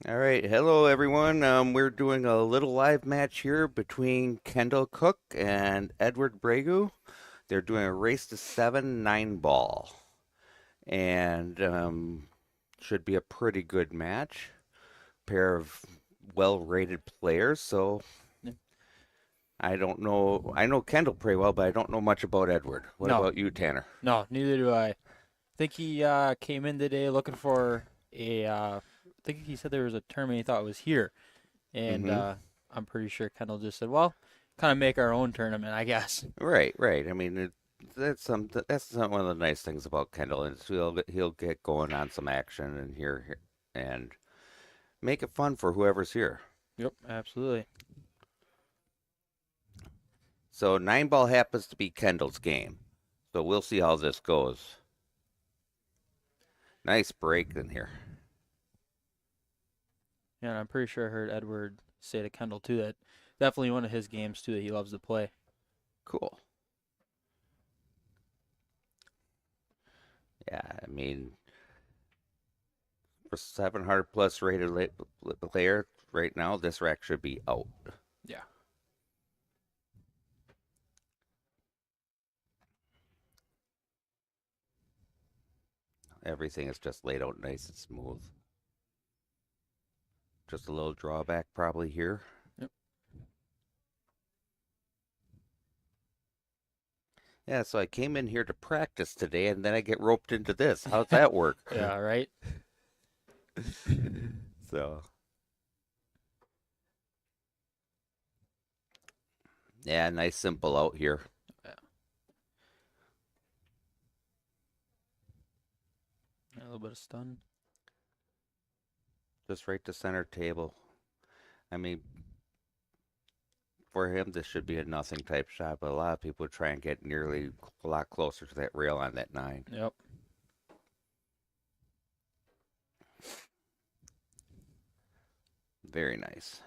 All right, hello everyone. We're doing a little live match here between Kendal Koch and Edward Bregu. They're doing a race to seven nine ball, and should be a pretty good match. Pair of well-rated players. So N- I don't know. I know Kendall pretty well, but I don't know much about Edward. What No, about you, Tanner? no, neither do I. Think he came in today looking for I think he said there was a tournament he thought was here, and Mm-hmm. I'm pretty sure Kendall just said, "Well, kind of make our own tournament, I guess." Right, right. I mean, that's one of the nice things about Kendall is he'll get going on some action and here and make it fun for whoever's here. Yep, absolutely. So nine ball happens to be Kendall's game. So we'll see how this goes. Nice break in here. Yeah, and I'm pretty sure I heard Edward say to Kendall too that definitely one of his games too that he loves to play. Cool. Yeah, I mean, for 700 plus rated player right now, this rack should be out. Yeah. Everything is just laid out nice and smooth. Just a little drawback probably here. Yep. Yeah, so I came in here to practice today and then I get roped into this. How's that work? Yeah. Right. So, yeah, nice simple out here. Yeah. A little bit of stun. Just right to center table. I mean, for him, this should be a nothing type shot, but a lot of people try and get nearly a lot closer to that rail on that nine. Yep. Very nice.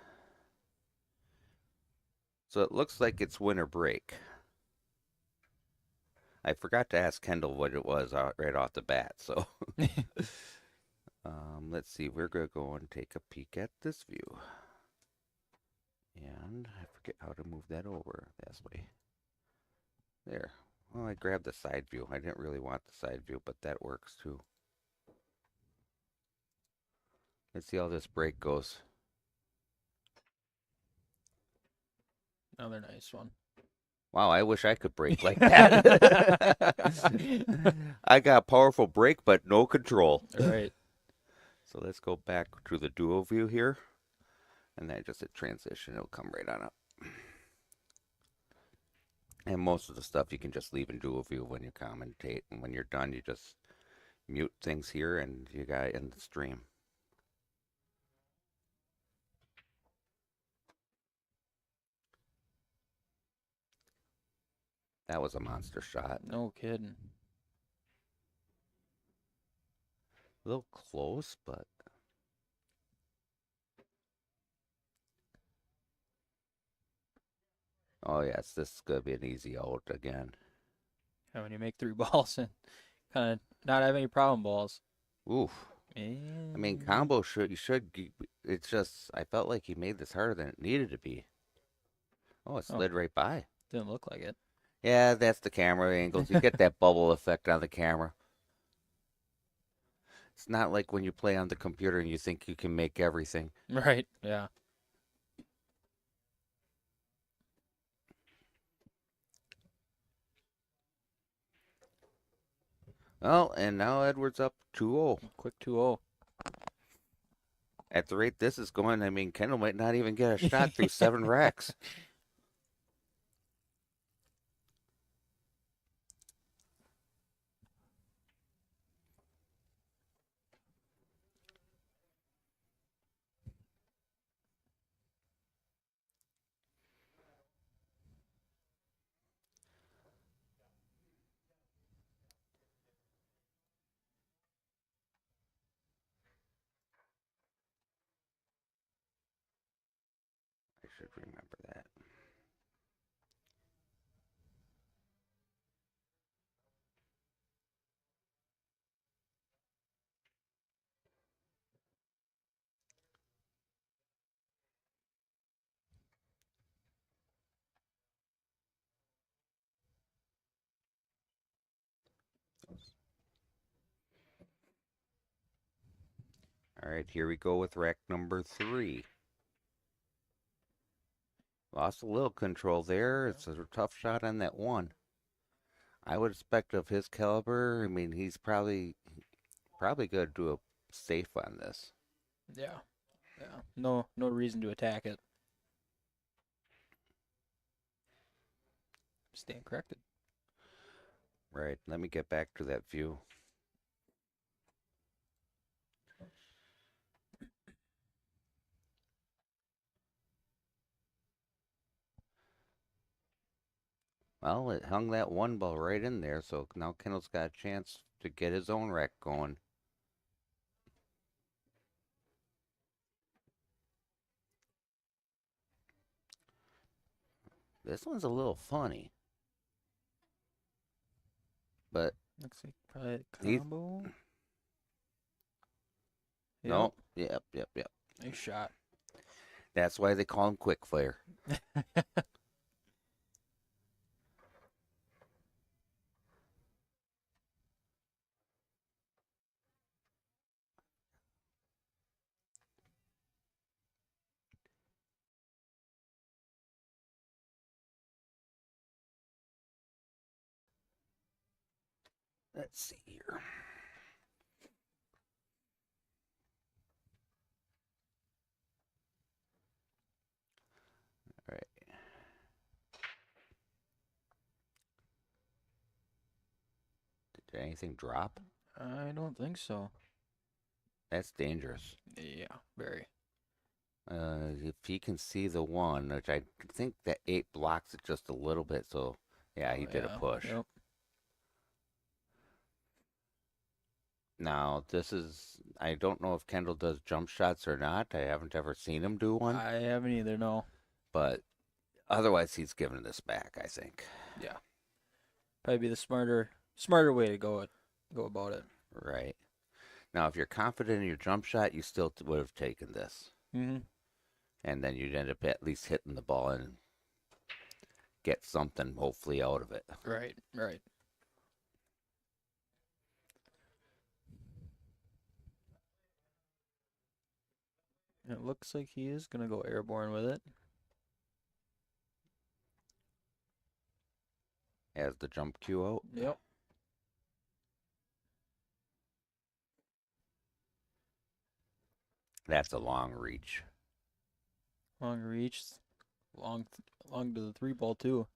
So it looks like it's winter break. I forgot to ask Kendall what it was right off the bat. So let's see. We're going to go and take a peek at this view. And I forget how to move that over this way. There. Well, I grabbed the side view. I didn't really want the side view, but that works too. Let's see how this break goes. Another nice one. Wow, I wish I could break like that. I got a powerful break, but no control. All right. So let's go back to the duo view here. And then just a transition, it'll come right on up. And most of the stuff you can just leave in dual view when you commentate. And when you're done, you just mute things here and you got it in the stream. That was a monster shot. No kidding. A little close, but oh yes, this is gonna be an easy out again. Yeah, when you make three balls and kind of not have any problem balls. Oof. I mean, And combo should you should. It's just I felt like he made this harder than it needed to be. Oh, it oh, slid right by. didn't look like it. Yeah, that's the camera angles. You get that bubble effect on the camera. It's not like when you play on the computer and you think you can make everything. Right. Yeah. Well, and now Edwards up 2-0. Quick 2-0. At the rate this is going, I mean, Kendall might not even get a shot through seven racks. I should remember that. All right, here we go with rack number 3. Lost a little control there. It's a tough shot on that one. I would expect of his caliber, I mean, he's probably going to do a safe on this. Yeah. Yeah. No reason to attack it. Stand corrected. Right, let me get back to that view. Well, it hung that one ball right in there, so now Kendall's got a chance to get his own rack going. This one's a little funny, but Looks like probably a he's combo. Yep. no, yep. Nice shot. That's why they call him quick fire. Let's see here. All right. Did anything drop? I don't think so. That's dangerous. Yeah, very. If he can see the one, which I think that 8 blocks it just a little bit, so yeah, he Oh, did a yeah. push. Yep. Now, I don't know if Kendall does jump shots or not. I haven't ever seen him do one, I haven't either, no. but otherwise he's giving this back, I think. Yeah. Probably be the smarter way to go about it. Right. Now, if you're confident in your jump shot, you still would have taken this. Mm-hmm. And then you'd end up at least hitting the ball and get something hopefully out of it. Right, right. It looks like he is gonna go airborne with it. As the jump cue out. Yep. That's a long reach. Long reach, long, long to the 3 ball too.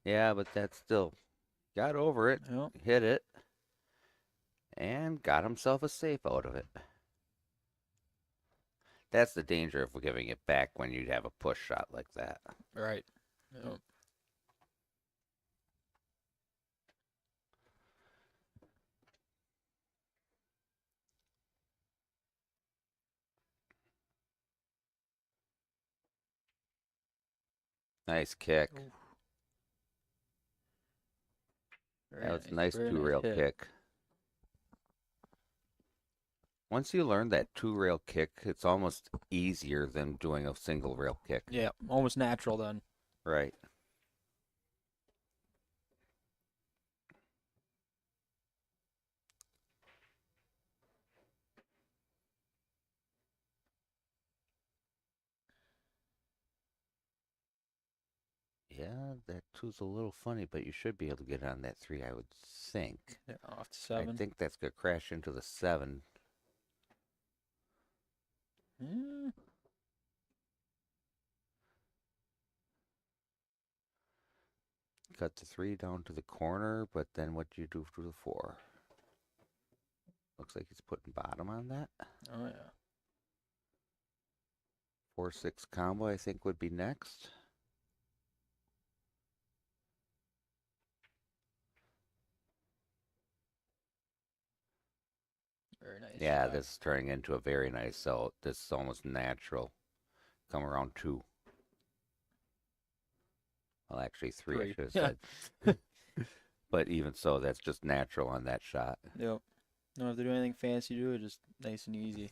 Yeah, but that's still got over it, Yep. hit it, and got himself a safe out of it. That's the danger of giving it back when you have a push shot like that. Right. Yep. Nice kick. Ooh. That was a nice Very nice two-rail hit. kick. Once you learn that two-rail kick, it's almost easier than doing a single rail kick. Yeah, almost natural then. Right. Yeah, that two's a little funny, but you should be able to get on that 3, I would think. Yeah, off to I 7. think that's going to crash into the 7. Mm, Cut the 3 down to the corner, but then what do you do to the 4? Looks like he's putting bottom on that. oh yeah. 4-6 combo, I think, would be next. Very nice Yeah, shot. this is turning into a very nice out. This is almost natural. Come around 2. Well, actually 3, I 3. should Yeah. have said. But even so, that's just natural on that shot. Yep. Don't have to do anything fancy to it, just nice and easy.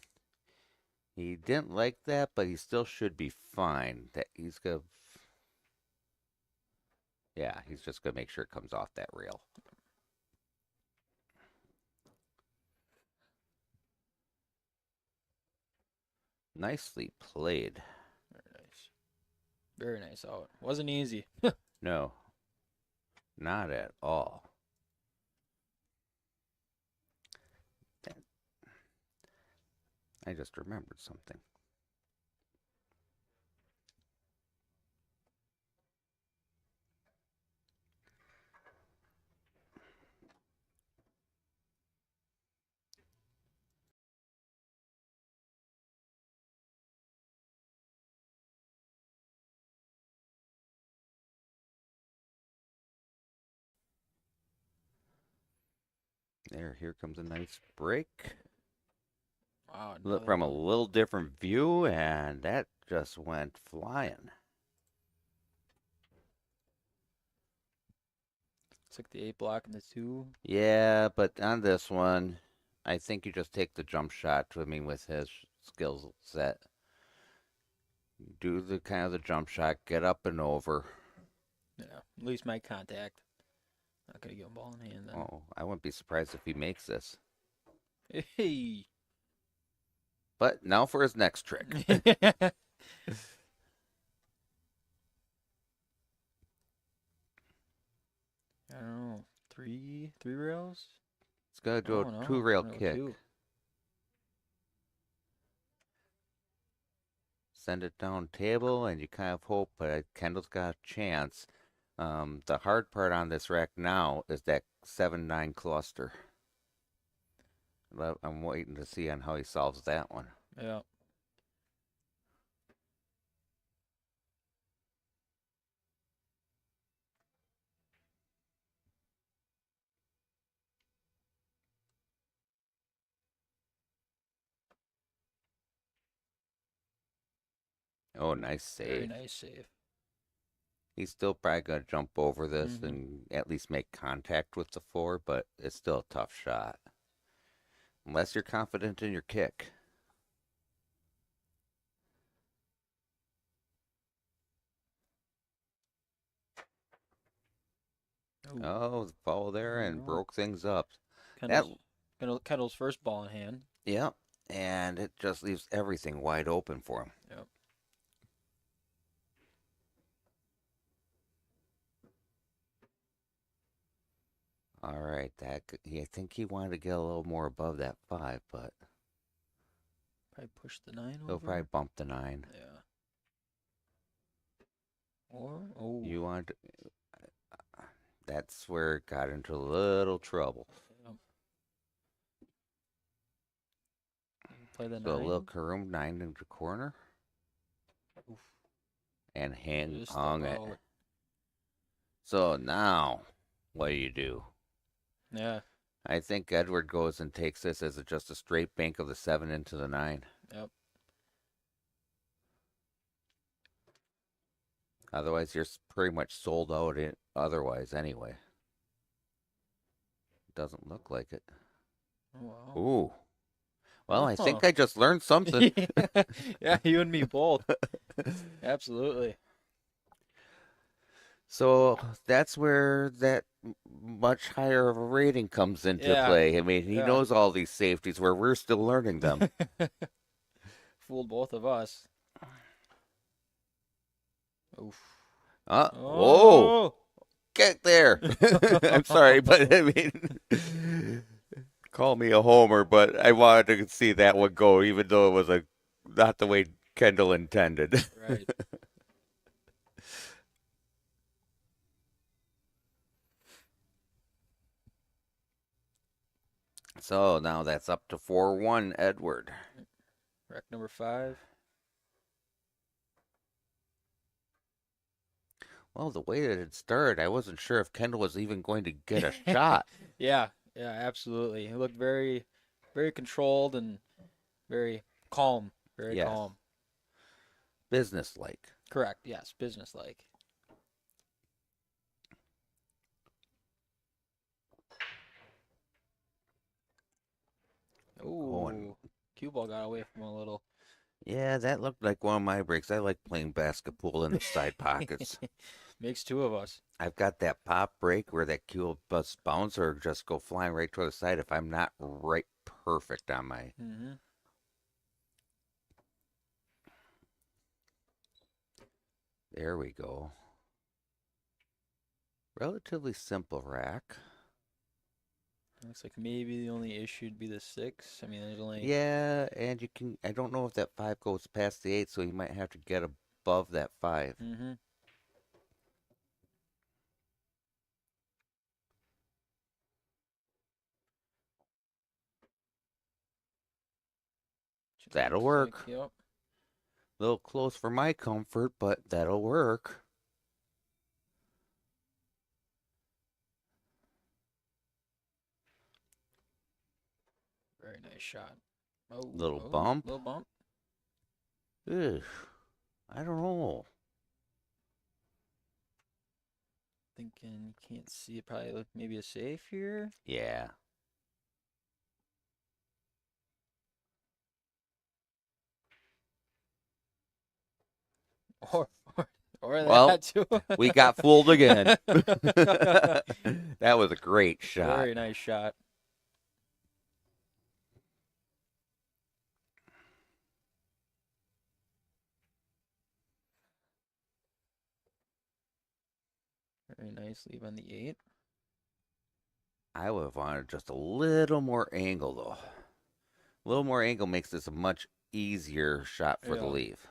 He didn't like that, but he still should be fine. That he's gonna, yeah, he's just gonna make sure it comes off that rail. Nicely played. Very nice. Very nice out. Wasn't easy. No, not at all. I just remembered something. Here comes a nice break. Wow, Look another from a one. little different view, and that just went flying. It's like the 8 block and the 2. Yeah, but on this one, I think you just take the jump shot. I mean, with his skill set, do the kind of the jump shot, get up and over. Yeah, at least my contact. Not gonna get a ball in hand then. Oh, I wouldn't be surprised if he makes this. Hey. But now for his next trick. I don't know. Three rails? It's gonna do Oh a no, two-rail no kick. two. Send it down table, and you kind of hope, but Kendall's got a chance. The hard part on this rack now is that 7-9 cluster. I'm waiting to see on how he solves that one. Yeah. Oh, nice Very save. nice save. He's still probably going to jump over this Mm-hmm. and at least make contact with the 4, but it's still a tough shot. Unless you're confident in your kick. Ooh. Oh, the fall there Oh and no. broke things up. That, Kendall's first ball in hand. yeah, and it just leaves everything wide open for him. Yep. All right, I think he wanted to get a little more above that 5, but Probably push the 9 he'll over. probably bump the 9. Yeah. Or oh. You want That's where it got into a little trouble. Yep. Play the So a 9. little Karoom 9 into corner Oof. and Just hung it. about. So now, what do? Yeah. I think Edward goes and takes this as just a straight bank of the 7 into the 9. Yep. Otherwise, you're pretty much sold out otherwise anyway. Doesn't look like it. Oh, wow. Ooh. Well, I Oh. think I just learned something. Yeah, you and me both. Absolutely. So that's where that much higher of a rating comes into Yeah. play. I mean, he Yeah. knows all these safeties where we're still learning them. Fooled both of us. Oof. Whoa, Oh. get there. I'm sorry, but I mean, call me a homer, but I wanted to see that one go, even though it was not the way Kendall intended. Right. So now that's up to 4-1, Edward. Rack number 5. Well, the way that it started, I wasn't sure if Kendall was even going to get a shot. Yeah. Yeah, absolutely. He looked very, very controlled and very calm. Very Yes. calm. Businesslike. Correct. Yes. Businesslike. Oh, and Ooh. Cue ball got away from him a little. yeah, that looked like one of my breaks. I like playing basketball in the side pockets. Makes 2 of us. I've got that pop break where that cue bus bounce or just go flying right to the side if I'm not right perfect on my. Mm-hmm. There we go. Relatively simple rack. Looks like maybe the only issue would be the 6. I mean, there's only. Yeah, and you can, I don't know if that 5 goes past the 8, so you might have to get above that 5. Mm-hmm. That'll Looks like, work. yep. A little close for my comfort, but that'll work. Very nice shot. Oh, Little oh, bump. little bump. Ugh, I don't know. Thinking you can't see it. Probably look maybe a safe here. Yeah. Or, or, or Well, that too. we got fooled again. That was a great shot. Very nice shot. Very nice. Leave on the 8. I would have wanted just a little more angle, though. A little more angle makes this a much easier shot for the Yeah. leave.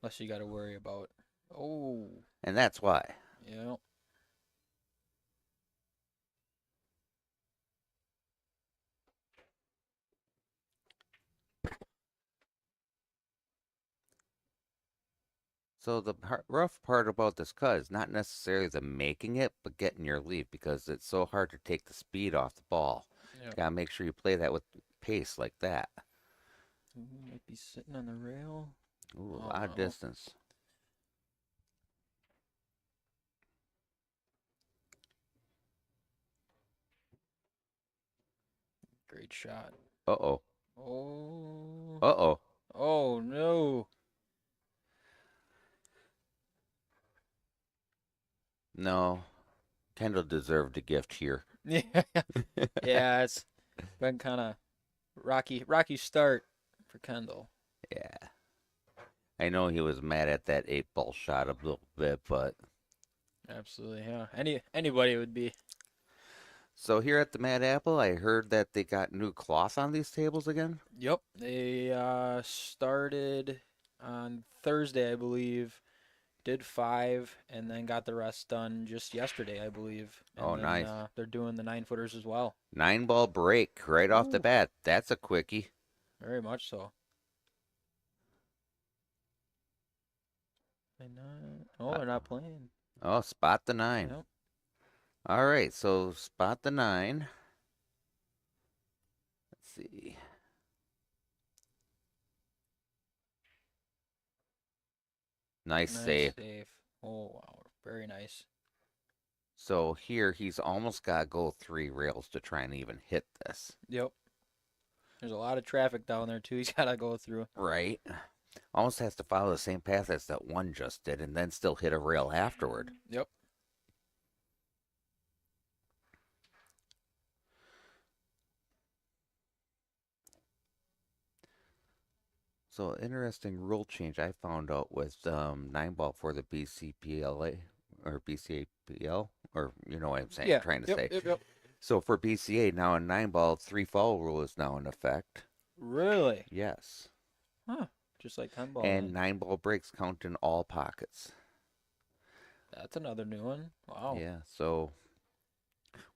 Less you got to worry about. Oh, And that's why. yeah. So the rough part about this cut is not necessarily the making it, but getting your leave because it's so hard to take the speed off the ball. Yeah. Gotta make sure you play that with pace like that. Ooh, might be sitting on the rail. Ooh, a Oh lot of no. distance. Great shot. Uh-oh. Oh. Uh-oh. Oh no. No. Kendall deserved a gift here. Yeah. Yeah, it's been kind of rocky start for Kendall. Yeah. I know he was mad at that 8-ball shot a little bit, but Absolutely, yeah. Anybody would be. so here at the Mad Apple, I heard that they got new cloth on these tables again. Yep, they started on Thursday, I believe. Did 5 and then got the rest done just yesterday, I believe. Oh, And then nice. they're doing the 9-footers as well. 9-ball break right off the Ooh, bat. That's a quickie. very much so. Oh, Uh, they're not playing. oh, spot the 9. Yep. All right, so spot the 9. Let's see. Nice Nice save. save. Oh, wow. Very nice. So here he's almost got to go 3 rails to try and even hit this. Yep. There's a lot of traffic down there, too. He's got to go through. Right? Almost has to follow the same path as that one just did and then still hit a rail afterward. Yep. So interesting rule change I found out with 9-ball for the BCPLA or BCAPL, or you know what I'm saying, Yeah. trying to Yep. say. Yep. Yep. So for BCA now a 9-ball 3-foul rule is now in effect. Really? Yes. Huh. Just like 10 ball And then. 9-ball breaks count in all pockets. That's another new one. Wow. Yeah. So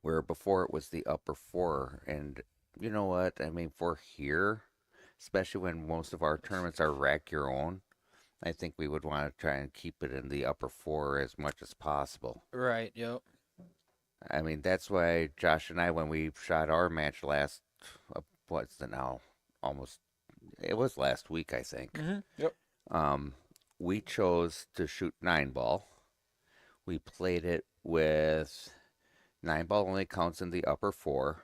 where before it was the upper 4, and you know what? I mean, for here, especially when most of our tournaments are rack your own, I think we would want to try and keep it in the upper 4 as much as possible. Right. Yep. I mean, that's why Josh and I, when we shot our match last, what's it now? Almost, it was last week, I think. Yep. Um, we chose to shoot 9-ball. We played it with 9-ball only counts in the upper 4,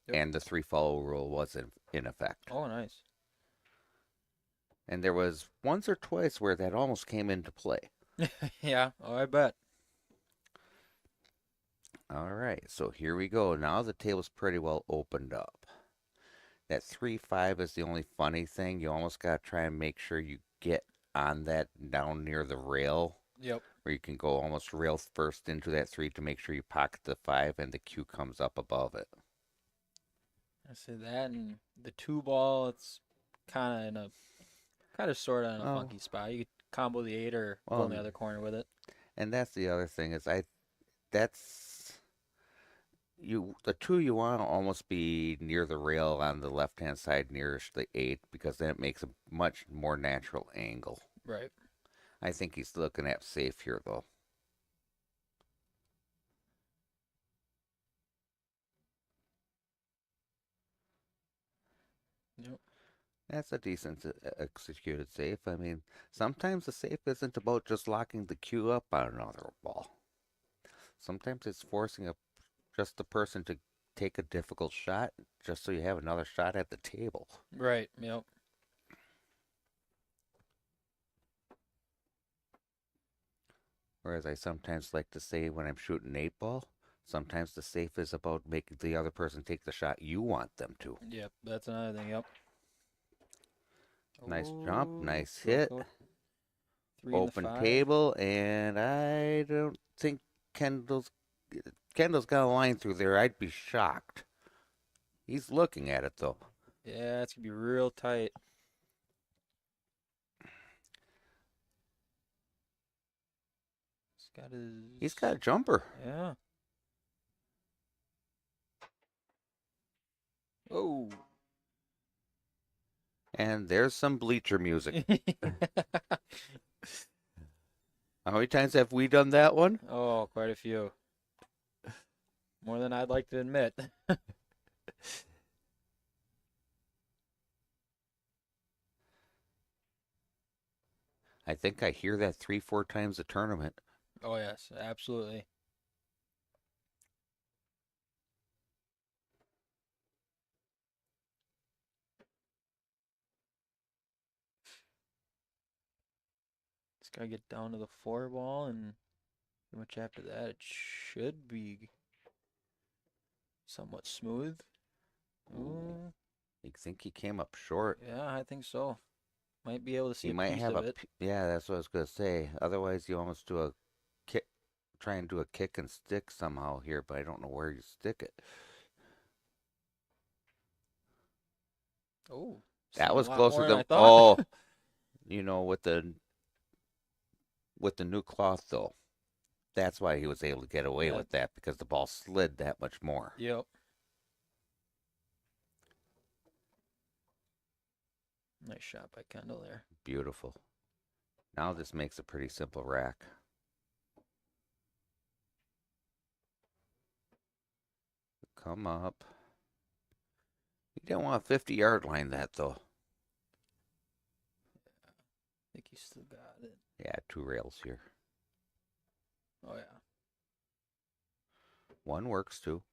Yep. and the 3-foul rule was in effect. Oh, nice. And there was once or twice where that almost came into play. Yeah. Oh, I bet. All right, so here we go. Now the table's pretty well opened up. That 3-5 is the only funny thing. You almost got to try and make sure you get on that down near the rail, Yep. where you can go almost rail first into that three to make sure you pocket the five and the cue comes up above it. I said that and the two ball. It's kind of sort of in a Oh, funky spot. You could combo the eight or go in well, the other corner with it. and that's the other thing is that's the two you want to almost be near the rail on the left hand side nearest the eight because then it makes a much more natural angle. Right. I think he's looking at safe here though. Yep. That's a decent executed safe. I mean, sometimes the safe isn't about just locking the cue up on another ball. Sometimes it's forcing just the person to take a difficult shot just so you have another shot at the table. Right. Yep. Whereas I sometimes like to say when I'm shooting eight ball, sometimes the safe is about making the other person take the shot you want them to. Yep. That's another thing. Yep. Nice jump, Oh, nice hit, go three and the open five. table, and I don't think Kendall's Kendall's got a line through there. I'd be shocked. He's looking at it though. Yeah, it's gonna be real tight. He's got He's his. got a jumper. Yeah. Oh. And there's some bleacher music. How many times have we done that one? Oh, quite a few. More than I'd like to admit. I think I hear that three, four times a tournament. Oh yes, absolutely. Just gotta get down to the four ball, and pretty much after that, it should be somewhat smooth. Ooh, Ooh, you think he came up short? yeah, I think so. Might be able to see He a might piece have of a, it. yeah, that's what I was gonna say. Otherwise, you almost do a kick, try and do a kick and stick somehow here, but I don't know where you stick it. Oh, That seeing a was lot closer more than I than, thought. oh, with the new cloth though. That's why he was able to get away That, with that because the ball slid that much more. yep. Nice shot by Kendall there. Beautiful. Now this makes a pretty simple rack. Come up. You didn't want a 50-yard line that though. I think he still got it. Yeah, two rails here. Oh yeah. One works too.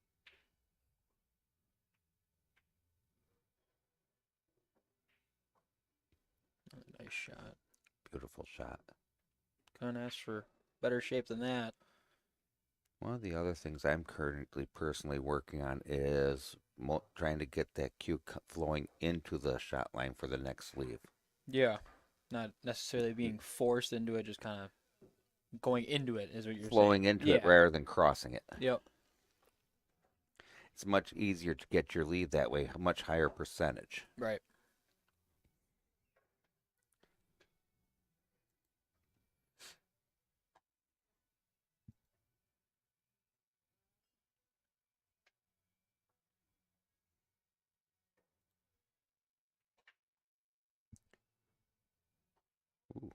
Nice shot. Beautiful shot. Couldn't ask for better shape than that. One of the other things I'm currently personally working on is trying to get that cue flowing into the shot line for the next sleeve. Yeah. Not necessarily Y- being forced into it, just kind of going into it is what you're saying. Flowing into it Yeah. rather than crossing it. Yep. It's much easier to get your lead that way, a much higher percentage. Right. Ooh,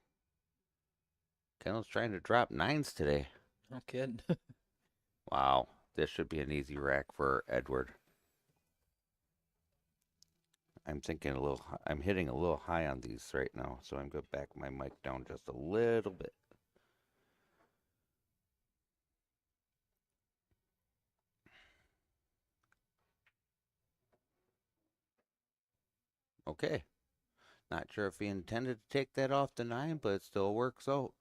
Kendall's trying to drop nines today. No kidding. Wow, this should be an easy rack for Edward. I'm thinking a little, I'm hitting a little high on these right now, so I'm going to back my mic down just a little bit. Okay. Not sure if he intended to take that off the nine, but it still works out.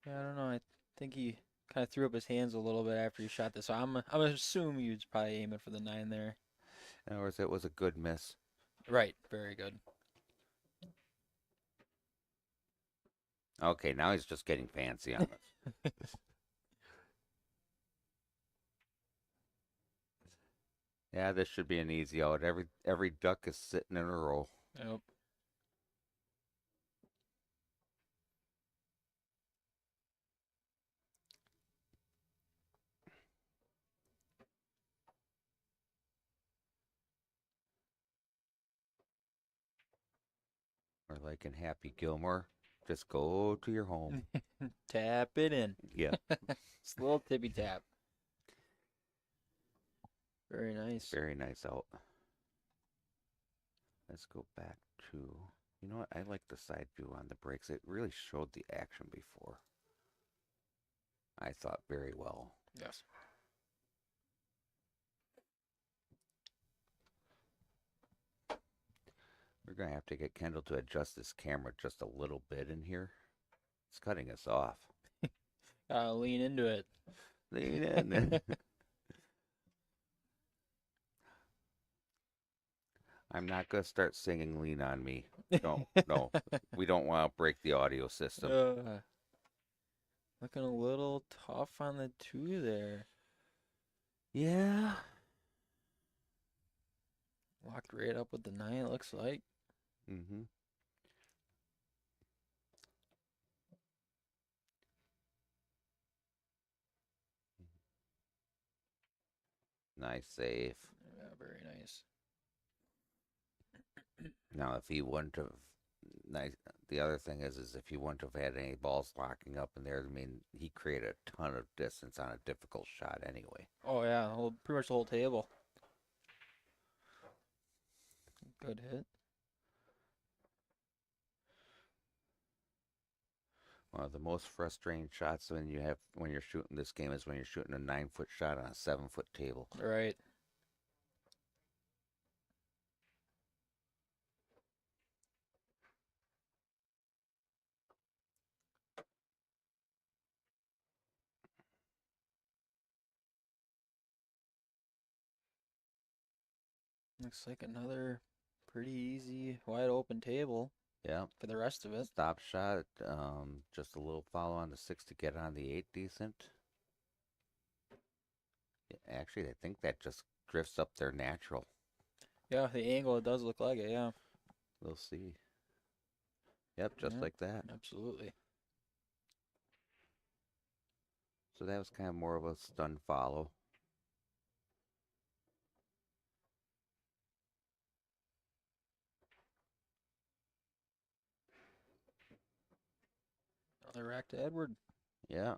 Yeah, I don't know. I think he kind of threw up his hands a little bit after he shot this. So I'm assuming he was probably aiming for the nine there. In other words, it was a good miss. Right. Very good. Okay, now he's just getting fancy on us. Yeah, this should be an easy out. Every duck is sitting in a row. Yep. Or like in Happy Gilmore, just go to your home. Tap it in. Yeah, Just a little tippy tap. Very nice. very nice out. Let's go back to, you know what? I like the side view on the brakes. It really showed the action before. I thought very well. Yes. We're going to have to get Kendall to adjust this camera just a little bit in here. It's cutting us off. Gotta lean into it. Lean in. I'm not going to start singing Lean on Me. No, no. We don't want to break the audio system. Looking a little tough on the two there. Yeah. Locked right up with the 9, it looks like. Mm-hmm. Nice save. Yeah, very nice. Now, if he wouldn't have, nice. The other thing is if he wouldn't have had any balls locking up in there, I mean, he created a ton of distance on a difficult shot anyway. Oh yeah, pretty much the whole table. Good hit. One of the most frustrating shots when you're shooting this game is when you're shooting a 9-foot shot on a 7-foot table. Right. Looks like another pretty easy wide open table Yeah. for the rest of it. Stop shot, just a little follow on the 6 to get on the 8 decent. Yeah, actually, I think that just drifts up there natural. Yeah, the angle, it does look like it, yeah. We'll see. Yep, just Yeah, like that. absolutely. So that was kind of more of a stun follow. Another rack to Edward. Yeah.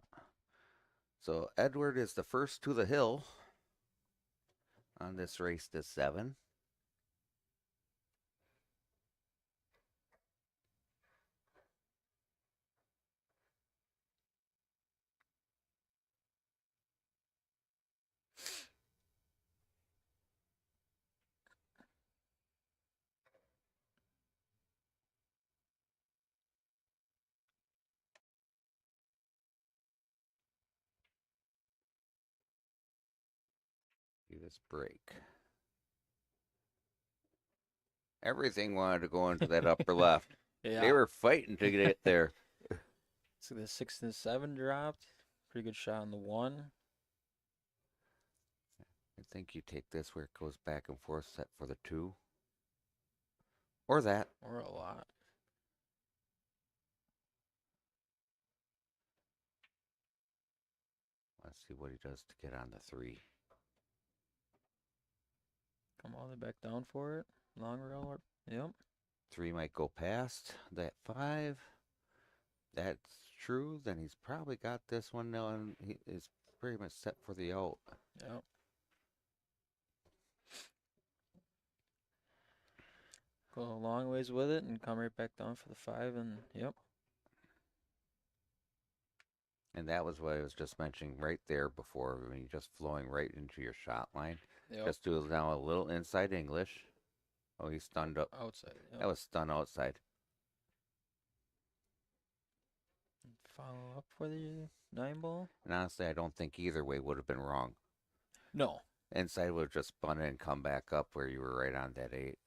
So Edward is the first to the hill on this race to 7. See this break. Everything wanted to go into that upper left. They Yeah. were fighting to get there. So the 6 and 7 dropped. Pretty good shot on the 1. I think you take this where it goes back and forth, set for the 2. Or that. Or a lot. Let's see what he does to get on the 3. Come all the way back down for it. Long rail. Yep. 3 might go past that 5. That's true. Then he's probably got this one now, and he is pretty much set for the out. Yep. Go a long ways with it and come right back down for the 5 and yep. And that was what I was just mentioning right there before. I mean, just flowing right into your shot line. Yep. Just do now a little inside English. Oh, he's stunned up. Outside. Yep. That was stun outside. Follow up for the 9 ball. And honestly, I don't think either way would have been wrong. No. Inside would have just spun it and come back up where you were right on that 8.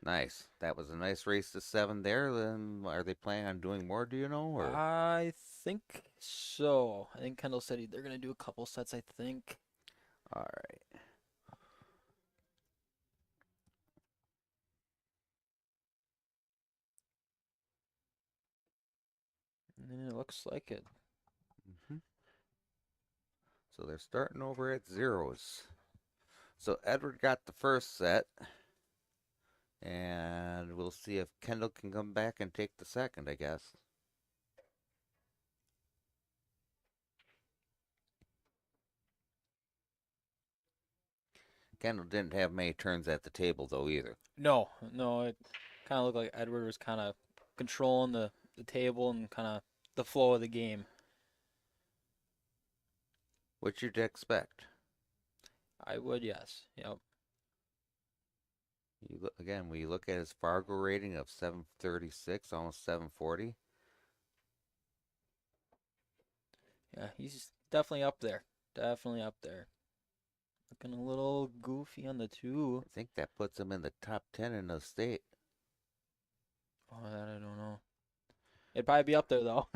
Nice. That was a nice race to 7 there. Then are they planning on doing more, do you know? Or I think so. I think Kendall said they're gonna do a couple sets, I think. all right. And it looks like it. Hmm. So they're starting over at zeros. So Edward got the first set, and we'll see if Kendall can come back and take the second, I guess. Kendall didn't have many turns at the table, though, either. No, no, it kind of looked like Edward was kind of controlling the table and kind of the flow of the game. What you'd expect. I would, yes. Yep. You look, again, when you look at his Fargo rating of 736, almost 740, Yeah, he's definitely up there. Definitely up there. Looking a little goofy on the two. I think that puts him in the top 10 in the state. Oh, that I don't know. It'd probably be up there though.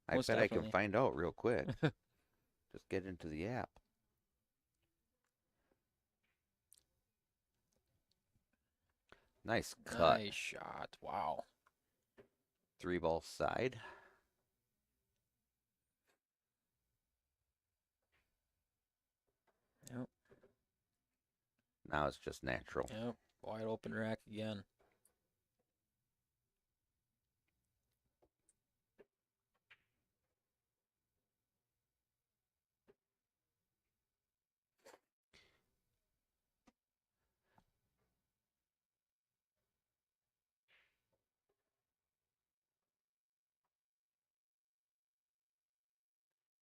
I Most bet I can definitely. find out real quick. Just get into the app. Nice cut. Nice shot. Wow. 3 ball side. Yep. Now it's just natural. Yep. Wide open rack again.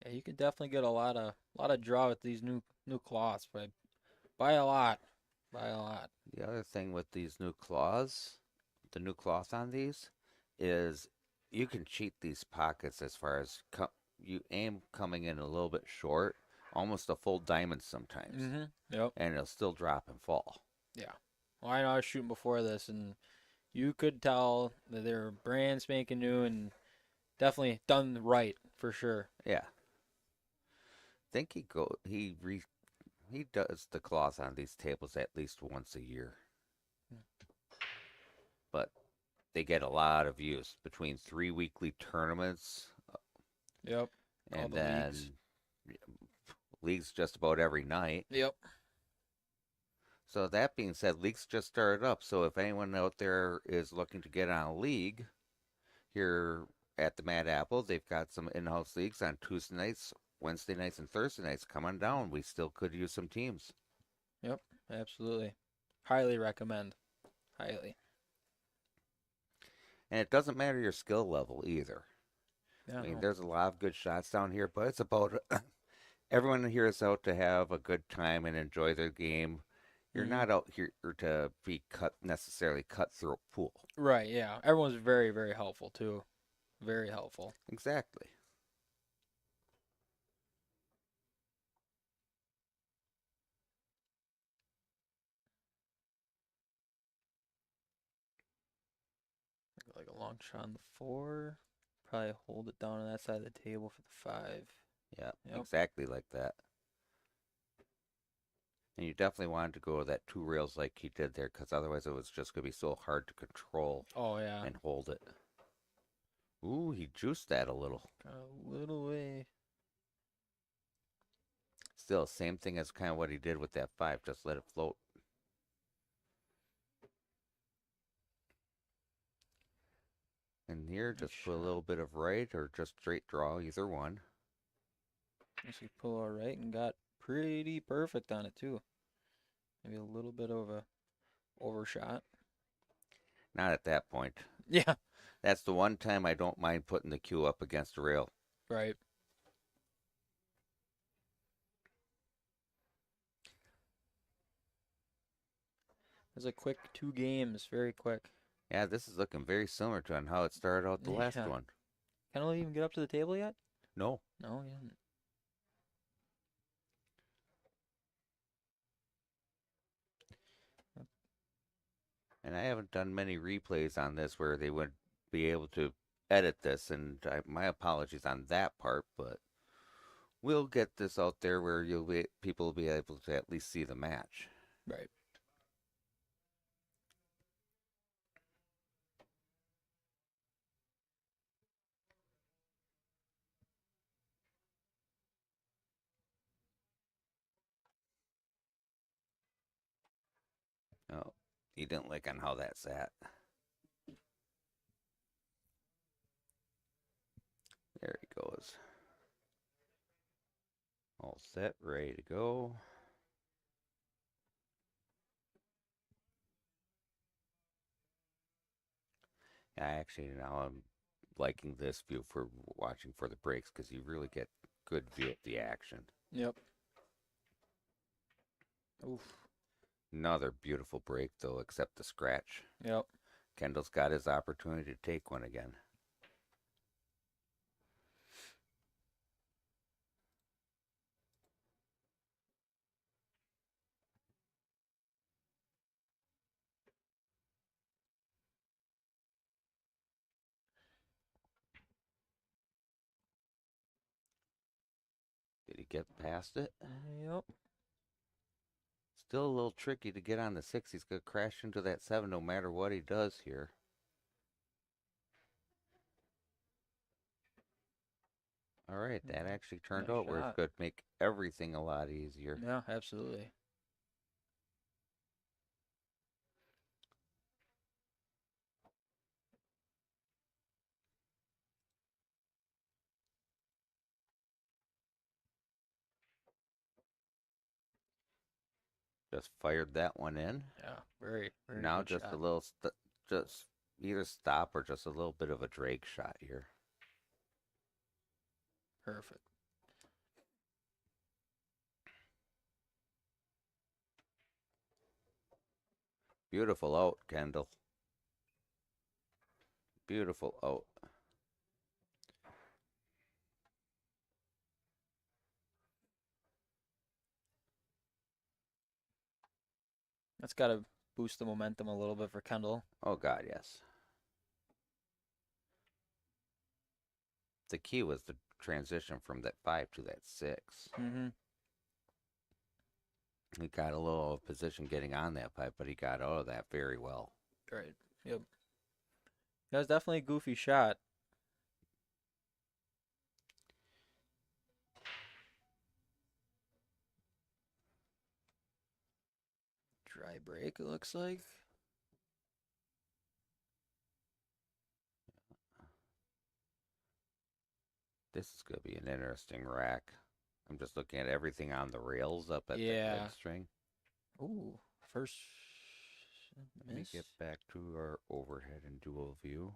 Yeah, you can definitely get a lot of draw with these new cloths, but by a lot. By a lot. The other thing with these new claws, the new cloth on these, is you can cheat these pockets as far as you aim coming in a little bit short, almost a full diamond sometimes, Yep. and it'll still drop and fall. Yeah. Well, I know I was shooting before this, and you could tell that they're brand spanking new and definitely done right for sure. Yeah, think he does the claws on these tables at least once a year, but they get a lot of use between 3 weekly tournaments Yep. All and the leagues. then leagues just about every night. Yep. So that being said, leagues just started up. So if anyone out there is looking to get on a league here at the Mad Apple, they've got some in-house leagues on Tuesday nights, Wednesday nights, and Thursday nights. Come on down. We still could use some teams. Yep. Absolutely. Highly recommend. Highly. And it doesn't matter your skill level either. Yeah, I mean, no. there's a lot of good shots down here, but it's about everyone here is out to have a good time and enjoy their game. You're hmm not out here to be necessarily cut through a pool. Right, yeah. Everyone's very, very helpful too. Very helpful. Exactly. Like a long shot on the four. Probably hold it down on that side of the table for the five. Yeah, Yep. exactly like that. And you definitely wanted to go with that 2 rails like he did there, because otherwise it was just going to be so hard to control Oh yeah. and hold it. Ooh, he juiced that a little. Got a little way. Still, same thing as kind of what he did with that 5, just let it float. And here, Nice just put a shot. little bit of right or just straight draw, either one. Actually pull all right and got pretty perfect on it too. Maybe a little bit of a overshot. Not at that point. Yeah. That's the one time I don't mind putting the cue up against the rail. Right. It was a quick 2 games. Very quick. Yeah, this is looking very similar to on how it started out the last Yeah. one. Can I even get up to the table yet? No. No, yeah. And I haven't done many replays on this where they would be able to edit this, and my apologies on that part, but we'll get this out there where people will be able to at least see the match. Right. Oh, he didn't like on how that sat. There he goes. All set, ready to go. I actually now I'm liking this view for watching for the breaks because you really get good view of the action. Yep. Oof. Another beautiful break though, except the scratch. Yep. Kendall's got his opportunity to take one again. Did he get past it? Yep. Still a little tricky to get on the 6. He's going to crash into that 7 no matter what he does here. All right, that actually turned Nice out where it shot. could make everything a lot easier. Yeah, absolutely. Just fired that one in. Yeah, very, very Now good just a shot. little, just either stop or just a little bit of a drag shot here. Perfect. Beautiful out, Kendall. Beautiful out. That's got to boost the momentum a little bit for Kendall. Oh, God, yes. The key was the transition from that 5 to that 6. Mm-hmm. He got a little position getting on that pipe, but he got out of that very well. Right. Yep. That was definitely a goofy shot. Dry break, it looks like. This is going to be an interesting rack. I'm just looking at everything on the rails up at the Yeah. head string. Ooh, first Let me miss. get back to our overhead and dual view.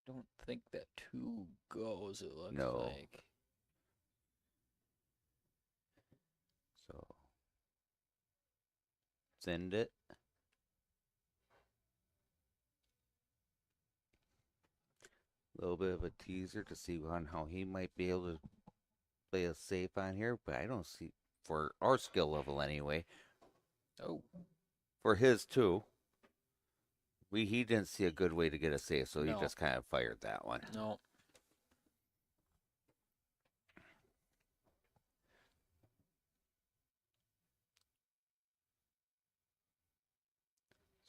Don't think that two goes, it looks No. like. So, send it. A little bit of a teaser to see on how he might be able to play a safe on here, but I don't see, for our skill level anyway, Oh, for his too, he didn't see a good way to get a safe, so he no. just kind of fired that one. No.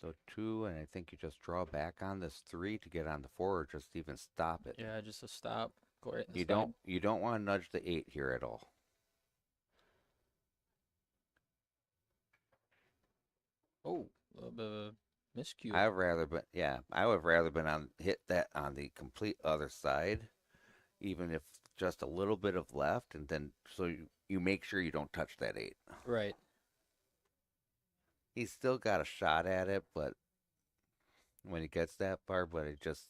So 2, and I think you just draw back on this 3 to get on the 4, or just even stop it. Yeah, just a stop. Go right in the You side. don't want to nudge the 8 here at all. Oh, a little bit of a miscue. I've rather been I would have rather been on hit that on the complete other side, even if just a little bit of left, and then so you make sure you don't touch that 8. Right. He's still got a shot at it, but when he gets that far, but it just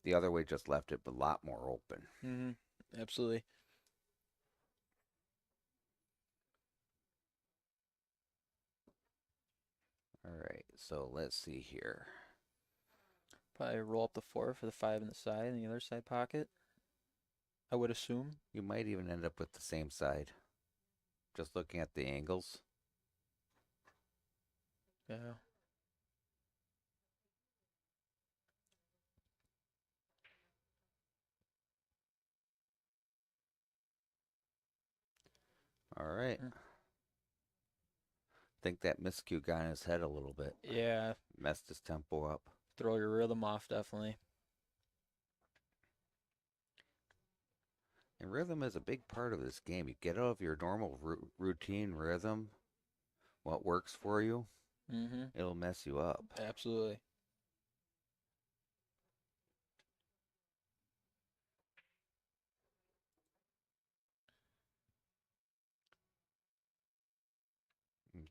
the other way just left it a lot more open. Mm-hmm. Absolutely. All right, so let's see here. Probably roll up the 4 for the 5 in the side and the other side pocket, I would assume. You might even end up with the same side, just looking at the angles. Yeah. All right. Mm. Think that miscue got in his head a little bit. Yeah. Messed his tempo up. Throw your rhythm off, definitely. And rhythm is a big part of this game. You get out of your normal routine rhythm, what works for you, Mm-hmm. it'll mess you up. Absolutely.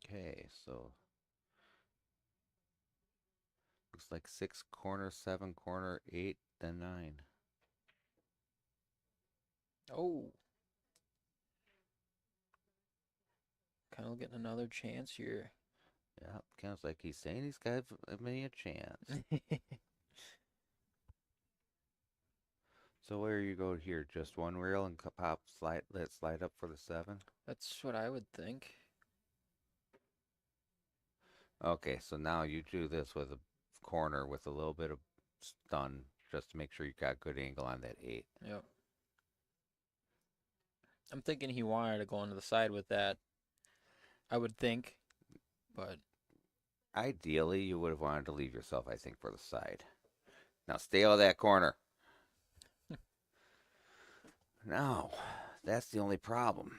Okay, so looks like 6 corner, 7 corner, 8, then 9. Oh. Kind of getting another chance here. Yeah, sounds like he's saying he's got me a chance. So where you go here? Just one reel and pop slide, let slide up for the 7? That's what I would think. Okay, so now you do this with a corner with a little bit of stun just to make sure you got good angle on that 8. Yep. I'm thinking he wanted to go into the side with that. I would think, but Ideally, you would have wanted to leave yourself, I think, for the side. Now stay out of that corner. No, that's the only problem.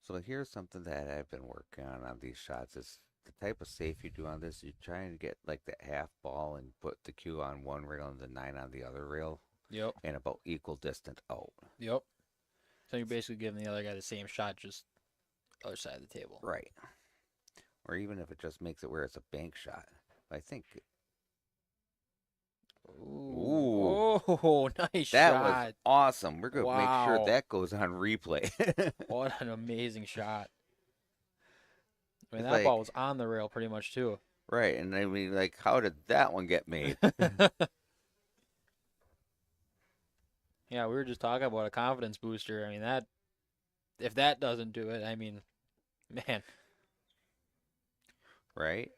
So here's something that I've been working on these shots is the type of safe you do on this. You try and get like the half ball and put the cue on one rail and the 9 on the other rail yep, and about equal distant out. yep. So you're basically giving the other guy the same shot, just other side of the table. Right. Or even if it just makes it where it's a bank shot. I think, Ooh, ooh, oh, nice that was shot! awesome. We're going to make sure Wow, that goes on replay. what an amazing shot! I mean, It's that ball like, was on the rail pretty much too. right. And I mean, like, how did that one get made? Yeah, we were just talking about a confidence booster. I mean, that if that doesn't do it, I mean, man, Right?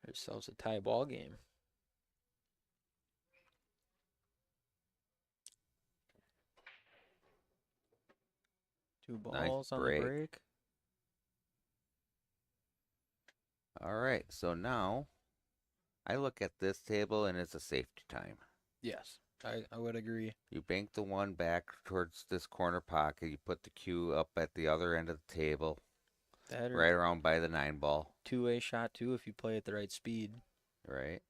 ourselves a tie ball game. 2 Nice balls on the break. break. All right. So now I look at this table and it's a safety time. Yes, I would agree. You bank the one back towards this corner pocket. You put the cue up at the other end of the table, That or right around by the 9 ball. two-way shot too if you play at the right speed. Right?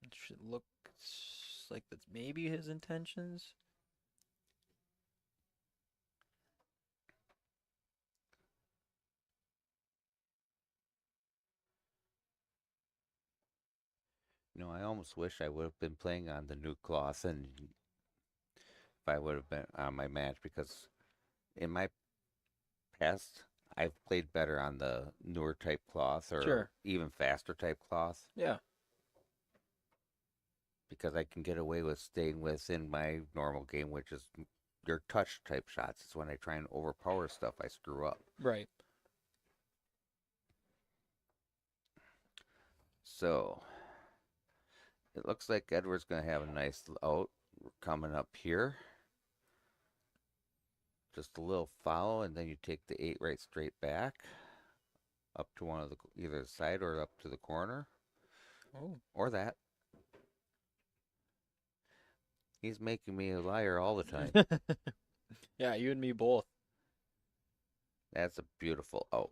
It should look like that's maybe his intentions. You know, I almost wish I would have been playing on the new cloth and if I would have been on my match because in my past I've played better on the newer type cloth or Sure. even faster type cloth Yeah. because I can get away with staying within my normal game, which is your touch type shots. It's when I try and overpower stuff I screw up. Right. So it looks like Edward's going to have a nice out coming up here. Just a little follow, and then you take the 8 right straight back up to one of the either the side or up to the corner Oh. or that. He's making me a liar all the time. Yeah, you and me both. That's a beautiful out.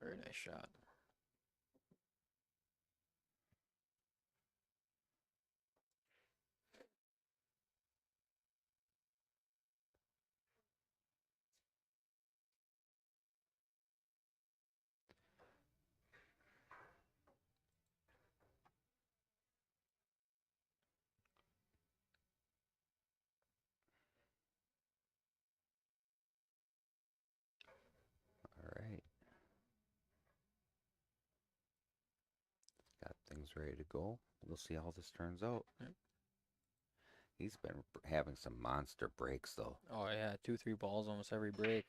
Very nice shot. Everything's ready to go. We'll see how this turns out. Yep. He's been having some monster breaks, though. Oh yeah, 2, 3 balls almost every break.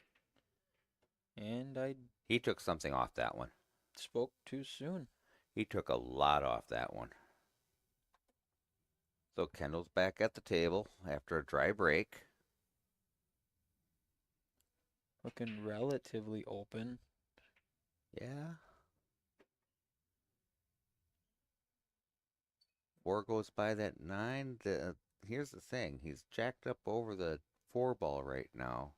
And I He took something off that one. spoke too soon. He took a lot off that one. So Kendall's back at the table after a dry break. Looking relatively open. Yeah. 4 goes by that 9. Here's the thing. He's jacked up over the 4 ball right now.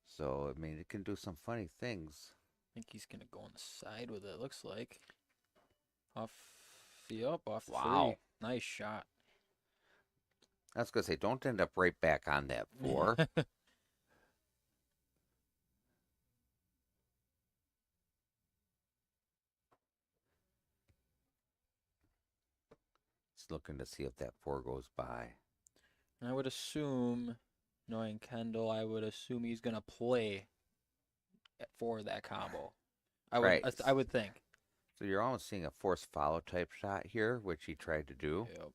So, I mean, it can do some funny things. I think he's gonna go on the side with it. Looks like off off the Wow. 3. Nice shot. I was going to say, don't end up right back on that 4. Just looking to see if that 4 goes by. I would assume, knowing Kendall, I would assume he's gonna play for that combo. Right. I would think. So you're almost seeing a force follow type shot here, which he tried to do. Yep.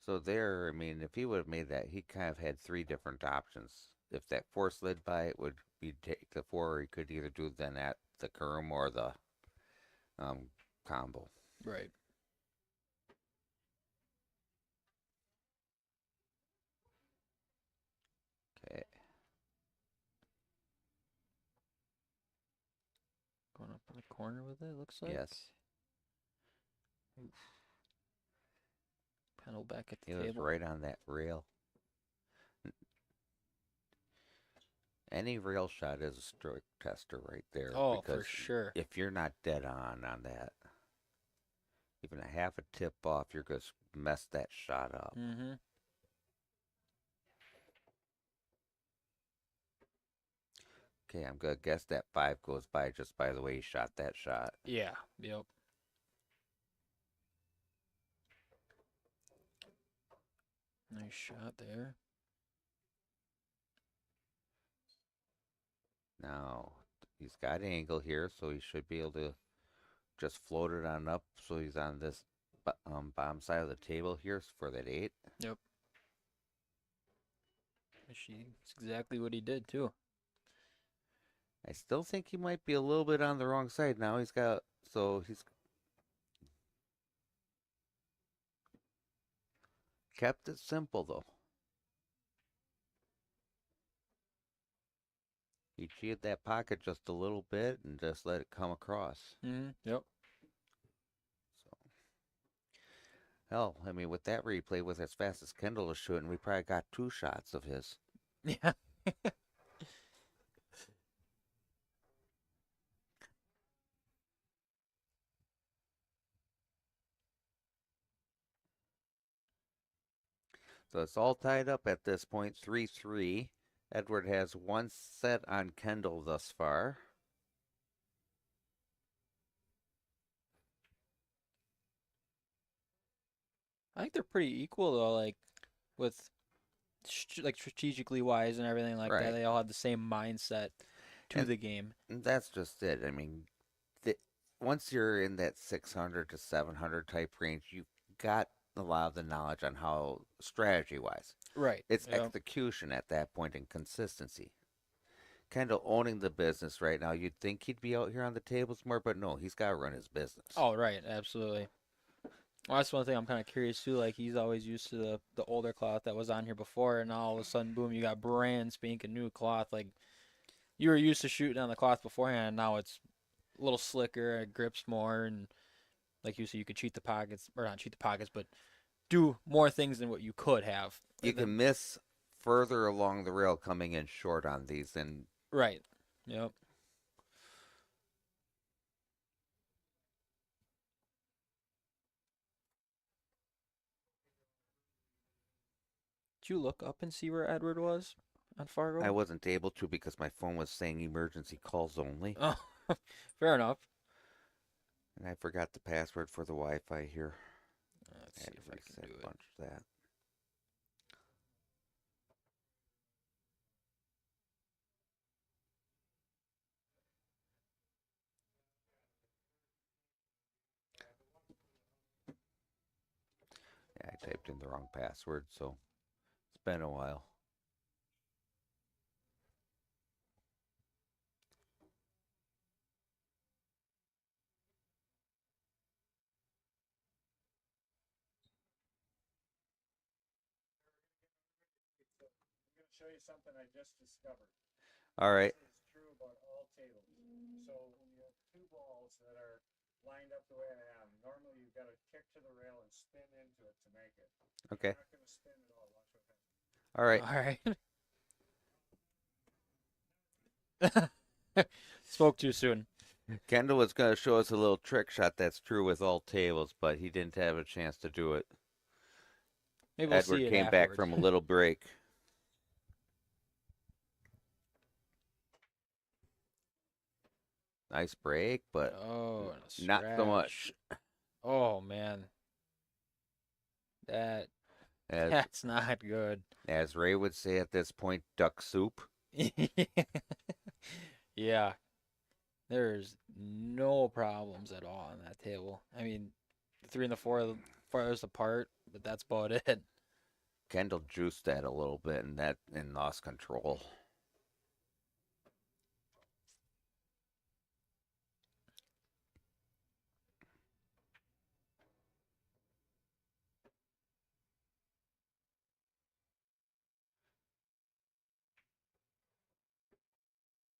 So there, I mean, if he would have made that, he kind of had 3 different options. If that 4 slid by, it would be take the 4, or he could either do then at the Kurum or the combo. Right. Okay. Going up in the corner with it, looks like. Yes. Oof. Pendle back at He the was table. right on that rail. Any rail shot is a stroke tester right there. Oh, because for sure. if you're not dead on that, even a half a tip off, you're going to mess that shot up. Mm-hmm. Okay, I'm going to guess that 5 goes by just by the way he shot that shot. Yeah. Yep. Nice shot there. Now, he's got angle here, so he should be able to just float it on up. So he's on this bottom side of the table here for that 8. Yep. That's exactly what he did too. I still think he might be a little bit on the wrong side now. He's kept it simple though. He cheated that pocket just a little bit and just let it come across. Mm-hmm. Yep. So, hell, I mean, with that replay, with as fast as Kendall is shooting, we probably got 2 shots of his. Yeah. So it's all tied up at this point, 3-3. Edward has 1 set on Kendall thus far. I think they're pretty equal though. Like with like strategically wise and everything like that, Right. they all have the same mindset to And the game. that's just it. I mean, once you're in that 600 to 700 type range, you got a lot of the knowledge on how strategy wise. Right. It's Yep. execution at that point and consistency. Kendall owning the business right now, you'd think he'd be out here on the tables more, but no, he's got to run his business. Oh, right. Absolutely. Well, that's one thing I'm kind of curious too. Like he's always used to the older cloth that was on here before, and now all of a sudden, boom, you got brand spanking new cloth. Like you were used to shooting on the cloth beforehand, and now it's a little slicker, it grips more, and like you said, you could cheat the pockets, or not cheat the pockets, but do more things than what you could have. You can miss further along the rail coming in short on these than Right. Yep. Did you look up and see where Edward was on Fargo? I wasn't able to because my phone was saying emergency calls only. Oh, fair enough. And I forgot the password for the Wi-Fi here. Let's I see had to if I can reset do a it. bunch of that. typed in the wrong password, so it's been a while. I'm going to show you something I just discovered. All right. This is true about all tables. So when you have two balls that are lined up the way I am, normally you've got to kick to the rail and spin into it to make it. Okay. You're not going to spin at all. Watch what happens. All right. All right. Spoke too soon. Kendall was going to show us a little trick shot that's true with all tables, but he didn't have a chance to do it. Maybe we'll Edward see it came back afterwards. from a little break. Nice break, but Oh, and a not so scratch. much. Oh man, that As that's not good. as Ray would say at this point, duck soup. Yeah, there's no problems at all on that table. I mean, the three and the four are the farthest apart, but that's about it. Kendall juiced that a little bit and lost control.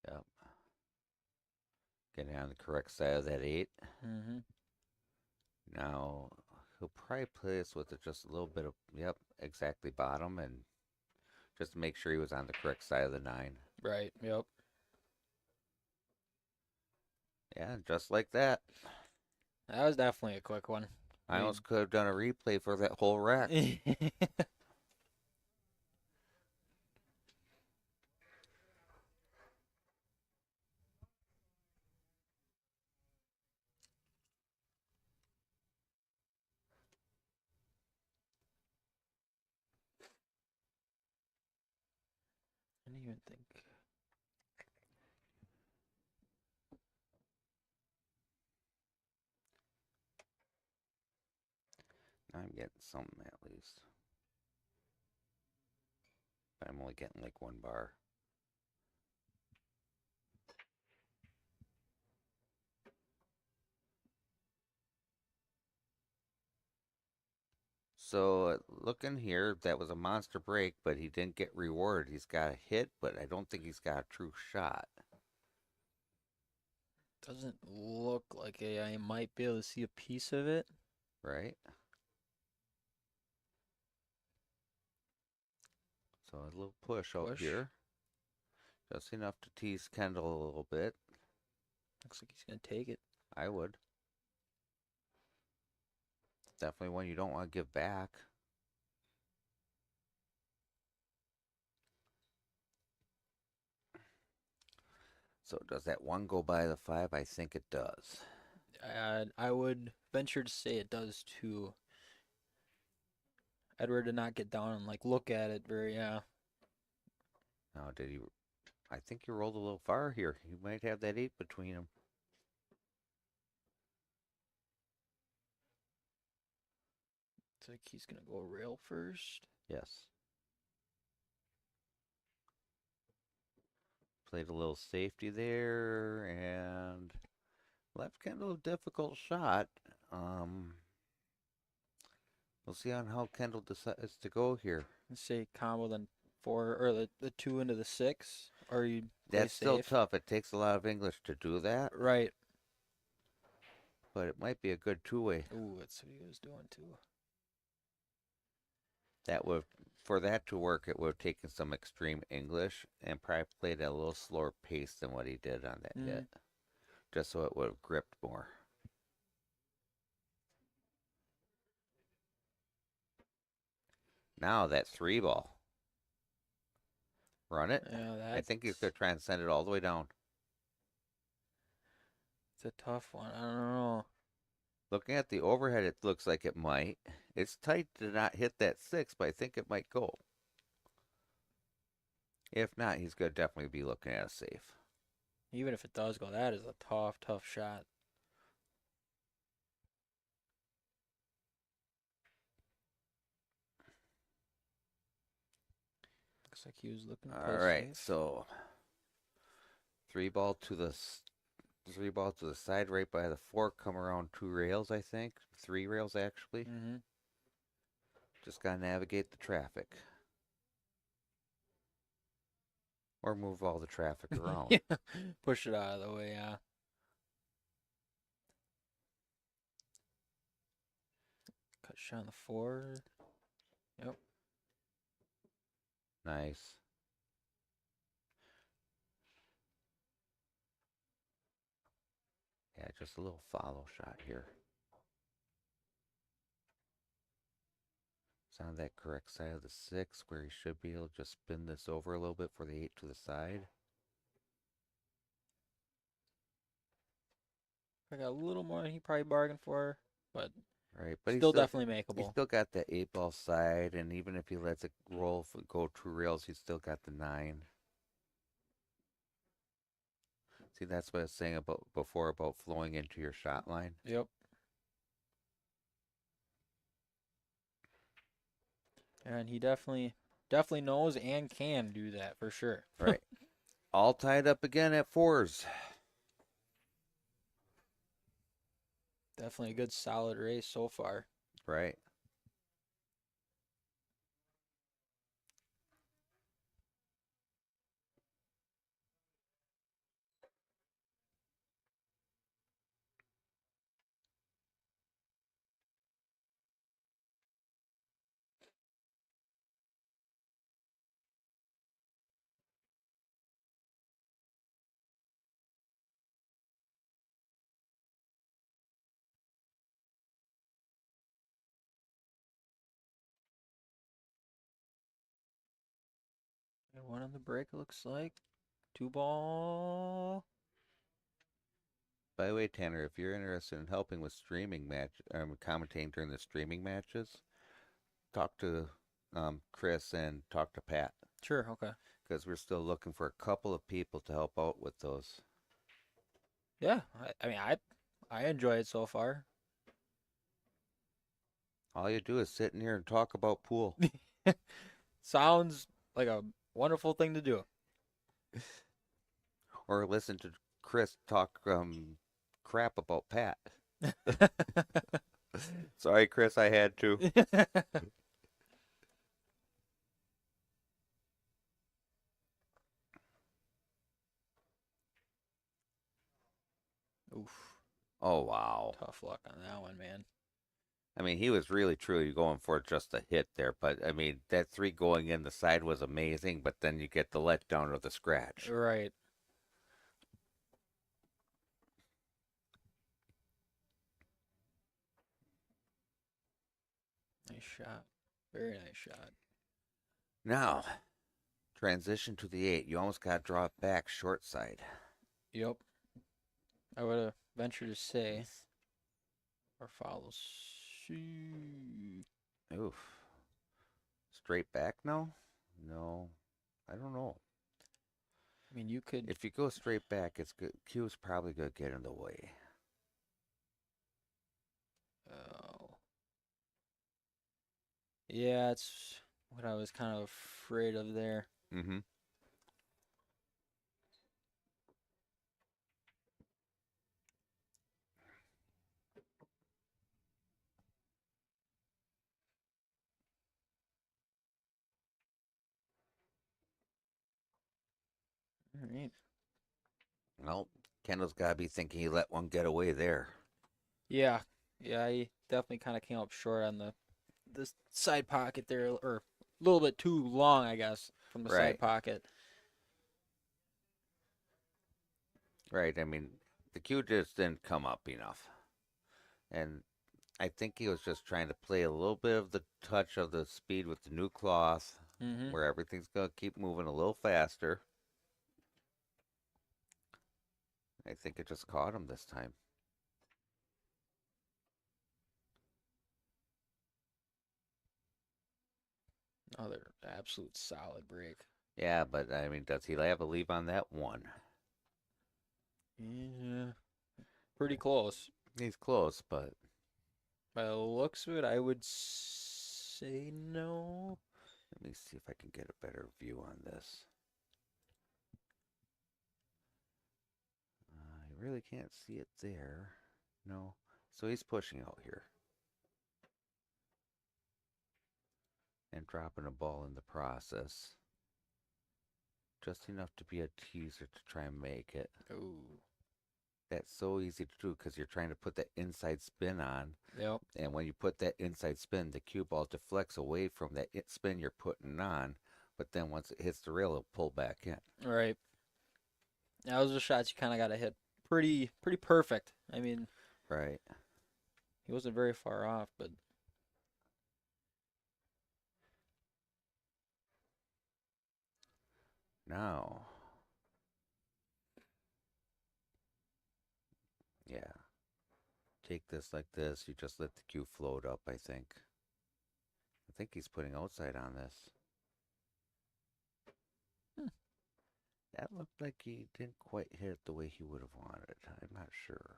Yep. Getting on the correct side of that 8. Hmm. Now he'll probably play this with just a little bit of, yep, exactly bottom, and just to make sure he was on the correct side of the 9. Right. Yep. Yeah, just like that. That was definitely a quick one. I almost could have done a replay for that whole rack. I didn't even think. I'm getting something at least. But I'm only getting like 1 bar. So looking here, that was a monster break, but he didn't get rewarded. He's got a hit, but I don't think he's got a true shot. Doesn't look like I might be able to see a piece of it. Right? So a little push out Push. here. Just enough to tease Kendall a little bit. Looks like he's gonna take it. I would. Definitely one you don't want to give back. So does that 1 go by the 5? I think it does. I would venture to say it does too. Edward did not get down and like look at it very. Yeah. Now, did he? I think he rolled a little far here. He might have that 8 between him. Looks like he's gonna go rail first. Yes. Played a little safety there and left Kendall a difficult shot. We'll see on how Kendall decides to go here. Let's say combo then four or the two into the 6, or you play That's still safe. tough. It takes a lot of English to do that, Right. but it might be a good 2-way. Ooh, that's what he was doing too. That would, for that to work, it would have taken some extreme English and probably played at a little slower pace than what he did on that hit, just so it would have gripped more. Now that 3 ball. Run it. Yeah, I think you could try and send it all the way down. it's a tough one. I don't know. Looking at the overhead, it looks like it might. It's tight to not hit that 6, but I think it might go. If not, he's going to definitely be looking at a safe. Even if it does go, that is a tough shot. Looks like he was looking to All play right, safe. so three ball to the side right by the fork, come around 2 rails, I think. 3 rails, actually. Mm-hmm. Just gotta navigate the traffic. Or move all the traffic around. Yeah. Push it out of the way, yeah. Cut shot on the 4. Yep. Nice. Yeah, just a little follow shot here. It's on that correct side of the 6 where he should be able to just spin this over a little bit for the 8 to the side. I got a little more than he probably bargained for, but Right, but still definitely he's makeable. still got the 8 ball side, and even if he lets it roll go 2 rails, he's still got the 9. See, that's what I was saying about before about flowing into your shot line. Yep. And he definitely knows and can do that for sure. Right. All tied up again at 4s. Definitely a good solid race so far. Right. And one on the break, it looks like. 2 ball. By the way, Tanner, if you're interested in helping with commentating during the streaming matches, talk to Chris and talk to Pat Sure, okay. because we're still looking for a couple of people to help out with those. Yeah, I mean, I enjoy it so far. All you do is sit in here and talk about pool. Sounds like a wonderful thing to do. Or listen to Chris talk crap about Pat. Sorry, Chris, I had to. Oof, Oh, wow. tough luck on that one, man. I mean, he was really truly going for just a hit there, but I mean, that 3 going in the side was amazing, but then you get the letdown of the scratch. Right. Nice shot. Very nice shot. Now, transition to the 8. You almost got to draw it back short side. Yep. I would have ventured to say. Or follows suit. Oof. Straight back now? No. I don't know. I mean, you could. If you go straight back, it's good. Q's probably going to get in the way. Oh. Yeah, it's what I was kind of afraid of there. Mm-hmm. All right. Well, Kendall's got to be thinking he let one get away there. Yeah. Yeah, he definitely kind of came up short on the side pocket there, or a little bit too long, I guess, from the Right. side pocket. Right. I mean, the Q just didn't come up enough. And I think he was just trying to play a little bit of the touch of the speed with the new cloth, Mm-hmm. where everything's going to keep moving a little faster. I think it just caught him this time. Another absolute solid break. Yeah, but I mean, does he have a leave on that one? Yeah. Pretty close. He's close, but By the looks of it, I would say no. Let me see if I can get a better view on this. I really can't see it there. No. So he's pushing out here and dropping a ball in the process. Just enough to be a teaser to try and make it. Ooh. That's so easy to do because you're trying to put that inside spin on. Yep. And when you put that inside spin, the cue ball deflects away from that spin you're putting on. But then once it hits the rail, it'll pull back in. Right. Now those are shots you kind of got to hit pretty perfect. I mean, Right. he wasn't very far off, but Now, yeah. Take this like this. You just let the cue float up, I think. I think he's putting outside on this. Hmm. That looked like he didn't quite hit it the way he would have wanted. I'm not sure.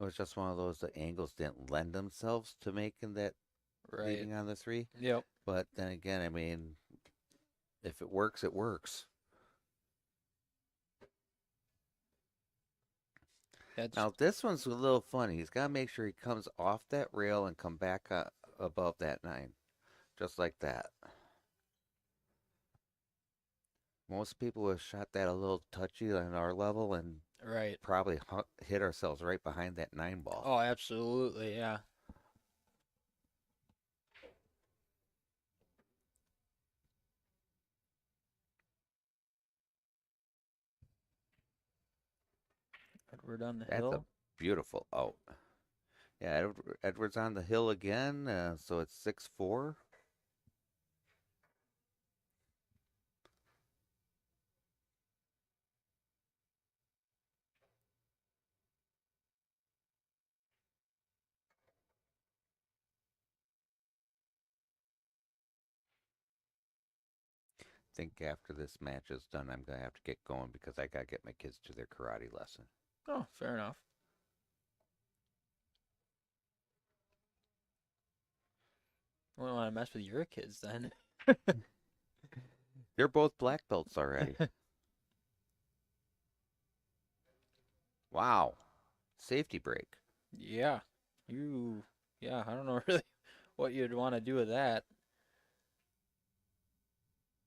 It was just one of those, the angles didn't lend themselves to making that right. leaving on the three. Yep. But then again, I mean, if it works, it works. That's Now, this one's a little funny. He's got to make sure he comes off that rail and come back above that 9. Just like that. Most people would have shot that a little touchy on our level and right. probably hit ourselves right behind that 9 ball. Oh, absolutely. Yeah. Edward on the That's a hill. beautiful out. Yeah, Edward's on the hill again, so it's 6-4. Think after this match is done, I'm going to have to get going because I got to get my kids to their karate lesson. Oh, fair enough. I wouldn't want to mess with your kids then. They're both black belts already. Wow. Safety break. Yeah. Yeah, I don't know really what you'd want to do with that.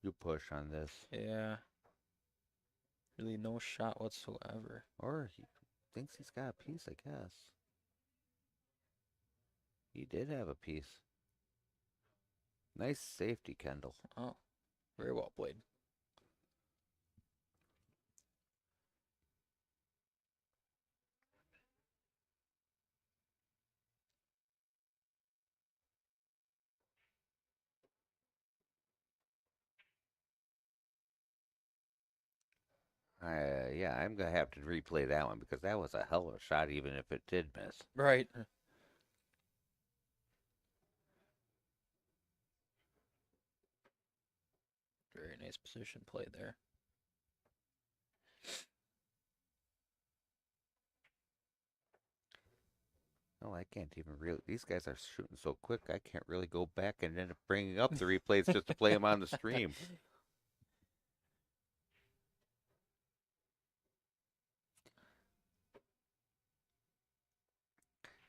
You push on this. Yeah. Really no shot whatsoever. Or he thinks he's got a piece, I guess. He did have a piece. Nice safety, Kendall. Oh, very well played. Yeah, I'm going to have to replay that one because that was a hell of a shot, even if it did miss. Right. Very nice position play there. Oh, I can't even really. These guys are shooting so quick, I can't really go back and end up bringing up the replays just to play them on the stream.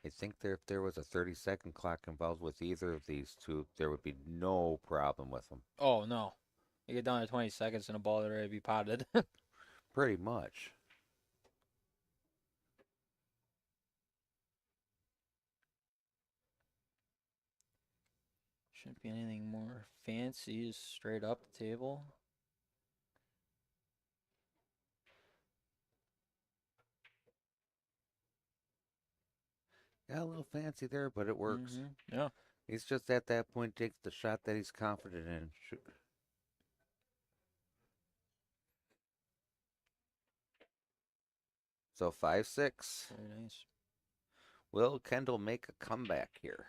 I think if there was a 30-second clock involved with either of these two, there would be no problem with them. Oh, no. You get down to 20 seconds and a ball that ready to be potted. Pretty much. Shouldn't be anything more fancy, just straight up the table. Got a little fancy there, but it works. Yeah. He's just at that point takes the shot that he's confident in. So 5-6. Very nice. Will Kendall make a comeback here?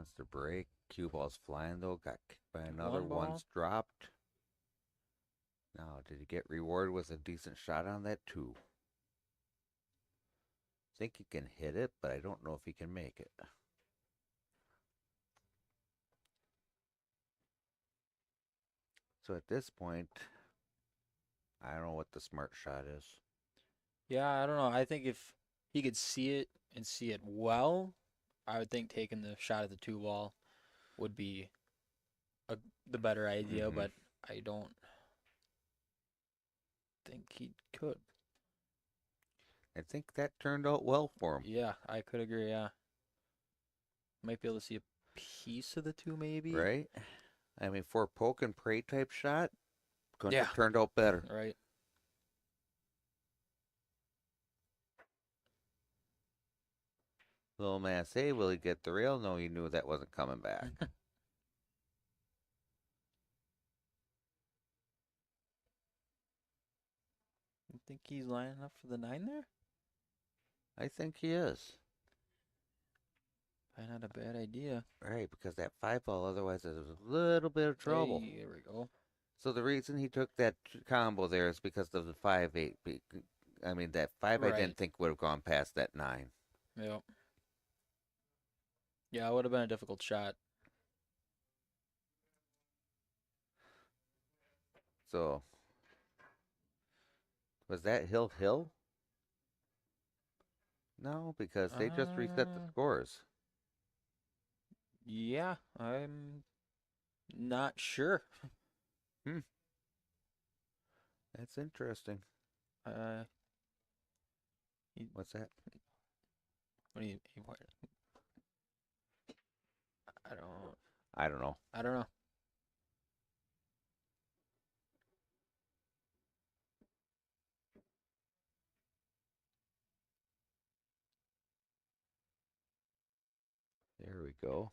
Wants to break. Cue ball's flying though. Got kicked by another. One ball. One's dropped. Now, did he get rewarded with a decent shot on that too? Think he can hit it, but I don't know if he can make it. So at this point, I don't know what the smart shot is. Yeah, I don't know. I think if he could see it and see it well, I would think taking the shot at the 2 ball would be the better idea, Mhm. but I don't think he could. I think that turned out well for him, Yeah, I could agree. Yeah, might be able to see a piece of the 2, maybe. right? I mean, for a poke and pray type shot, couldn't Yeah. have turned out better. Right. Little man say, will he get the rail? No, he knew that wasn't coming back. You think he's lining up for the 9 there? I think he is. Probably not a bad idea. Right, because that 5 ball otherwise is a little bit of trouble. Hey, there we go. So the reason he took that combo there is because of the 5-8. I mean, that 5 I Right. didn't think would have gone past that 9. Yep. Yeah, it would have been a difficult shot. So, was that Hill? No, because they just reset the Uh, scores. Yeah, I'm not sure. That's interesting. Uh, What's that? what do you? What? I don't. I don't know. I don't know. There we go.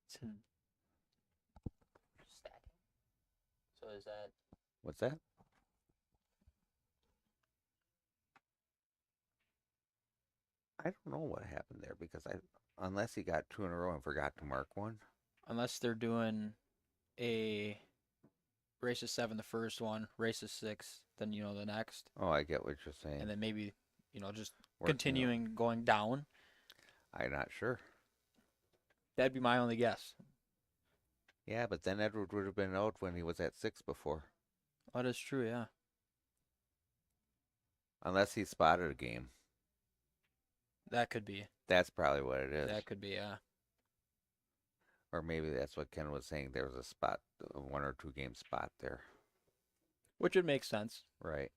Stacking. So is that? What's that? I don't know what happened there because unless he got 2 in a row and forgot to mark one. Unless they're doing a race to 7 the first one, race to 6, then the next, Oh, I get what you're saying. and then maybe just Working continuing going down. I'm not sure. That'd be my only guess. Yeah, but then Edward would have been out when he was at 6 before. Oh, that's true. Yeah, Unless he spotted a game. that could be. That's probably what it is. That could be. Yeah. Or maybe that's what Ken was saying. There was a spot, a 1 or 2 game spot there. Which would make sense. Right.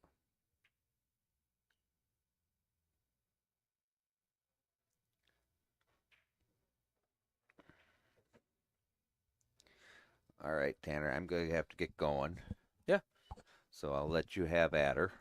All right, Tanner, I'm going to have to get going. Yeah. So I'll let you have at her.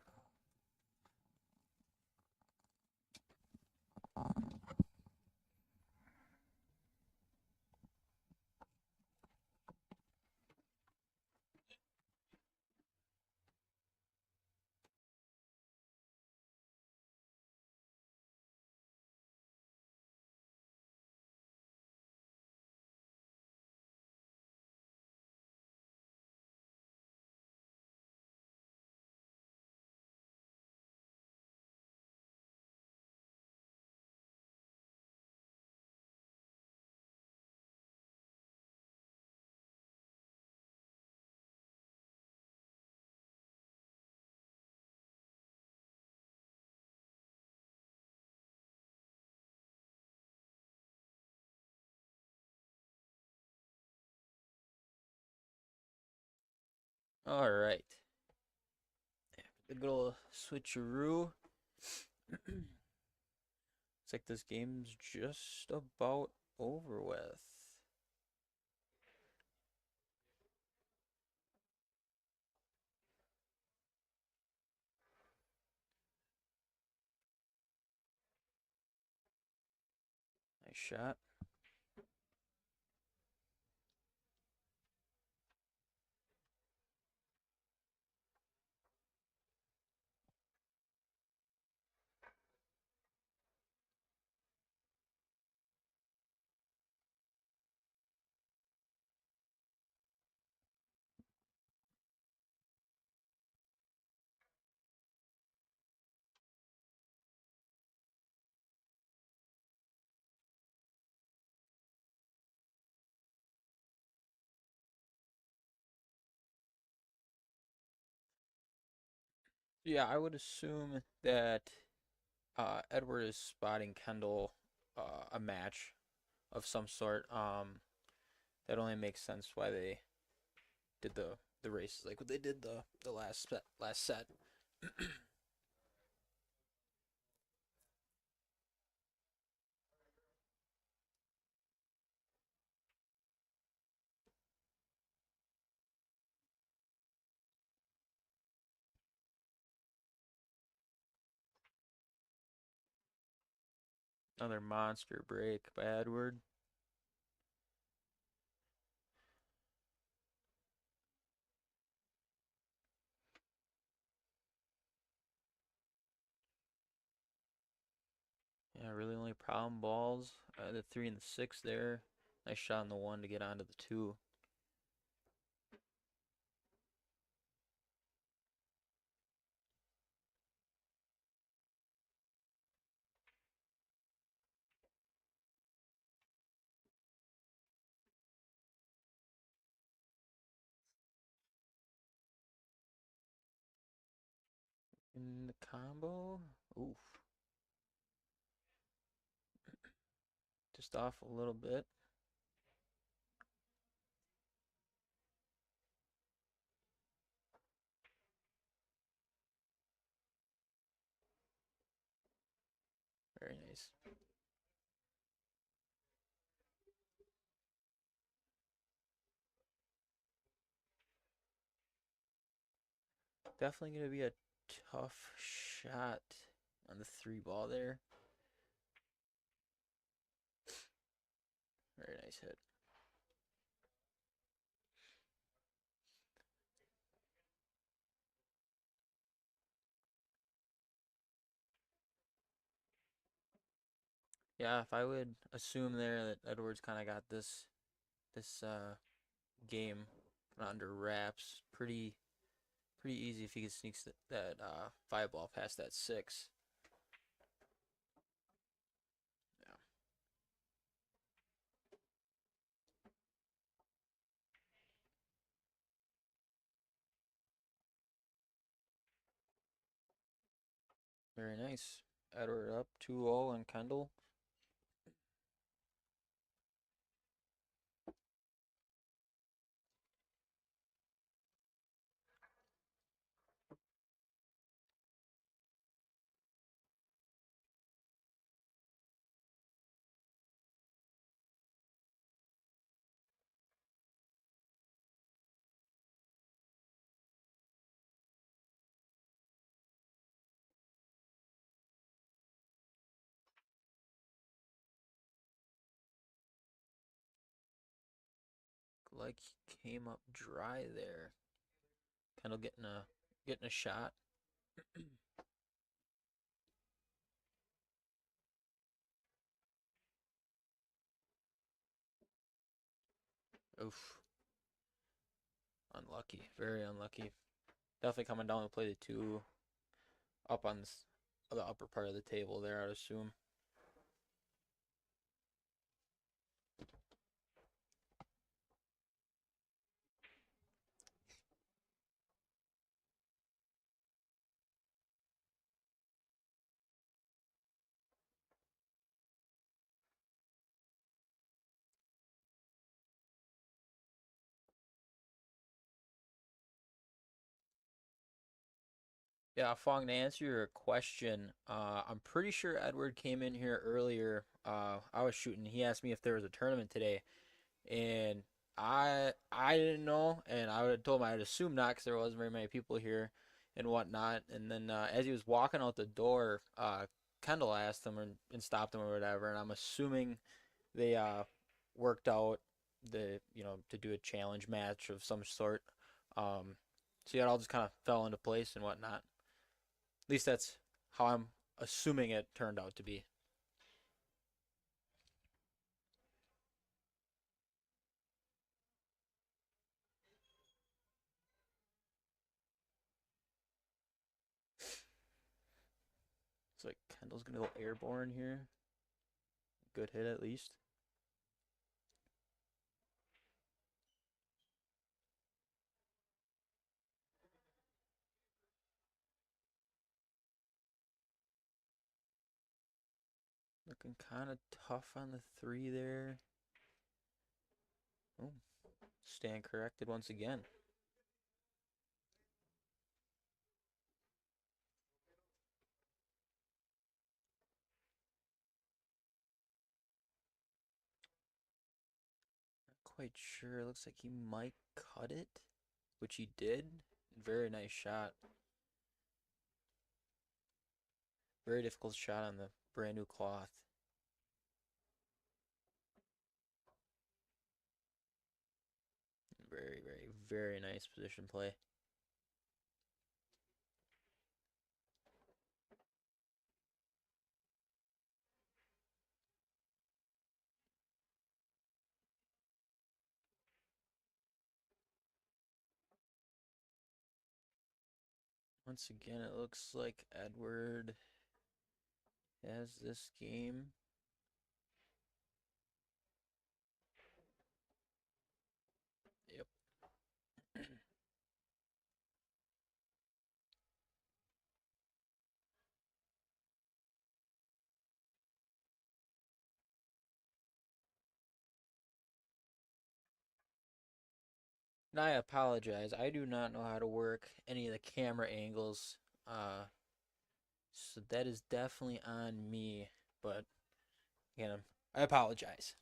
All right. The good old switcheroo. Looks like this game's just about over with. Nice shot. Yeah, I would assume that Edward is spotting Kendall a match of some sort. That only makes sense why they did the races like what they did the last set. Another monster break by Edward. Yeah, really only problem balls. The 3 and the 6 there. Nice shot on the 1 to get onto the 2. In the combo. Oof. Just off a little bit. Very nice. Definitely going to be a tough shot on the 3 ball there. Very nice hit. Yeah, if I would assume there that Edwards kind of got this game under wraps, pretty easy if he could sneak that 5 ball past that 6. Yeah, very nice. Edward up 2-0 on Kendall. Like he came up dry there. Kendall getting a shot. Oof. Unlucky. Very unlucky. Definitely coming down to play the 2 up on the upper part of the table there, I'd assume. Yeah, Fong, to answer your question, I'm pretty sure Edward came in here earlier. I was shooting. He asked me if there was a tournament today, and I didn't know, and I would have told him I'd assume not because there wasn't very many people here and whatnot. And then as he was walking out the door, Kendall asked him and stopped him or whatever, and I'm assuming they worked out to do a challenge match of some sort. Um, so yeah, it all just kind of fell into place and whatnot. At least that's how I'm assuming it turned out to be. It's like Kendall's gonna go airborne here. Good hit at least. Looking kind of tough on the 3 there. Oh, stand corrected once again. Not quite sure. Looks like he might cut it, which he did. Very nice shot. Very difficult shot on the brand new cloth. Very, very, very nice position play. Once again, it looks like Edward has this game. Yep. And I apologize. I do not know how to work any of the camera angles. So that is definitely on me. But again, I apologize.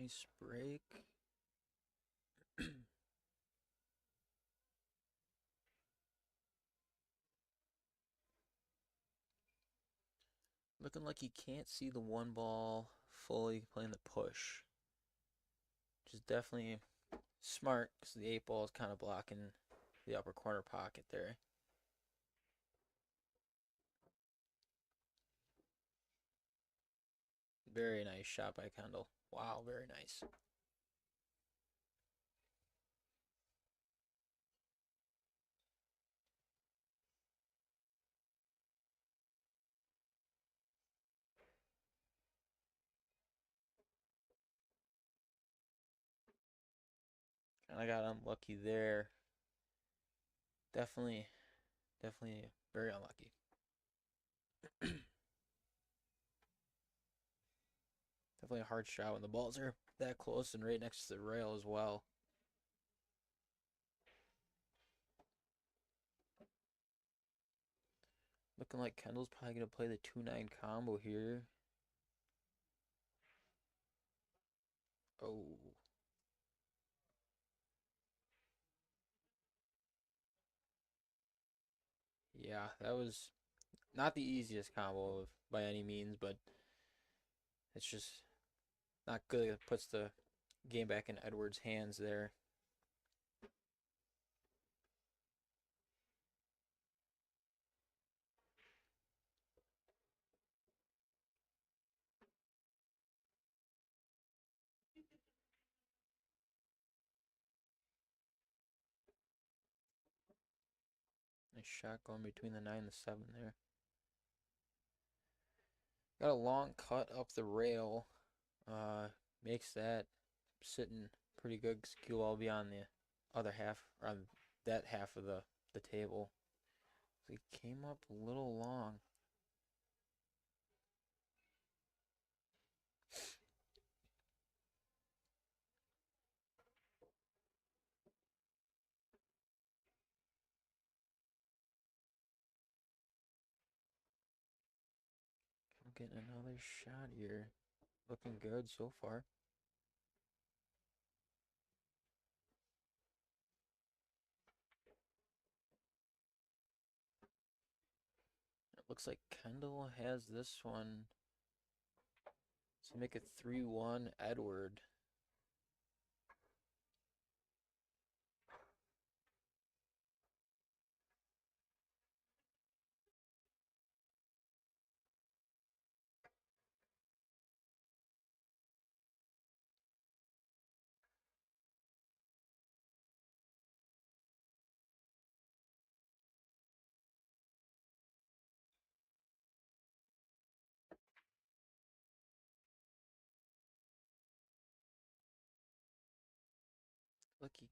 Nice break. Looking like he can't see the 1 ball fully playing the push. Which is definitely smart because the 8 ball is kind of blocking the upper corner pocket there. Very nice shot by Kendal. Wow, very nice. And I got unlucky there. Definitely very unlucky. Definitely a hard shot when the balls are that close and right next to the rail as well. Looking like Kendall's probably going to play the 2-9 combo here. Oh. Yeah, that was not the easiest combo by any means, but it's just not good. It puts the game back in Edwards' hands there. Nice shot going between the 9 and the 7 there. Got a long cut up the rail. Makes that sitting pretty good. Cue ball be on the other half, or on that half of the table. So he came up a little long. I'm getting another shot here. Looking good so far. It looks like Kendall has this one. So make it 3-1 Edward. Look, he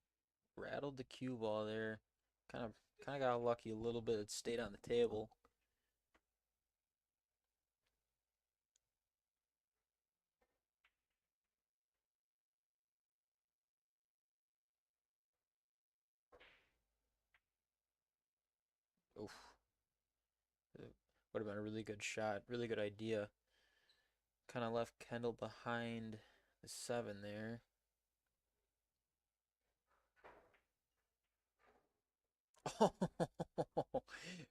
rattled the cue ball there. Kind of got lucky a little bit. It stayed on the table. Oof. It would have been a really good shot. Really good idea. Kind of left Kendall behind the 7 there. Oh,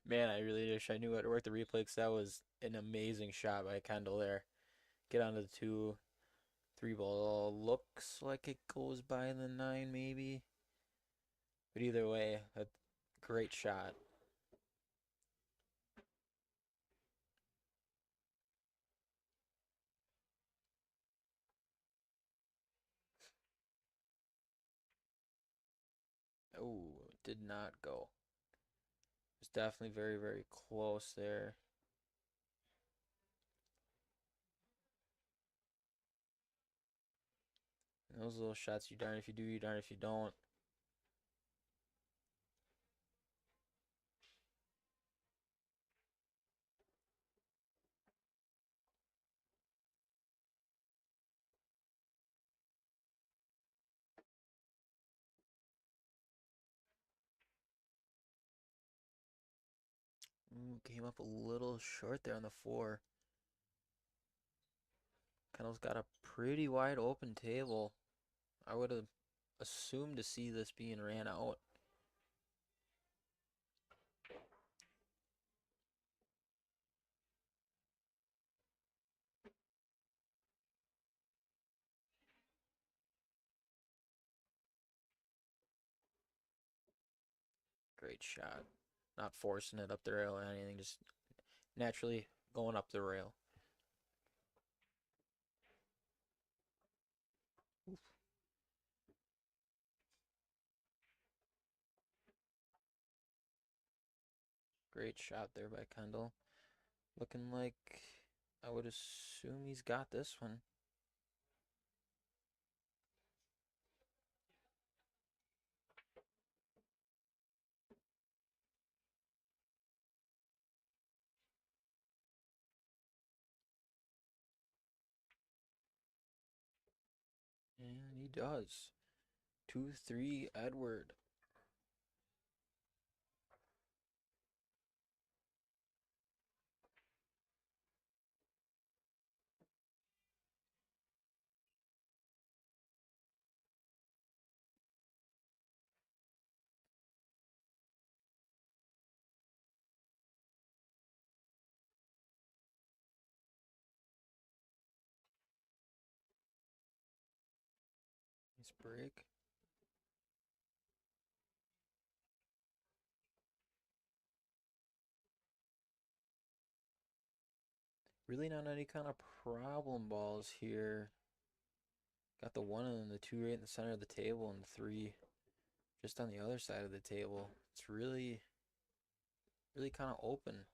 man, I really wish I knew how to work the replay because that was an amazing shot by Kendall there. Get onto the 2, 3 ball. Looks like it goes by the 9 maybe. But either way, a great shot. Oh, did not go. It was definitely very, very close there. And those little shots, you darn if you do, you darn if you don't. Ooh, came up a little short there on the 4. Kendall's got a pretty wide open table. I would have assumed to see this being ran out. Great shot. Not forcing it up the rail or anything, just naturally going up the rail. Oof. Great shot there by Kendall. Looking like I would assume he's got this one. And he does. 2-3 Edward. Nice break. Really not any kind of problem balls here. Got the 1 and the 2 right in the center of the table and the 3 just on the other side of the table. It's really, really kind of open.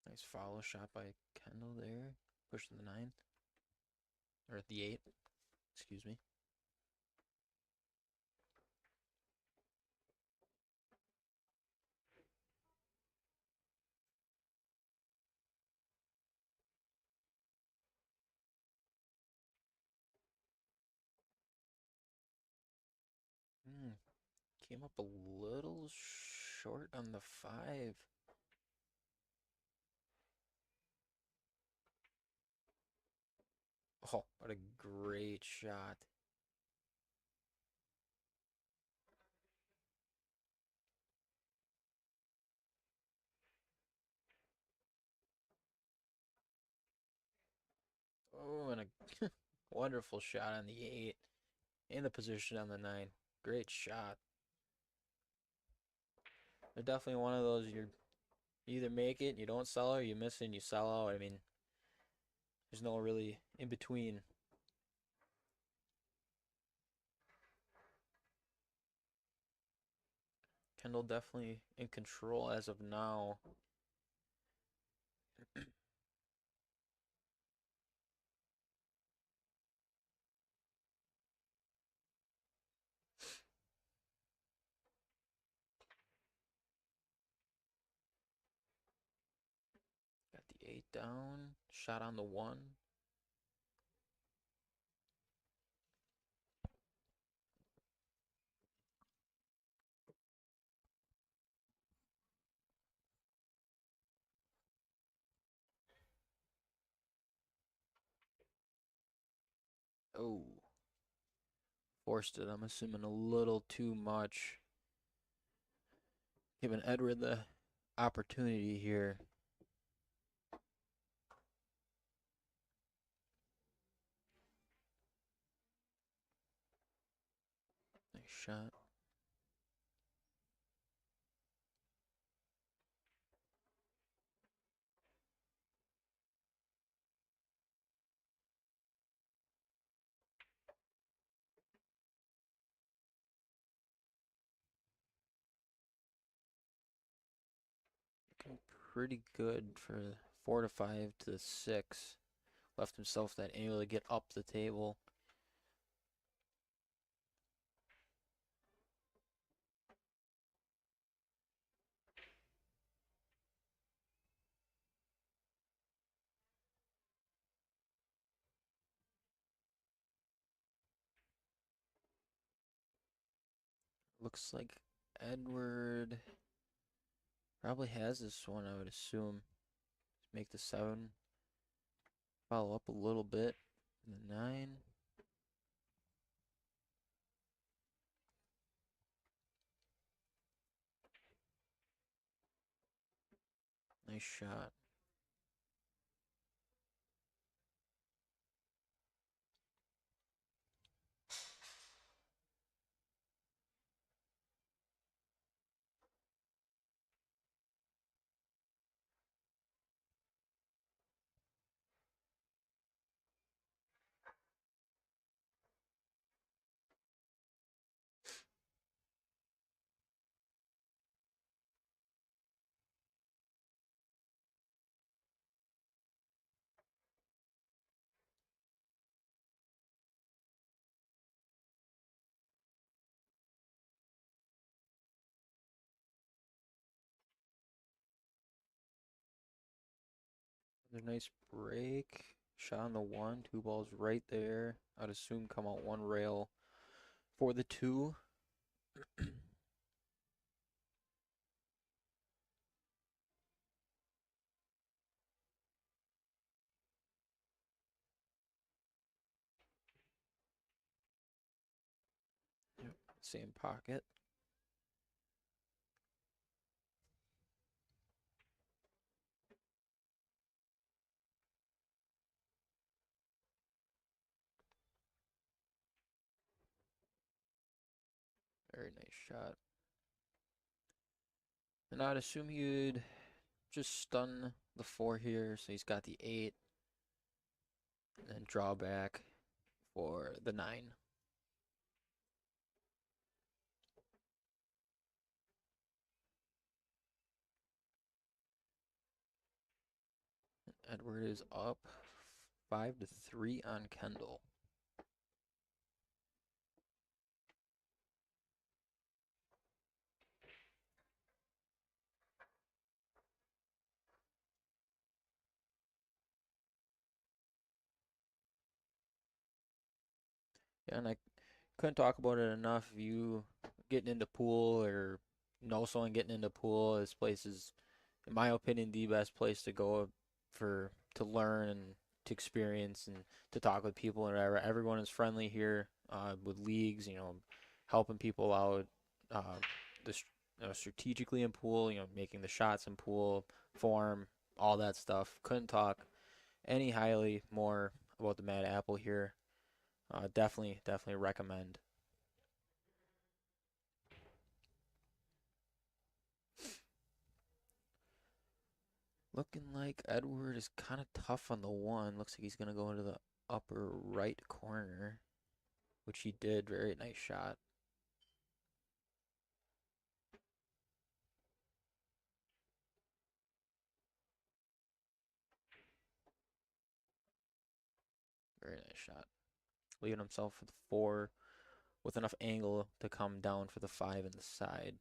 Nice follow shot by Kendall there. Pushing the 9. Or the 8. Excuse me. Came up a little short on the 5. Oh, what a great shot. Oh, and a wonderful shot on the 8. And the position on the 9. Great shot. They're definitely one of those you either make it and you don't sell or you miss it and you sell out. I mean, there's no really in between. Kendall definitely in control as of now. Got the 8 down, shot on the 1. Oh, forced it. I'm assuming a little too much. Giving Edward the opportunity here. Nice shot. Looking pretty good for 4 to 5 to the 6. Left himself that angle to get up the table. Looks like Edward probably has this one, I would assume. Make the 7. Follow up a little bit. The 9. Nice shot. Another nice break. Shot on the 1. 2 balls right there. I'd assume come out 1 rail for the 2. Yep, same pocket. Very nice shot. And I'd assume you'd just stun the 4 here, so he's got the 8. And then draw back for the 9. Edward is up 5 to 3 on Kendall. Yeah, and I couldn't talk about it enough. If you getting into pool or know someone getting into pool, this place is, in my opinion, the best place to go for to learn and to experience and to talk with people and whatever. Everyone is friendly here with leagues, helping people out, uh, strategically in pool, making the shots in pool, form, all that stuff. Couldn't talk any highly more about the Mad Apple here. Definitely recommend. Looking like Edward is kind of tough on the 1. Looks like he's going to go into the upper right corner, which he did. Very nice shot. nice shot. Leaving himself with 4 with enough angle to come down for the 5 in the side.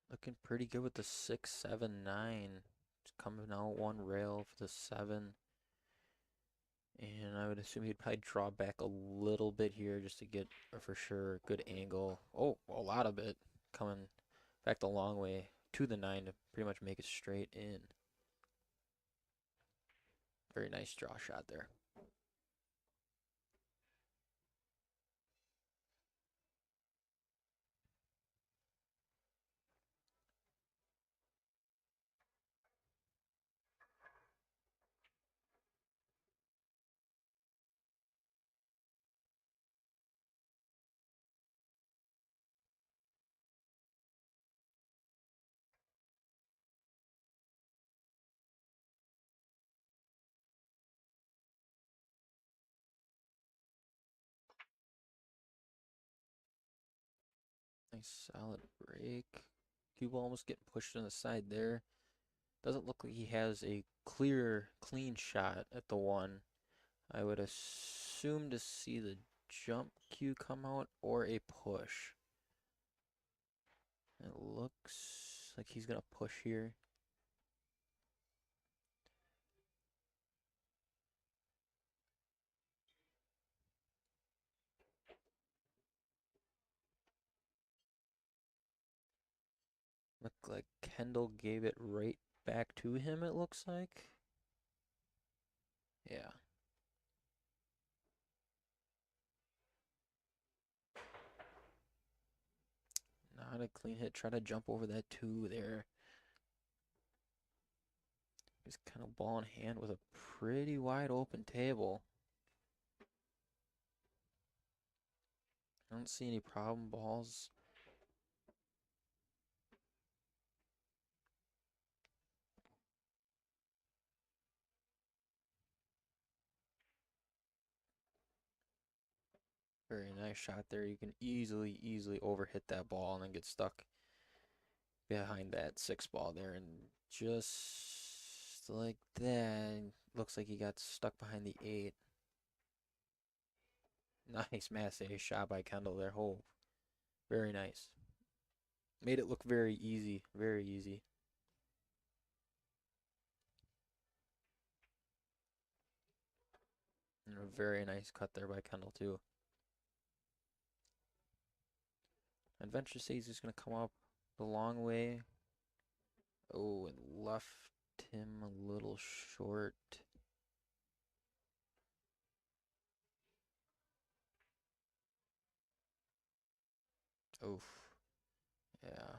Looking pretty good with the 6, 7, 9. Just coming out one rail for the 7. And I would assume he'd probably draw back a little bit here just to get for sure a good angle. Oh, a lot of it coming back the long way to the 9 to pretty much make it straight in. Very nice draw shot there. Nice solid break. Cue ball almost getting pushed on the side there. Doesn't look like he has a clear, clean shot at the 1. I would assume to see the jump cue come out or a push. It looks like he's going to push here. Look like Kendall gave it right back to him, it looks like. Yeah. Not a clean hit. Try to jump over that 2 there. He's kind of ball in hand with a pretty wide open table. I don't see any problem balls. Very nice shot there. You can easily overhit that ball and then get stuck behind that 6 ball there. And just like that, looks like he got stuck behind the 8. Nice mass A shot by Kendall there. Oh, very nice. Made it look very easy. Very easy. And a very nice cut there by Kendall, too. Adventure says he's just going to come up the long way. Oh, and left him a little short. Oof. Yeah.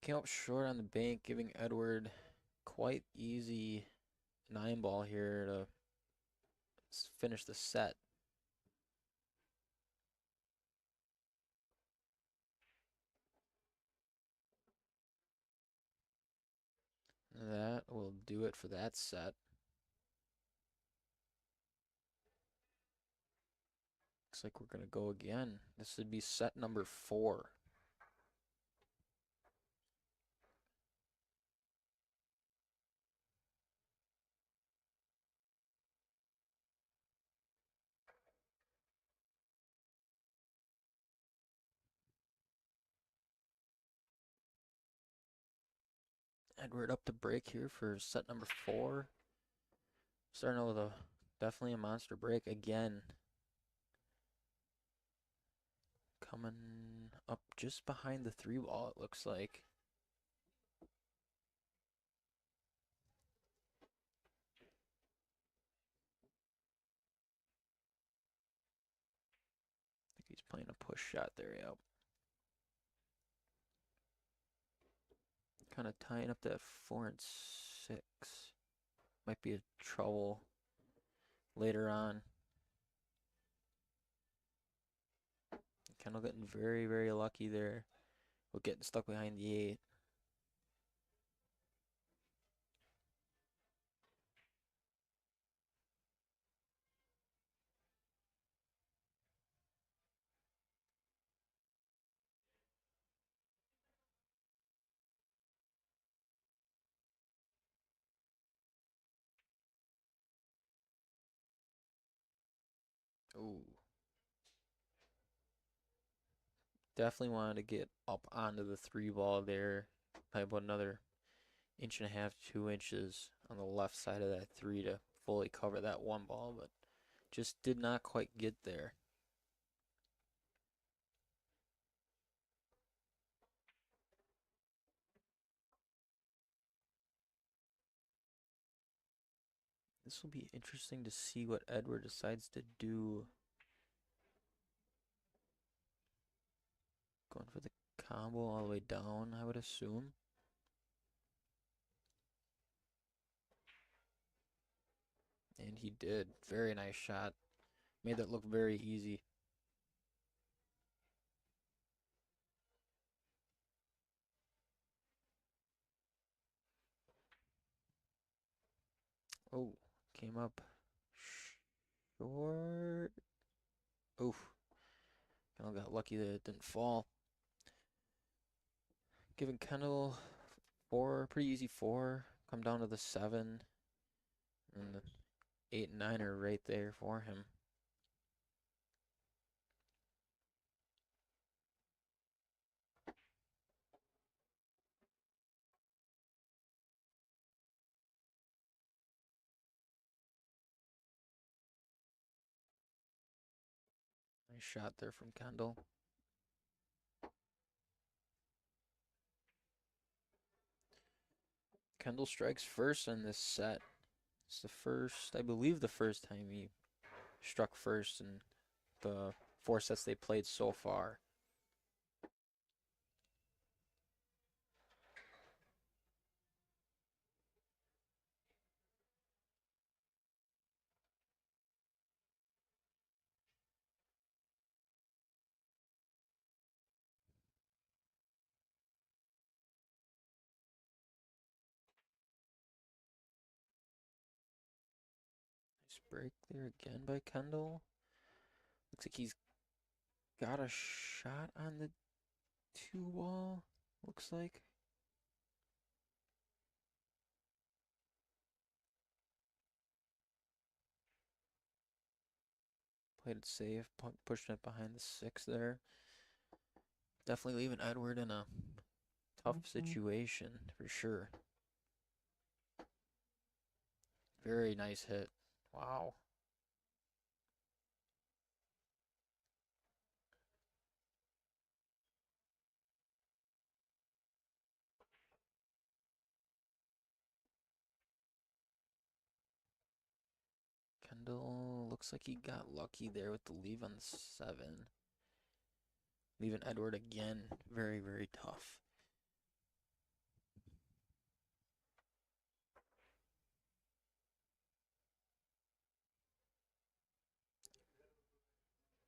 Came up short on the bank, giving Edward quite easy 9 ball here to finish the set. That will do it for that set. Looks like we're going to go again. This would be set number 4. Edward up to break here for set number 4. Starting out with a definitely a monster break again. Coming up just behind the 3 ball, it looks like. I think he's playing a push shot there, yep. Kind of tying up that 4 and 6. Might be a trouble later on. Kendall getting very lucky there with getting stuck behind the 8. Ooh. Definitely wanted to get up onto the three ball there. Probably about another inch and a half, 2 inches on the left side of that three to fully cover that one ball, but just did not quite get there. This will be interesting to see what Edward decides to do. Going for the combo all the way down, I would assume. And he did. Very nice shot. Made that look very easy. Oh, came up short. Oof. Kendall got lucky that it didn't fall. Giving Kendall four, pretty easy four. Come down to the seven. And the 8 and 9 are right there for him. Nice shot there from Kendall. Kendall strikes first in this set. It's the first, I believe, the first time he struck first in the 4 sets they played so far. Nice break there again by Kendall. Looks like he's got a shot on the 2 ball. Looks like. Played it safe, pushing it behind the 6 there. Definitely leaving Edward in a tough situation for sure. Very nice hit. Wow. Kendall looks like he got lucky there with the leave on the 7. Leaving Edward again very, very tough.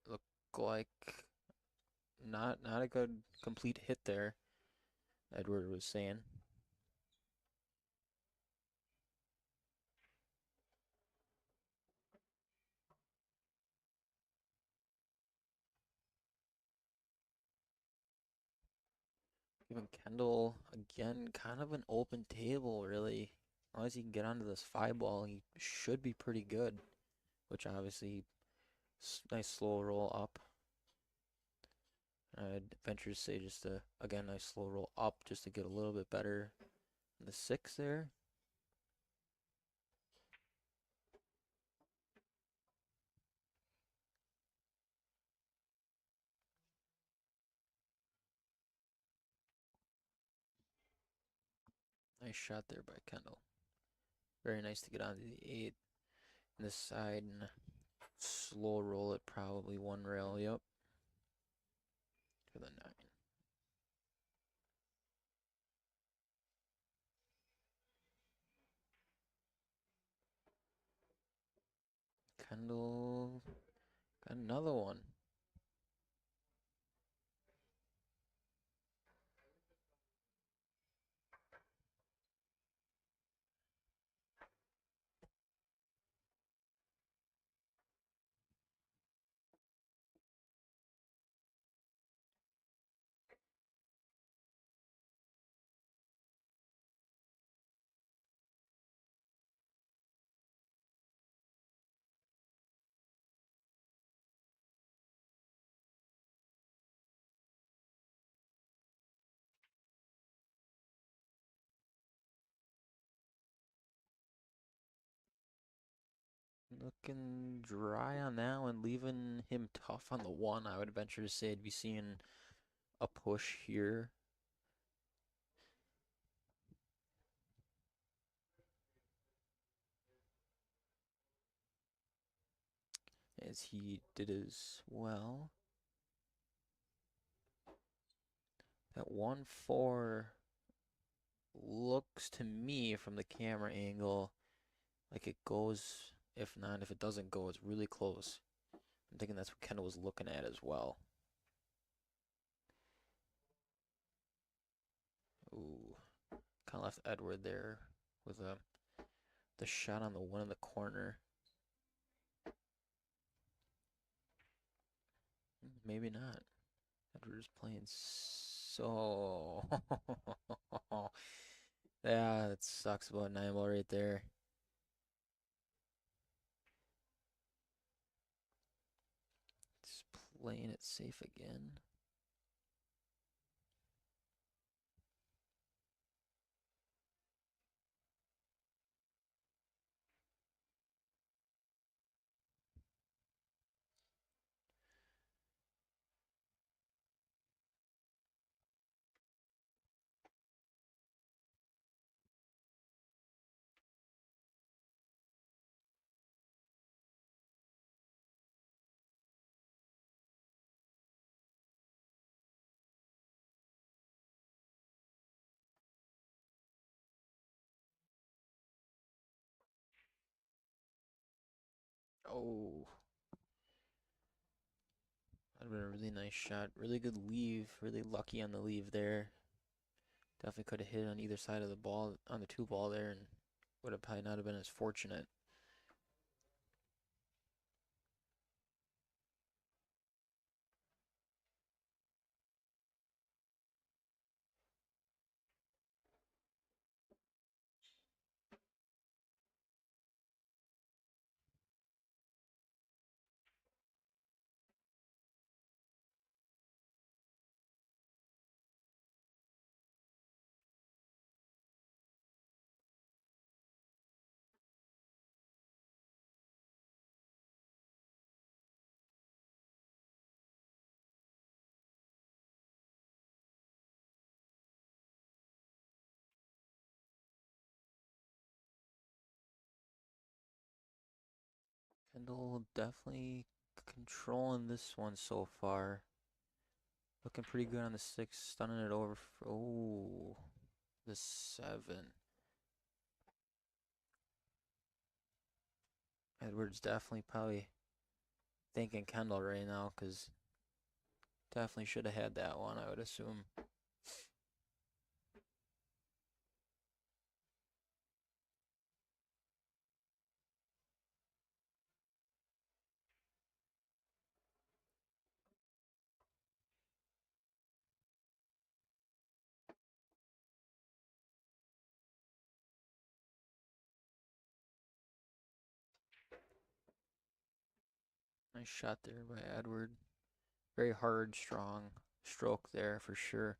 Look like not a good complete hit there, Edward was saying. Giving Kendall again kind of an open table really. As long as he can get onto this 5 ball, he should be pretty good. Which obviously, nice slow roll up. I'd venture to say just a again nice slow roll up just to get a little bit better in the 6 there. Nice shot there by Kendall. Very nice to get onto the 8 in this side and slow roll it probably one rail. Yep. To the 9. Kendall got another one. Looking dry on that one, leaving him tough on the one. I would venture to say I'd be seeing a push here. As he did as well. That 1-4 looks to me from the camera angle like it goes. If not, if it doesn't go, it's really close. I'm thinking that's what Kendall was looking at as well. Ooh, kind of left Edward there with the shot on the one in the corner. Maybe not. Edward is playing so. Yeah, that sucks about 9-ball right there. Just playing it safe again. Oh, that'd been a really nice shot. Really good leave. Really lucky on the leave there. Definitely could have hit on either side of the ball on the 2-ball there, and would have probably not have been as fortunate. Kendall definitely controlling this one so far. Looking pretty good on the 6, stunning it over. Oh, the 7. Edward's definitely probably thanking Kendall right now because definitely should have had that one, I would assume. Nice shot there by Edward. Very hard, strong stroke there for sure.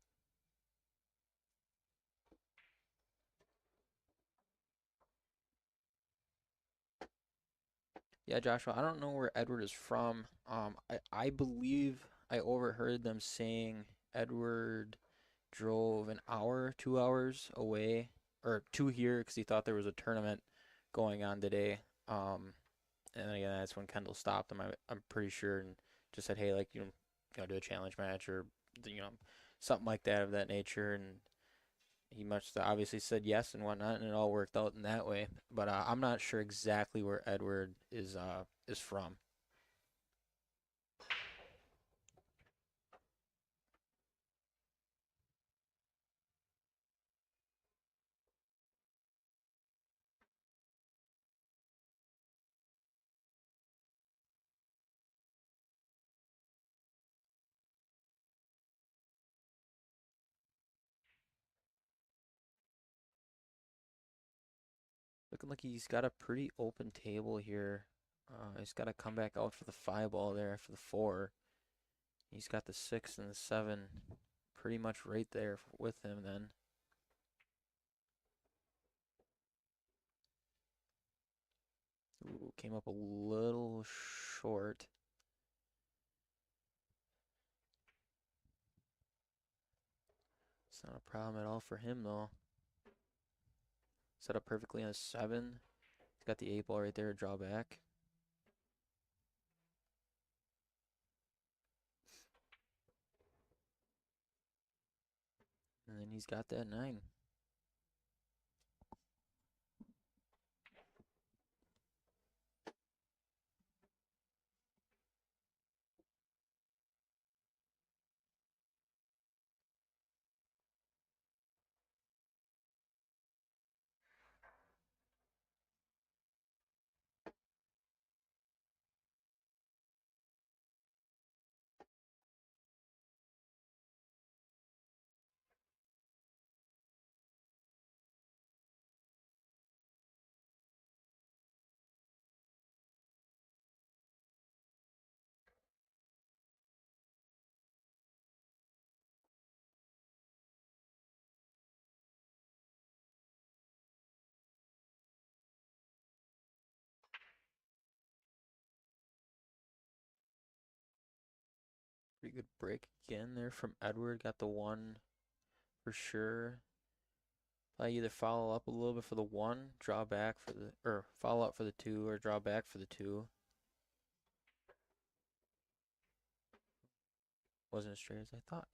Yeah, Joshua, I don't know where Edward is from. I believe I overheard them saying Edward drove an hour, 2 hours away, or two here because he thought there was a tournament going on today. And then again, that's when Kendall stopped him. I'm pretty sure and just said, hey, like do a challenge match or something like that of that nature. And he must have obviously said yes and whatnot, and it all worked out in that way. But I'm not sure exactly where Edward is from. Looking like he's got a pretty open table here. He's got to come back out for the 5-ball there for the 4. He's got the 6 and the 7 pretty much right there with him then. Ooh, came up a little short. It's not a problem at all for him though. Set up perfectly on a 7. He's got the 8 ball right there, draw back. And then he's got that 9. Pretty good break again there from Edward. Got the 1 for sure. Probably either follow up a little bit for the 1, draw back for the, or follow up for the 2, or draw back for the 2. Wasn't as straight as I thought.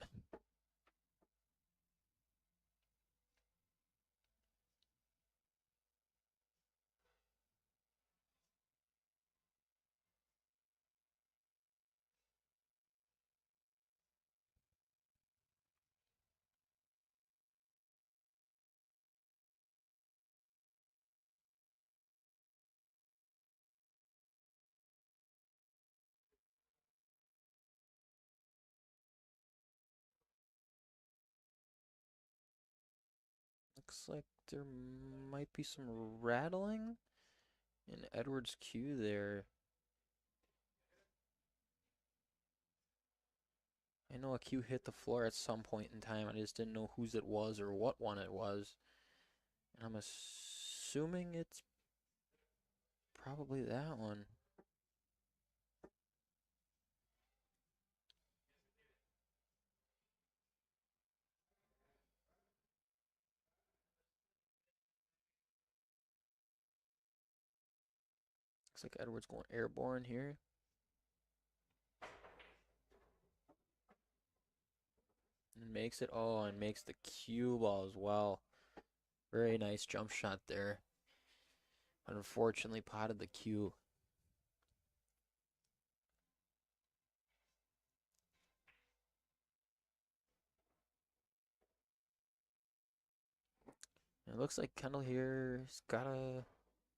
Looks like there might be some rattling in Edward's cue there. I know a cue hit the floor at some point in time. I just didn't know whose it was or what one it was. And I'm assuming it's probably that one. Looks like Edward's going airborne here. And makes it. Oh, and makes the cue ball as well. Very nice jump shot there. Unfortunately, potted the cue. It looks like Kendall here's got a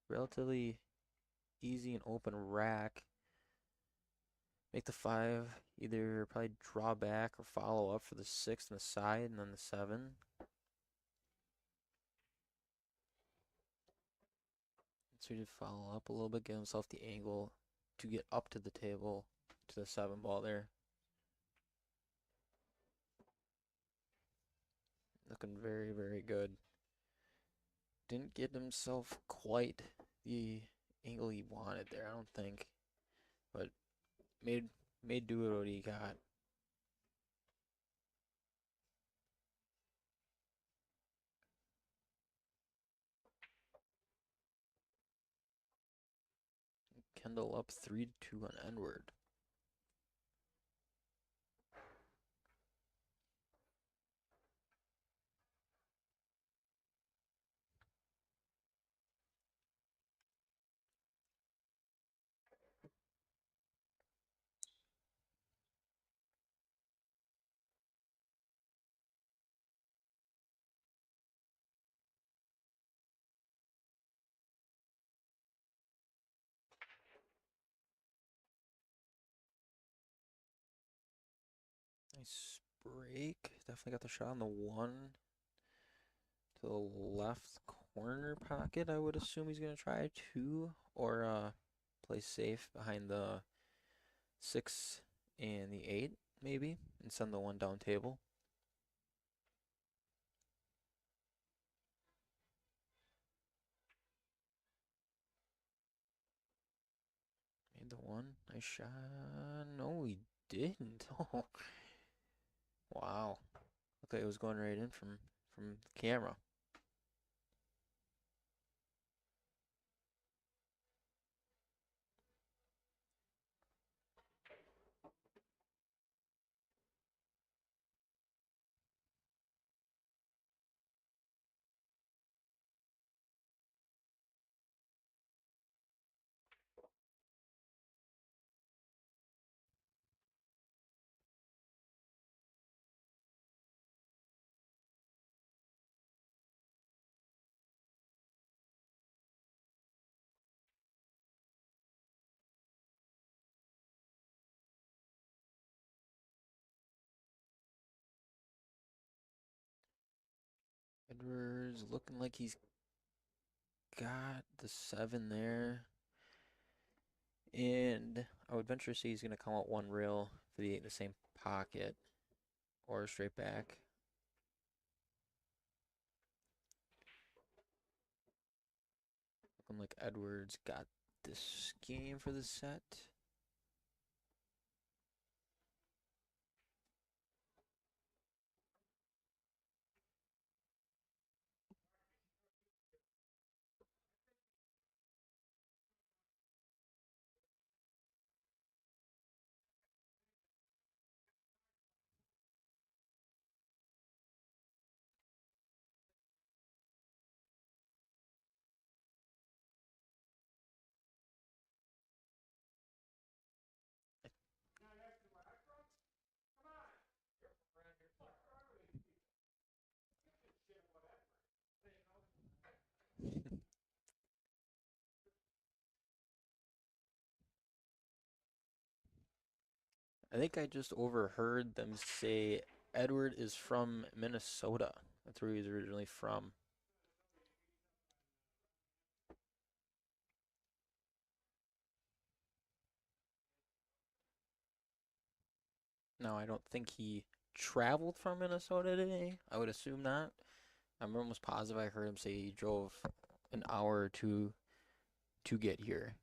relatively easy and open rack. Make the 5, either probably draw back or follow up for the 6 on the side and then the 7. So he did follow up a little bit, get himself the angle to get up to the table to the 7 ball there. Looking very, very good. Didn't get himself quite the angle he wanted there, I don't think. But made do with what he got. Kendall up 3-2 on Edward. Nice break. Definitely got the shot on the 1 to the left corner pocket. I would assume he's going to try 2 or play safe behind the 6 and the 8 maybe and send the 1 down table. one. Nice shot. No, he didn't. Oh, wow. Looked like it was going right in from the camera. Edwards looking like he's got the 7 there. And I would venture to say he's going to come out one rail for the same pocket or straight back. Looking like Edwards got this game for the set. I think I just overheard them say Edward is from Minnesota. That's where he's originally from. Now, I don't think he traveled from Minnesota today. I would assume not. I'm almost positive I heard him say he drove an hour or two to get here.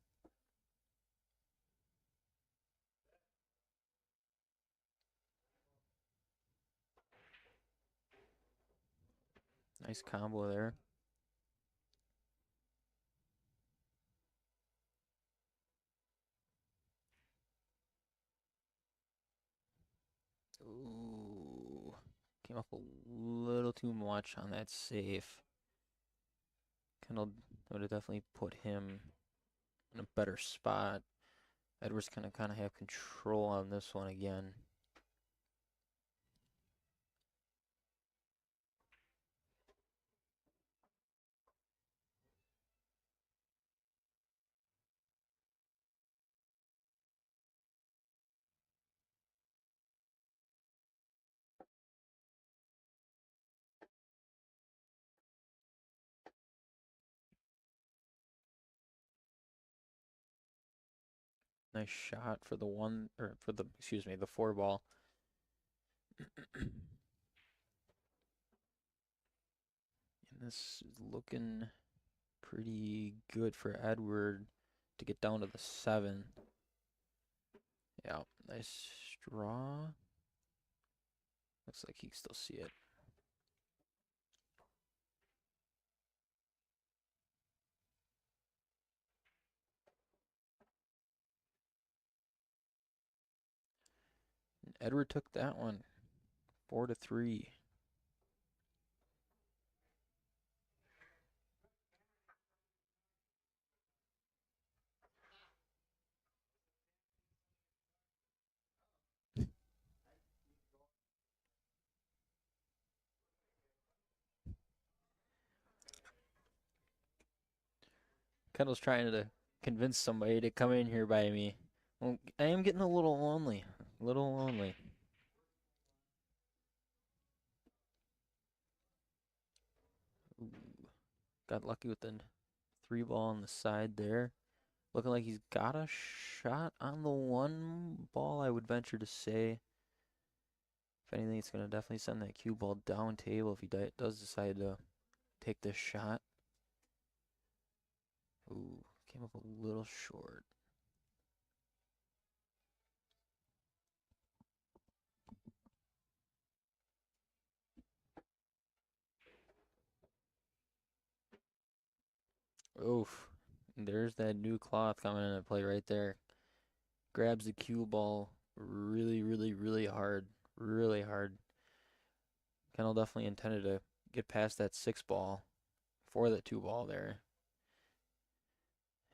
Nice combo there. Ooh. Came up a little too much on that safe. Kendall would have definitely put him in a better spot. Edwards kind of have control on this one again. Nice shot for the one, or for the, excuse me, the 4 ball. And this is looking pretty good for Edward to get down to the 7. Yeah, nice draw. Looks like he can still see it. And Edward took that one, 4-3. Kendall's trying to convince somebody to come in here by me. Well, I am getting a little lonely. A little lonely. Ooh, got lucky with the 3 ball on the side there. Looking like he's got a shot on the 1 ball, I would venture to say. If anything, it's going to definitely send that cue ball down table if he does decide to take this shot. Ooh, came up a little short. Oof. There's that new cloth coming into play right there. Grabs the cue ball really, really, really hard. Really hard. Kendall definitely intended to get past that 6 ball for the 2 ball there.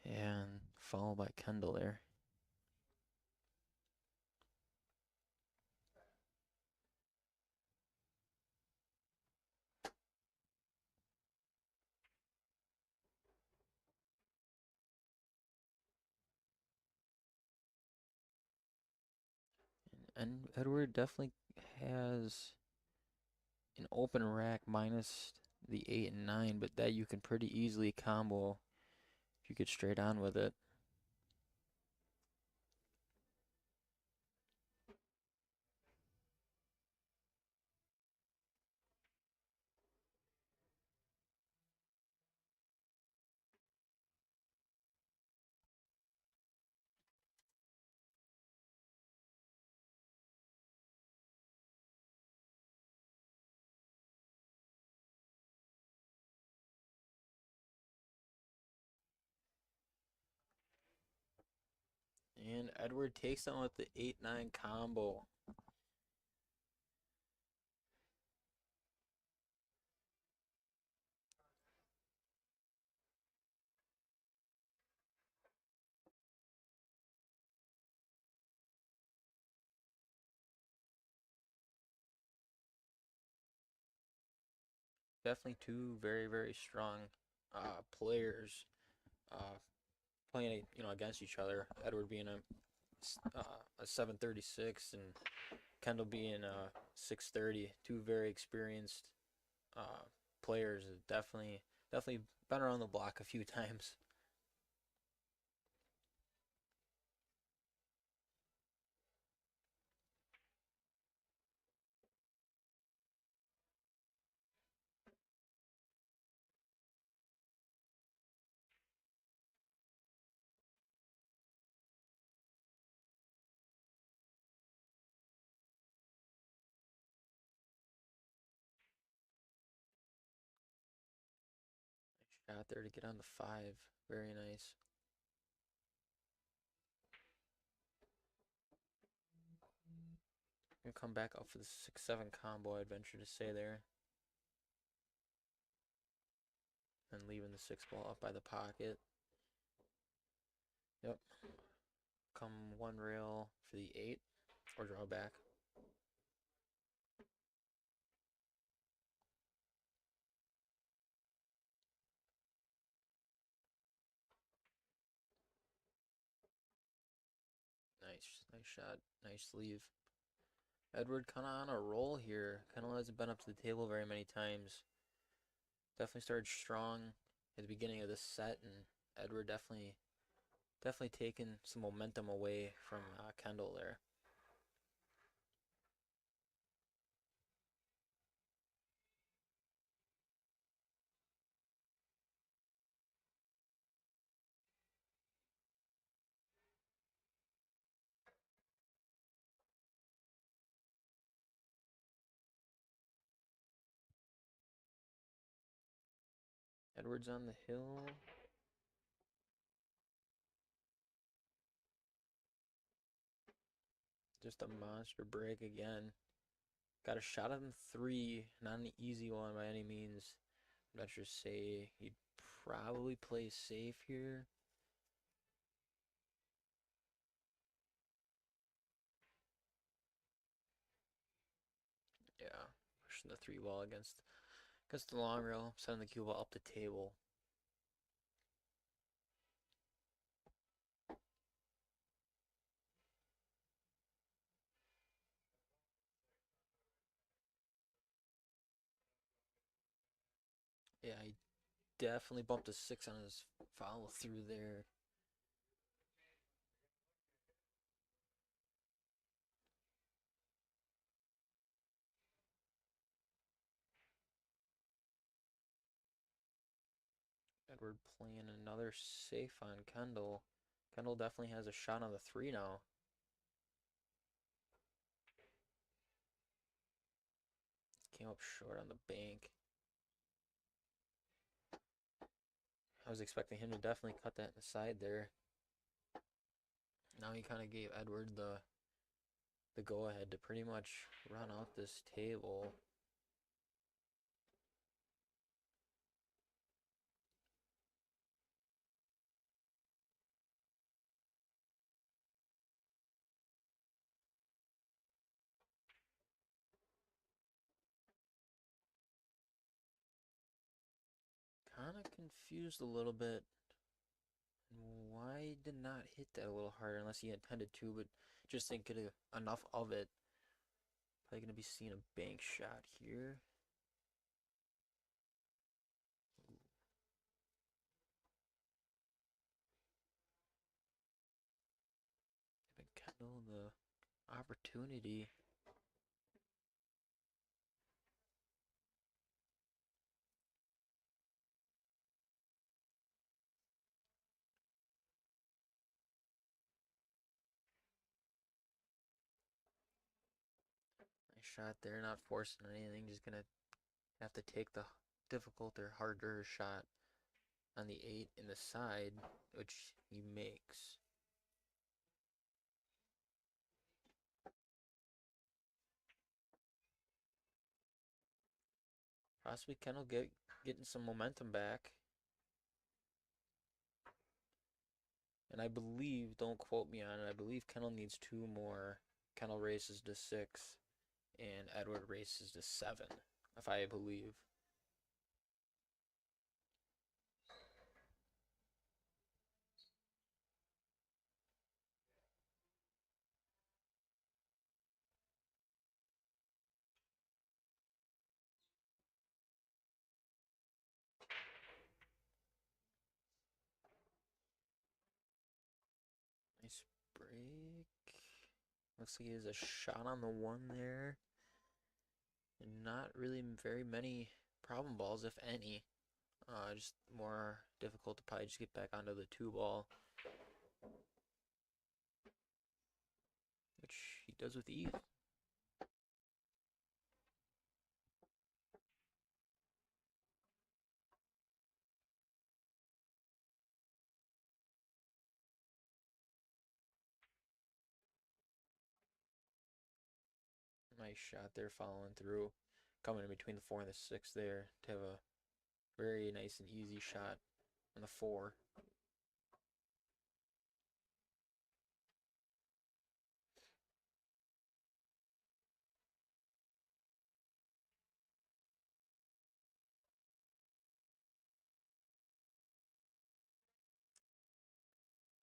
And followed by Kendall there. And Edward definitely has an open rack minus the 8 and 9, but that you can pretty easily combo if you get straight on with it. And Edward takes on with the 8-9 combo. Definitely two very, very strong players uh, playing against each other. Edward being a 736 and Kendall being a 630. Two very experienced uh, players. Definitely been around the block a few times. Nice shot there to get on the 5. Very nice. Gonna come back up for the 6-7 combo, I'd venture to say there. And leaving the 6 ball up by the pocket. Yep. Come one rail for the 8 or draw back. Nice shot. Nice leave. Edward kind of on a roll here. Kind of hasn't been up to the table very many times. Definitely started strong at the beginning of this set, and Edward definitely taken some momentum away from Kendall there. Edward's on the hill. Just a monster break again. Got a shot on 3. Not an easy one by any means. Let's just say he'd probably play safe here. Yeah, pushing the 3 ball against the long rail, sending the cue ball up the table. Yeah, he definitely bumped a 6 on his follow through there. Edward playing another safe on Kendall. Kendall definitely has a shot on the 3 now. Came up short on the bank. was expecting him to definitely cut that in the side there. Now he kind of gave Edward the go-ahead to pretty much run out this table. Kind of confused a little bit. Why did not hit that a little harder unless he intended to, but just didn't get enough of it. Probably going to be seeing a bank shot here. Giving Kendal the opportunity. Nice shot there, not forcing anything, just going to have to take the difficult or harder shot on the 8 in the side, which he makes. Possibly Kendal getting some momentum back. And I believe, don't quote me on it, I believe Kendal needs 2 more. Kendal races to 6, and Edward races to 7, if I believe. Nice break. Looks like he has a shot on the 1 there. And not really very many problem balls, if any. Just more difficult to probably just get back onto the 2 ball. Which he does with ease. Nice shot there, following through. Coming in between the 4 and the 6 there to have a very nice and easy shot on the 4.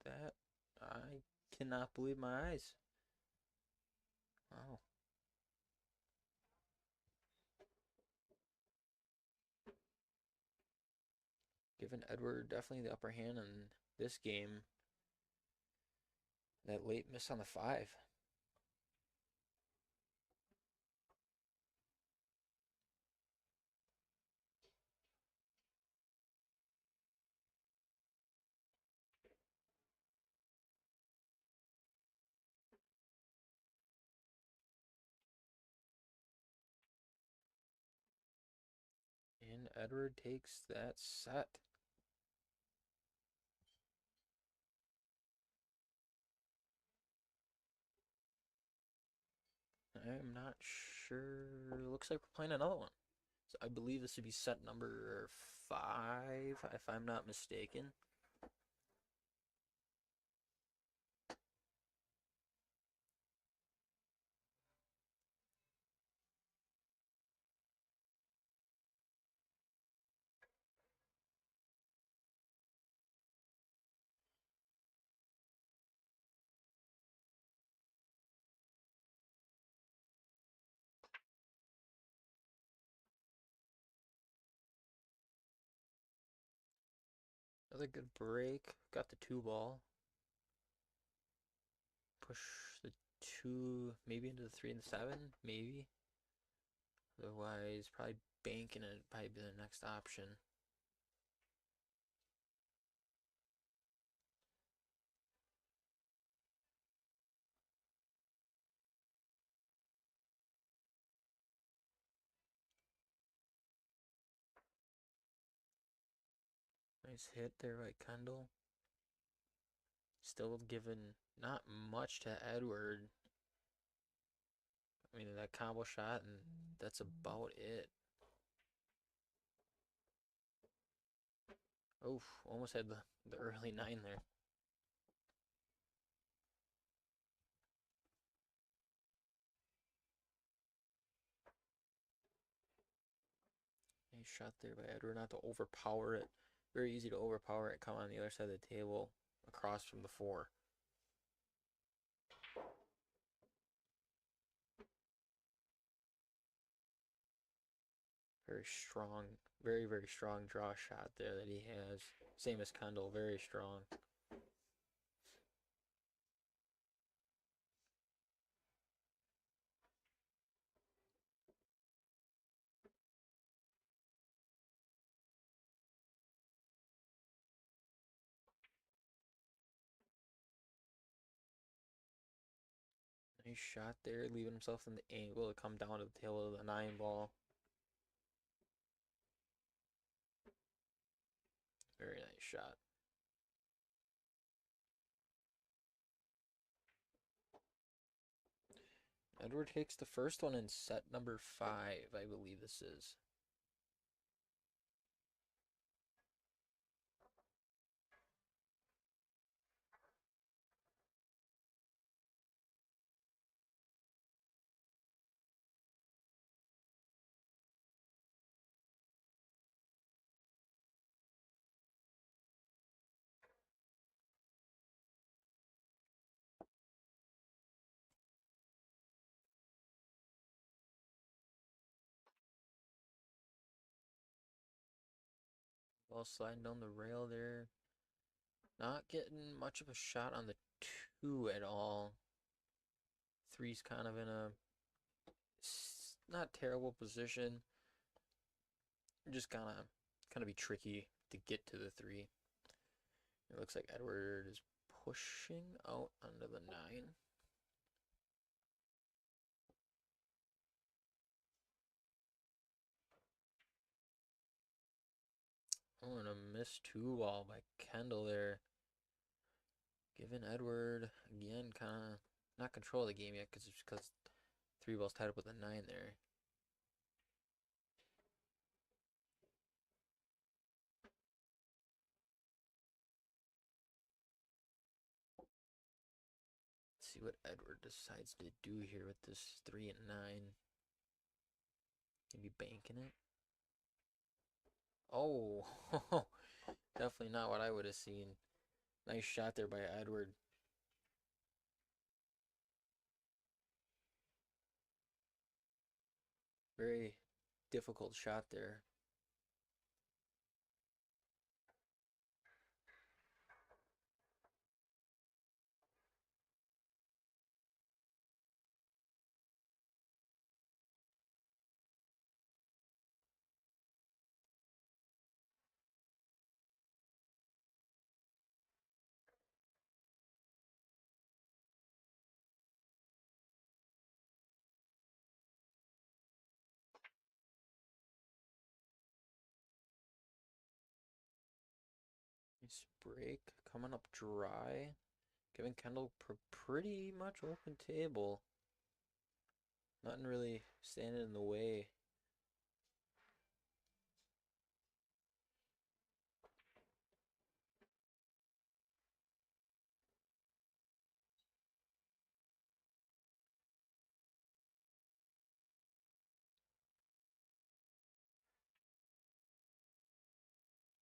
That, I cannot believe my eyes. Wow. Giving Edward definitely the upper hand in this game. That late miss on the 5. And Edward takes that set. I'm not sure. Looks like we're playing another one. So I believe this would be set number 5, if I'm not mistaken. Another good break. Got the 2 ball. Push the 2 maybe into the 3 and the 7, maybe. Otherwise, probably banking it probably be the next option. Nice Nice hit there by Kendall. Still giving not much to Edward. I mean, that combo shot, and that's about it. Oof, almost had the early 9 there. Nice shot there by Edward, not to overpower it. Very easy to overpower it, come on the other side of the table, across from the 4. Very strong, very, very strong draw shot there that he has. Same as Kendall, very strong. Nice shot there, leaving himself in the angle to come down to the tail of the 9 ball. Very nice shot. Edward takes the first one in set number 5, I believe this is. Ball sliding down the rail there. Not getting much of a shot on the 2 at all. 3's kind of in a not terrible position. Just kind of be tricky to get to the 3. It looks like Edward is pushing out onto the 9. Oh, and a missed 2 ball by Kendall there. Giving Edward, again, kind of not control of the game yet because 3 balls tied up with a 9 there. Let's see what Edward decides to do here with this 3 and 9. Maybe banking it. Oh, definitely not what I would have seen. Nice shot there by Edward. Very difficult shot there. Nice break. Coming up dry. Giving Kendall pretty much open table. Nothing really standing in the way.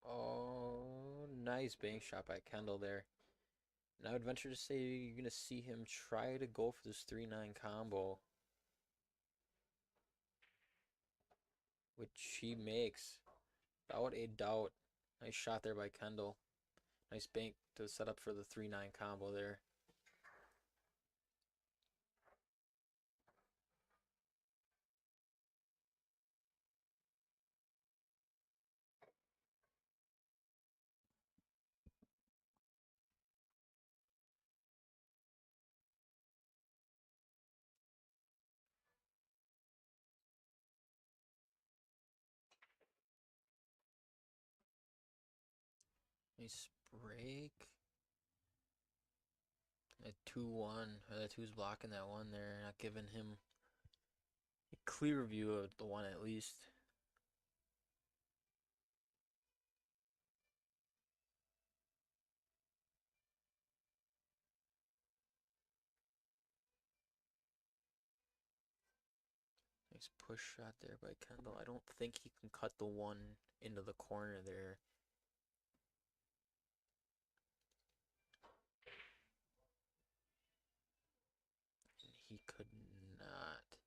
Oh, nice bank shot by Kendall there. And I would venture to say you're going to see him try to go for this 3-9 combo, which he makes without a doubt. Nice shot there by Kendall. Nice bank to set up for the 3-9 combo there. Nice break. A 2-1. The two's blocking that one there, not giving him a clear view of the one at least. Nice push shot there by Kendal. I don't think he can cut the one into the corner there. And he could not.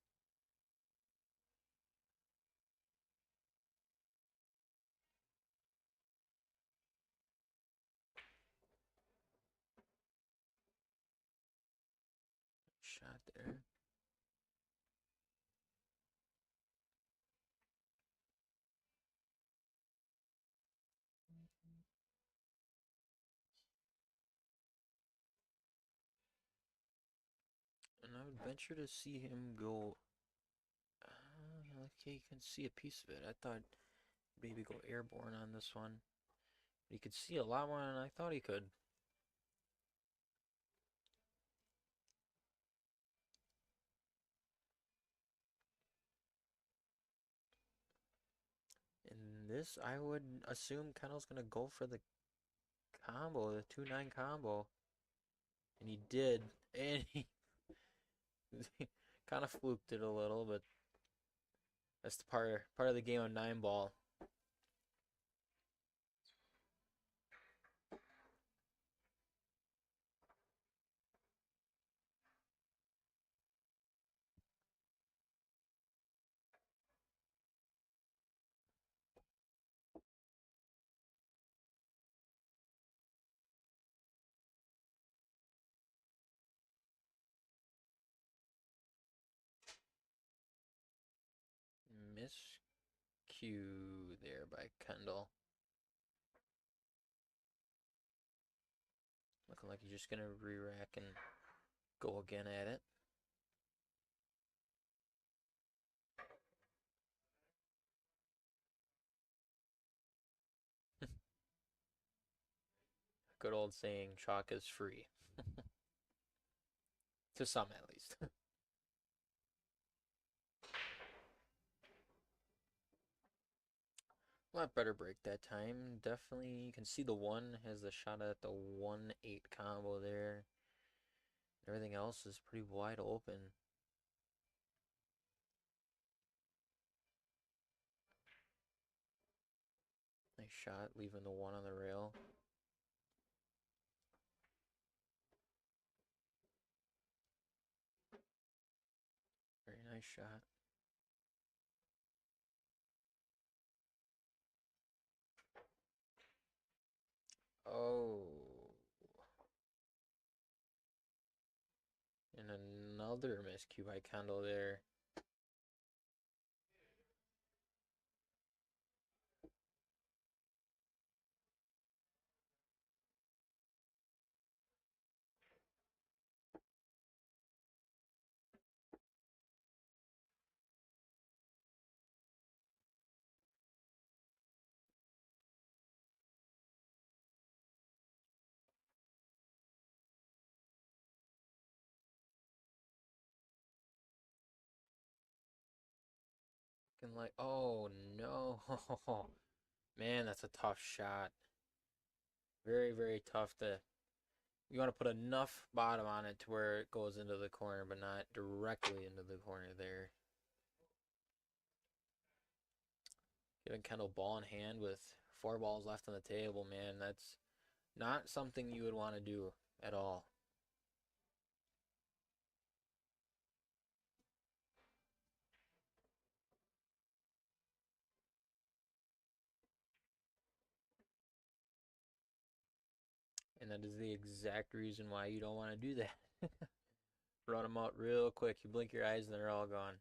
Shot there. And I would venture to see him go. Okay, you can see a piece of it. I thought maybe go airborne on this one. But he could see a lot more than I thought he could. In this, I would assume Kendall's going to go for the combo, the 2-9 combo. And he did. And he kind of fluked it a little, but that's the part of the game of 9 ball. Miscue there by Kendall. Looking like he's just going to re-rack and go again at it. Good old saying, chalk is free. To some, at least. A lot better break that time. Definitely, you can see the one has the shot at the 1-8 combo there. Everything else is pretty wide open. Nice shot, leaving the one on the rail. Very nice shot. Oh. And another miscue by Kendall there. And like, oh no. Man, that's a tough shot. Very, very tough to. You want to put enough bottom on it to where it goes into the corner, but not directly into the corner there. Giving Kendall ball in hand with 4 balls left on the table, man, that's not something you would want to do at all. And that is the exact reason why you don't want to do that. Run them out real quick. You blink your eyes and they're all gone.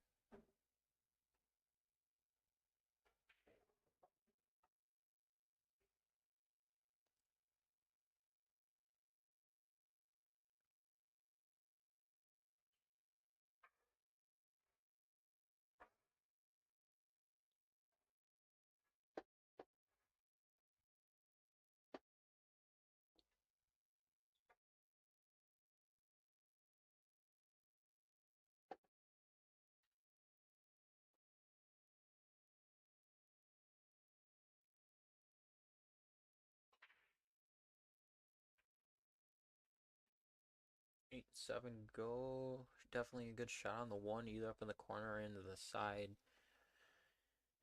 8, 7 go. Definitely a good shot on the 1, either up in the corner or into the side.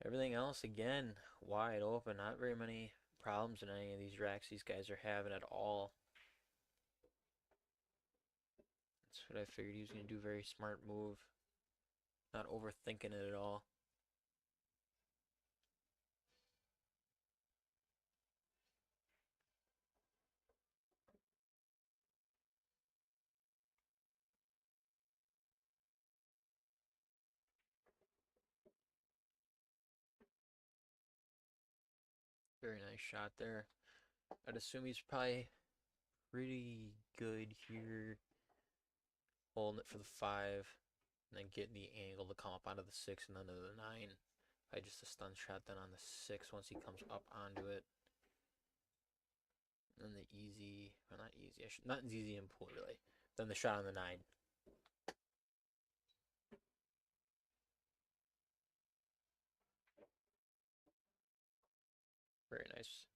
Everything else, again, wide open. Not very many problems in any of these racks these guys are having at all. That's what I figured he was going to do. Very smart move. Not overthinking it at all. Very nice shot there. I'd assume he's probably pretty good here. Holding it for the 5. And then getting the angle to come up onto the 6 and then to the 9. Probably just a stun shot then on the 6 once he comes up onto it. And the easy, well, not easy, not as easy in pool really. Then the shot on the 9. Very nice.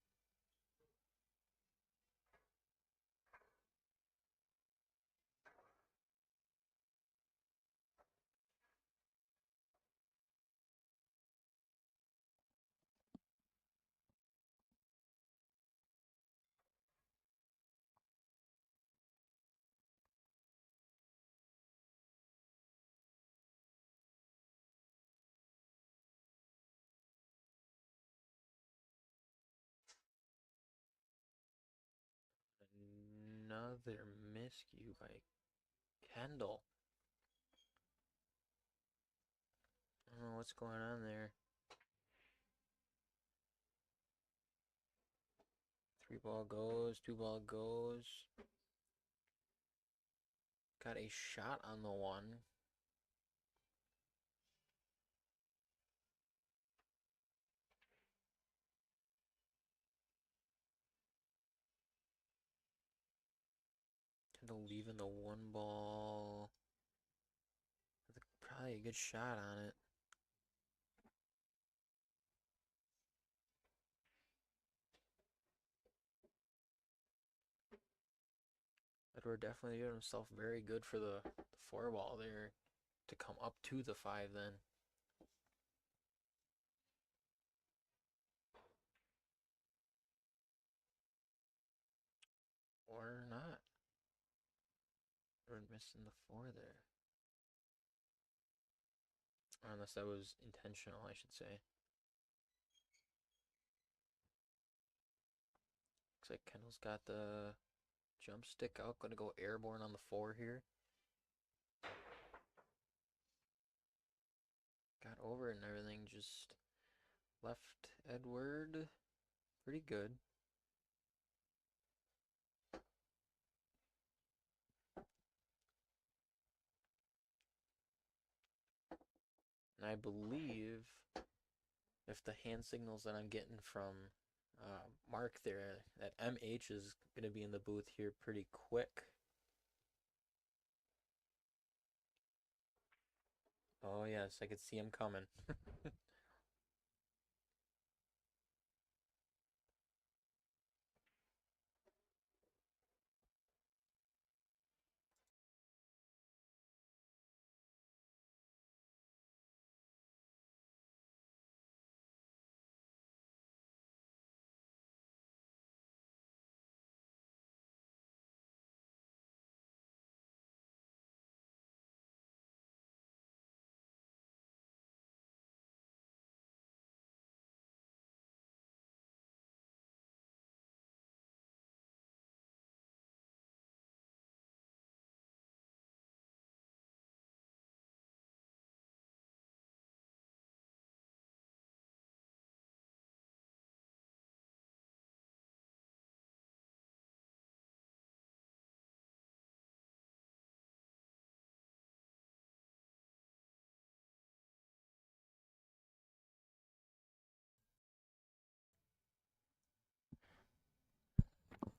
Another miscue by Kendal. I don't know what's going on there. 3 ball goes, 2 ball goes. Got a shot on the 1. Kendal leaving the 1 ball. Probably a good shot on it. Edward definitely did himself very good for the 4 ball there to come up to the 5 then. Or not. Edward missing the 4 there. Or unless that was intentional, I should say. Looks like Kendall's got the jump stick out. Gonna go airborne on the 4 here. Got over it and everything. Just left Edward pretty good. And I believe if the hand signals that I'm getting from Mark there, that MH is going to be in the booth here pretty quick. Oh, yes, I could see him coming.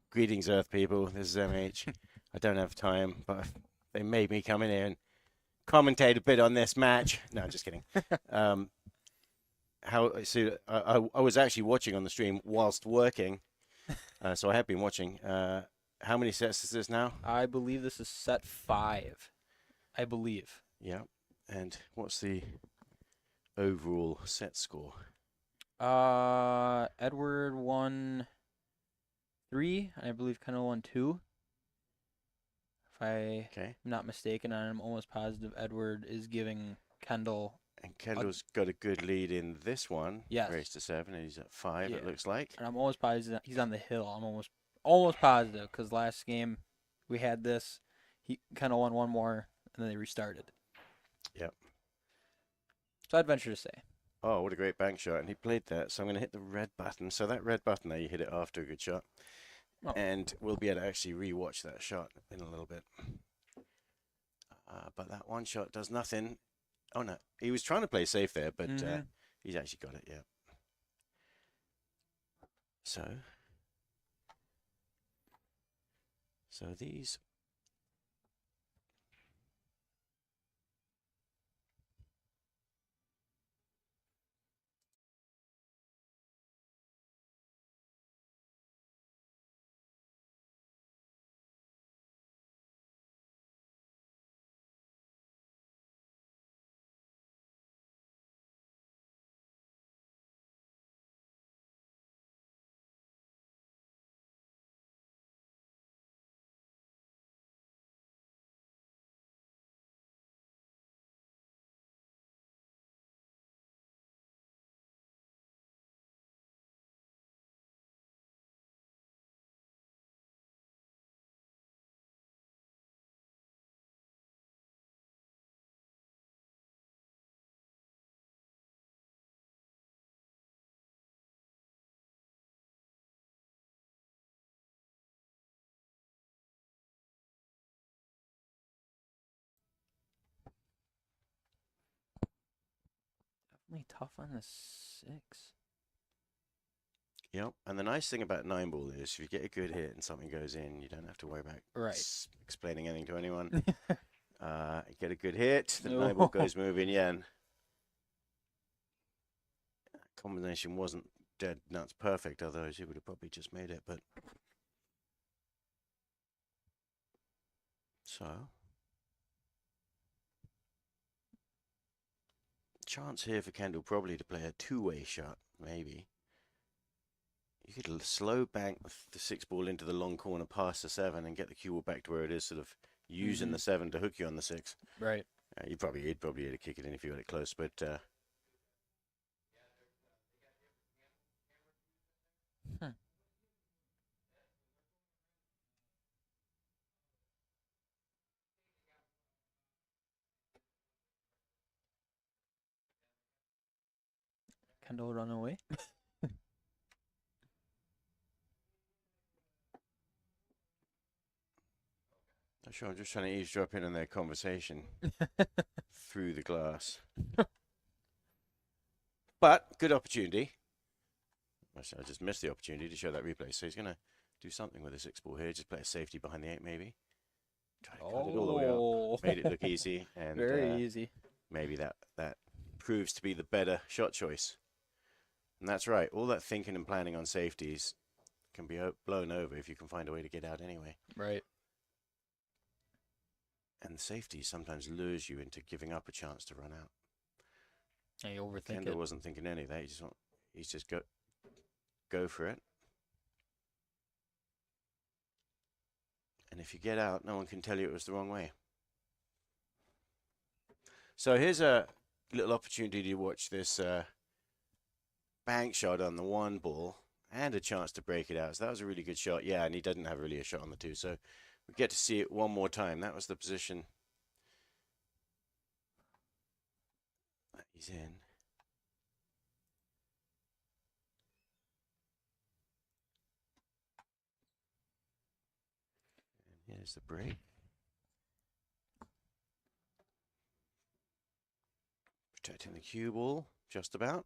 Greetings, Earth people. This is MH. I don't have time, but they made me come in here and commentate a bit on this match. No, I'm just kidding. I was actually watching on the stream whilst working, so I have been watching. how many sets is this now? I believe this is set 5. I believe. Yeah. And what's the overall set score? Edward won 3, and I believe Kendall won 2. If I'm Okay. not mistaken, and I'm almost positive Edward is giving Kendall. And Kendall's got a good lead in this one. Yes. Raised to 7, and he's at 5, Yeah. it looks like. And I'm almost positive he's on the hill. I'm almost positive because last game we had this. He kind of won one more, and then they restarted. Yep. So I'd venture to say. Oh, what a great bank shot. And he played that, so I'm going to hit the red button. So that red button there, you hit it after a good shot. Oh. And we'll be able to actually re-watch that shot in a little bit. But that one shot does nothing. Oh, no. He was trying to play safe there, but he's actually got it, yeah. So these... Definitely tough on the 6. Yep. And the nice thing about 9-ball is if you get a good hit and something goes in, you don't have to worry about explaining anything to anyone. Get a good hit, the 9-ball goes moving, yeah. And combination wasn't dead nuts perfect, otherwise he would have probably just made it. But so chance here for Kendall probably to play a two-way shot, maybe. You could slow bank the 6-ball into the long corner past the 7 and get the cue ball back to where it is, sort of using the 7 to hook you on the 6. Right. He'd probably hit to kick it in if you got it close, but Kendall run away. not sure. I'm just trying to eavesdrop in on their conversation through the glass. But good opportunity. I just missed the opportunity to show that replay. So he's going to do something with the 6-ball here. Just play a safety behind the 8, maybe. Try to cut it all the way up. Made it look easy. And very easy. Maybe that proves to be the better shot choice. And that's right. All that thinking and planning on safeties can be blown over if you can find a way to get out anyway. Right. And the safety sometimes lures you into giving up a chance to run out. And you overthink Kendall it. wasn't thinking any of that. He's just go for it. And if you get out, no one can tell you it was the wrong way. So here's a little opportunity to watch this bank shot on the 1-ball and a chance to break it out. So that was a really good shot. Yeah, and he didn't have really a shot on the 2. So we get to see it one more time. That was the position that he's in. And here's the break. Protecting the cue ball, just about.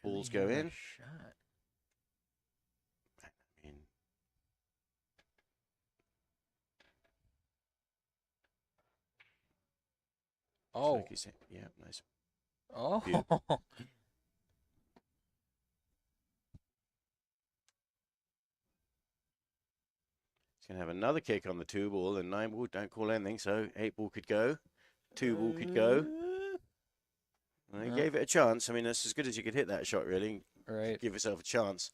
Balls go in. Shot. I mean, Oh. like you said, yeah, nice. Oh. Beautiful. going to have another kick on the 2 ball, and 9 ball don't call anything, so 8 ball could go. 2 ball could go. And he gave it a chance. I mean, that's as good as you could hit that shot, really. Right. Give yourself a chance.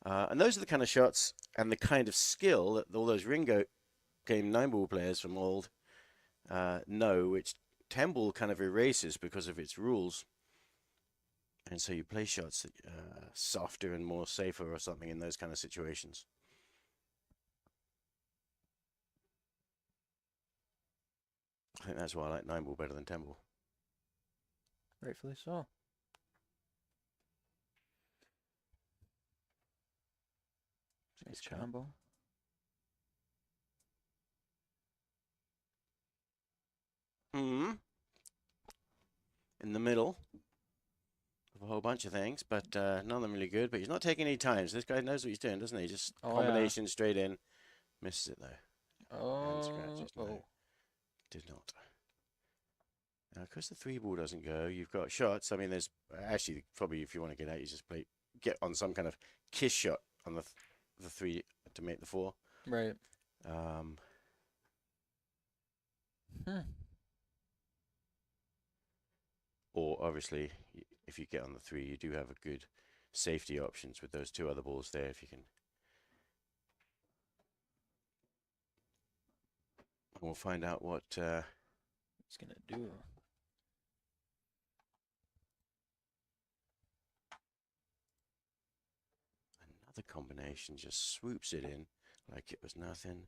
And those are the kind of shots and the kind of skill that all those Ringo game 9 ball players from old know, which 10 ball kind of erases because of its rules. And so you play shots that softer and more safer or something in those kind of situations. I think that's why I like 9 ball better than 10 ball. Rightfully so. Nice Good shot. combo. In the middle of a whole bunch of things, but none of them really good. But he's not taking any time. So this guy knows what he's doing, doesn't he? Just combination straight in. Misses it though. And scratches. No, did not. Now, because the 3 ball doesn't go, you've got shots. I mean, there's actually probably if you want to get out, you just get on some kind of kiss shot on the 3 to make the 4. Right. Or obviously, if you get on the 3, you do have a good safety options with those 2 other balls there. If you can, we'll find out what It's gonna do. another combination just swoops it in like it was nothing.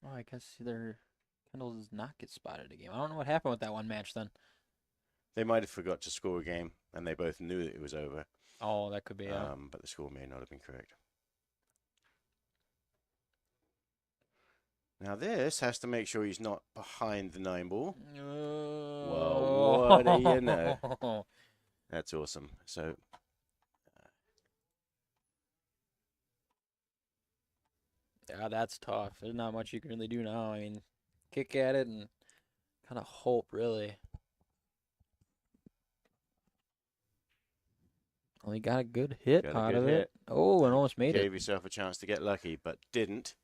Oh, I guess Kendall does not get spotted a game. I don't know what happened with that one match then. They might have forgot to score a game, and they both knew that it was over. Oh, that could be. But the score may not have been correct. Now this has to make sure he's not behind the 9 ball. Well, what do you know? That's awesome. So yeah, that's tough. There's not much you can really do now. I mean, kick at it and kind of hope, really. Well, he got a good hit Got a out good of hit. it. Oh, and almost made gave it. yourself a chance to get lucky, but didn't.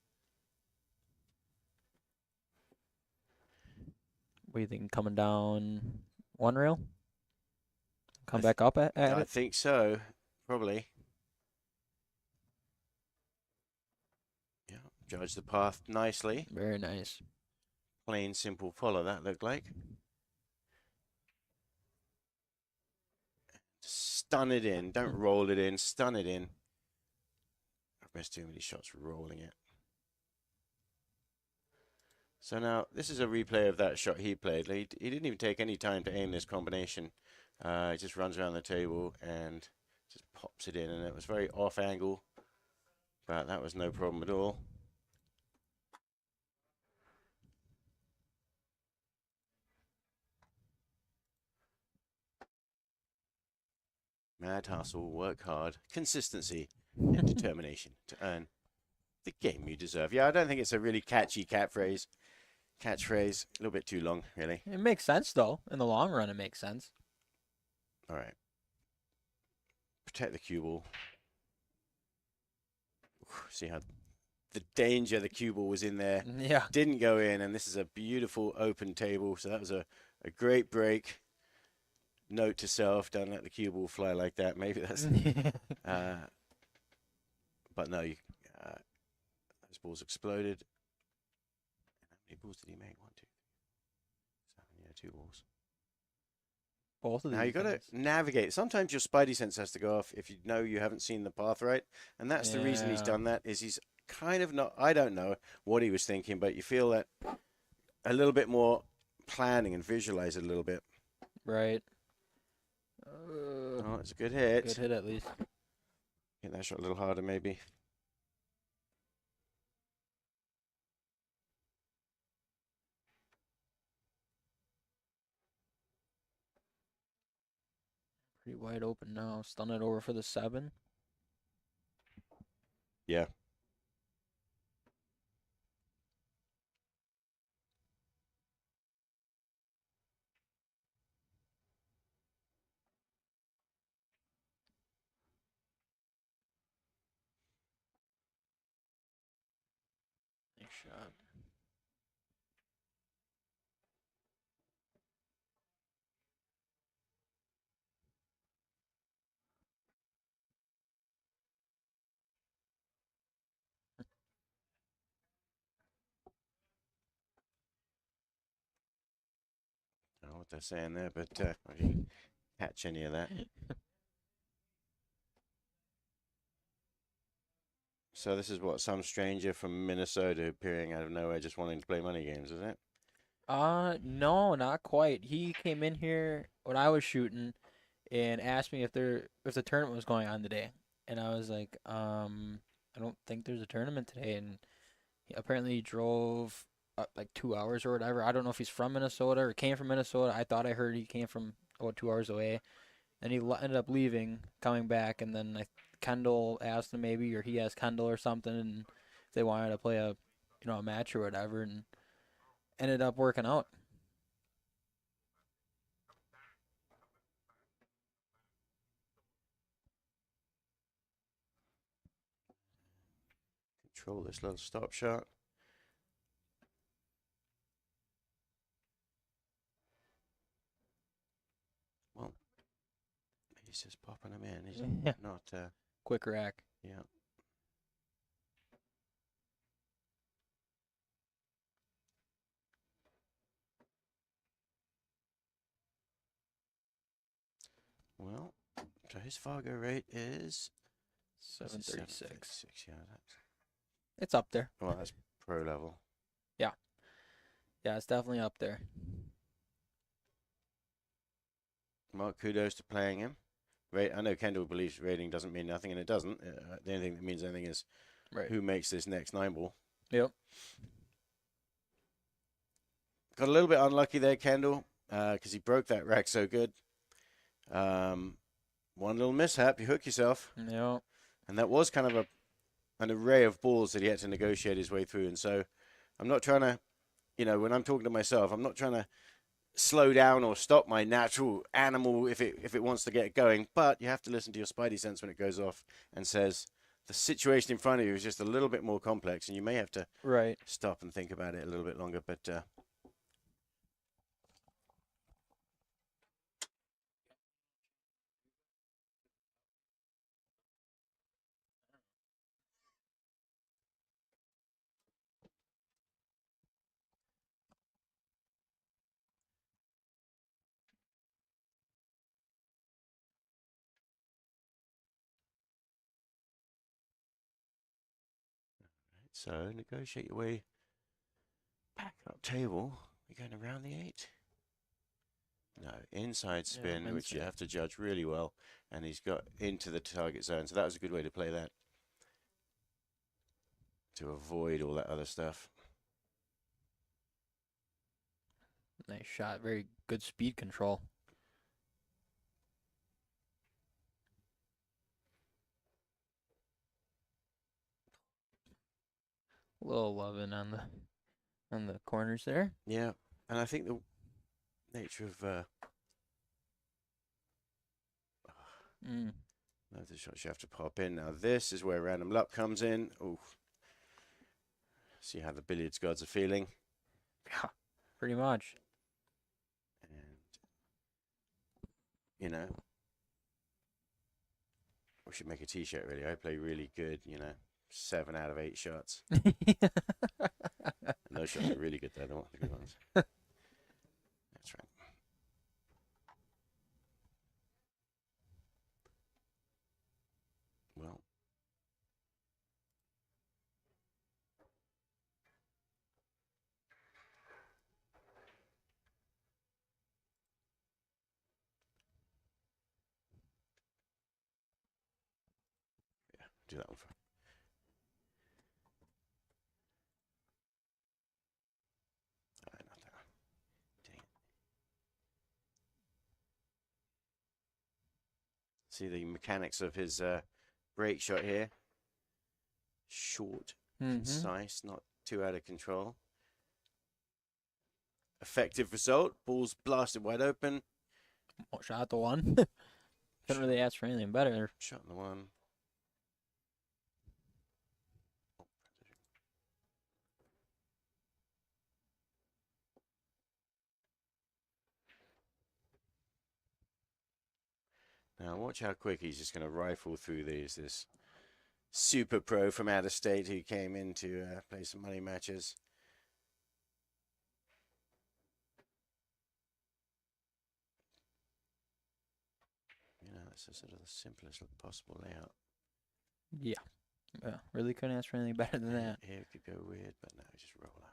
What do you think? Coming down one rail? Come I back up at I it? think so, probably. Yeah, judge the path nicely. Very nice. Plain, simple follow, that looked like. Stun it in. Don't roll it in. Stun it in. I've missed too many shots rolling it. So now, this is a replay of that shot he played. He didn't even take any time to aim this combination. He just runs around the table and just pops it in. And it was very off angle, but that was no problem at all. Mad hustle, work hard, consistency, and determination to earn the game you deserve. Yeah, I don't think it's a really catchy catchphrase. A little bit too long, really. It makes sense, though. In the long run, it makes sense. All right. Protect the cue ball. See how the danger the cue ball was in there. Yeah. Didn't go in, and this is a beautiful open table. So that was a great break. Note to self, don't let the cue ball fly like that. Maybe that's... but no, those balls exploded. How many balls did he make? 1, 2, 3, 7, yeah, 2 balls. Both of these. Now you got to navigate. Sometimes your spidey sense has to go off if you know you haven't seen the path right, and that's the reason he's done that. Is he's kind of not. I don't know what he was thinking, but you feel that a little bit more planning and visualize it a little bit. Right. Oh, it's a good hit. Good hit, at least. Hit that shot a little harder, maybe. Pretty wide open now. Stun it over for the 7. Yeah. Nice shot. I don't know what they're saying there, but I didn't catch any of that. So this is what, some stranger from Minnesota appearing out of nowhere just wanting to play money games, is it? No, not quite. He came in here when I was shooting and asked me if the tournament was going on today. And I was like, I don't think there's a tournament today. And apparently he drove like 2 hours or whatever. I don't know if he's from Minnesota or came from Minnesota. I thought I heard he came from about 2 hours away. And he ended up leaving, coming back, and then Kendall asked him maybe, or he asked Kendall or something, and if they wanted to play a match or whatever, and ended up working out. Control this little stop shot. Well, he's just popping them in. He's Yeah. not, Quick rack. yeah. Well, so his Fargo rate is 736. 736. Yeah, It's up there. well, that's pro level. Yeah, it's definitely up there. Well, kudos to playing him. I know Kendall believes rating doesn't mean nothing, and it doesn't. The only thing that means anything is Right. who makes this next 9-ball. Yep. Got a little bit unlucky there, Kendall, because he broke that rack so good. One little mishap, you hook yourself. Yep. And that was kind of an array of balls that he had to negotiate his way through. And so I'm not trying to, when I'm talking to myself, I'm not trying to slow down or stop my natural animal if it wants to get going. But you have to listen to your spidey sense when it goes off and says the situation in front of you is just a little bit more complex, and you may have to Right. stop and think about it a little bit longer. But so negotiate your way back up table. You're going around the 8. No, inside spin, Yeah, which you inside. have to judge really well. And he's got into the target zone. So that was a good way to play that, to avoid all that other stuff. Nice shot. Very good speed control. A little loving on the corners there. Yeah, and I think the nature of the shots you have to pop in. Now this is where random luck comes in. Oh, see how the billiards gods are feeling. Yeah, pretty much. And we should make a t-shirt really. I play really good, 7 out of 8 shots. And those shots are really good though, the good ones. That's right. Well, yeah, do that one for. Not that one. Dang it. See the mechanics of his break shot here. Short, concise, not too out of control. Effective result. Ball's blasted wide open. Oh, shot the one. Couldn't really ask for anything better. Shot in the one. Now watch how quick he's just going to rifle through these. This super pro from out of state who came in to play some money matches. You know, it's sort of the simplest possible layout. Yeah. Yeah. Really couldn't ask for anything better than that. Here it could go weird, but no, just roll up.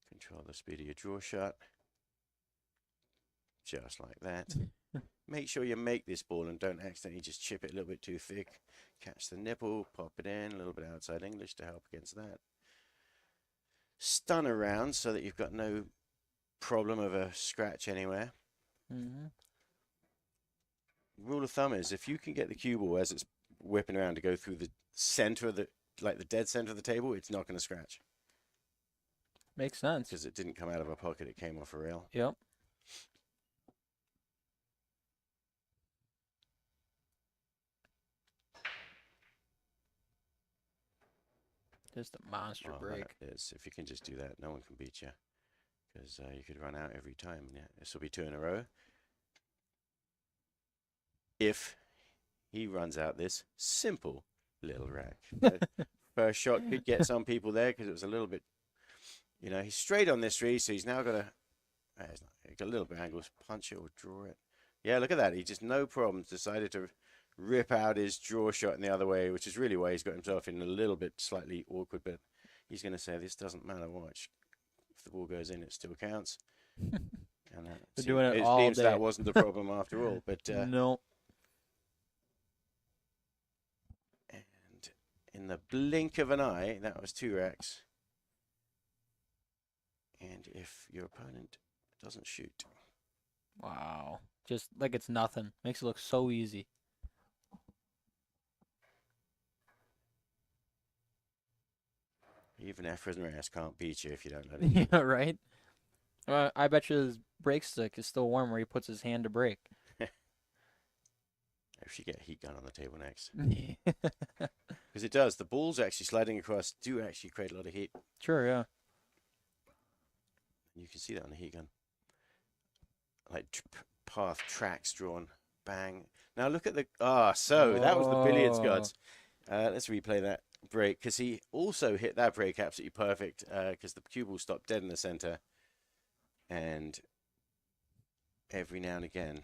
Control the speed of your draw shot. Just like that. Make sure you make this ball and don't accidentally just chip it a little bit too thick. Catch the nipple, pop it in, a little bit outside English to help against that. Stun around so that you've got no problem of a scratch anywhere. Mm-hmm. Rule of thumb is if you can get the cue ball as it's whipping around to go through the center of the, like the dead center of the table, it's not going to scratch. Makes sense. Because it didn't come out of a pocket, it came off a rail. Yep. Just a monster break. That is, if you can just do that, no one can beat you. Because you could run out every time. Yeah, this will be 2 in a row. If he runs out this simple little rack. First shot could get some people there because it was a little bit, you know, he's straight on this 3, so he's now got he got a little bit of angles, punch it or draw it. Yeah, look at that. He just, no problems, decided to rip out his draw shot in the other way, which is really why he's got himself in a little bit slightly awkward, but he's going to say, this doesn't matter, watch. If the ball goes in, it still counts. And They're doing it all seems day. that wasn't the problem after all, but No. and in the blink of an eye, that was 2 racks. And if your opponent doesn't shoot. Wow. Just like it's nothing. Makes it look so easy. Even Efren can't beat you if you don't let him. Yeah, right? I bet you his break stick is still warm where he puts his hand to break. If you get a heat gun on the table next. Because it does. The balls actually sliding across do actually create a lot of heat. Sure, yeah. You can see that on the heat gun. Like path tracks drawn. Bang. Now look at the... that was the billiards gods. Let's replay that break because he also hit that break absolutely perfect because the cue ball stopped dead in the center. And every now and again,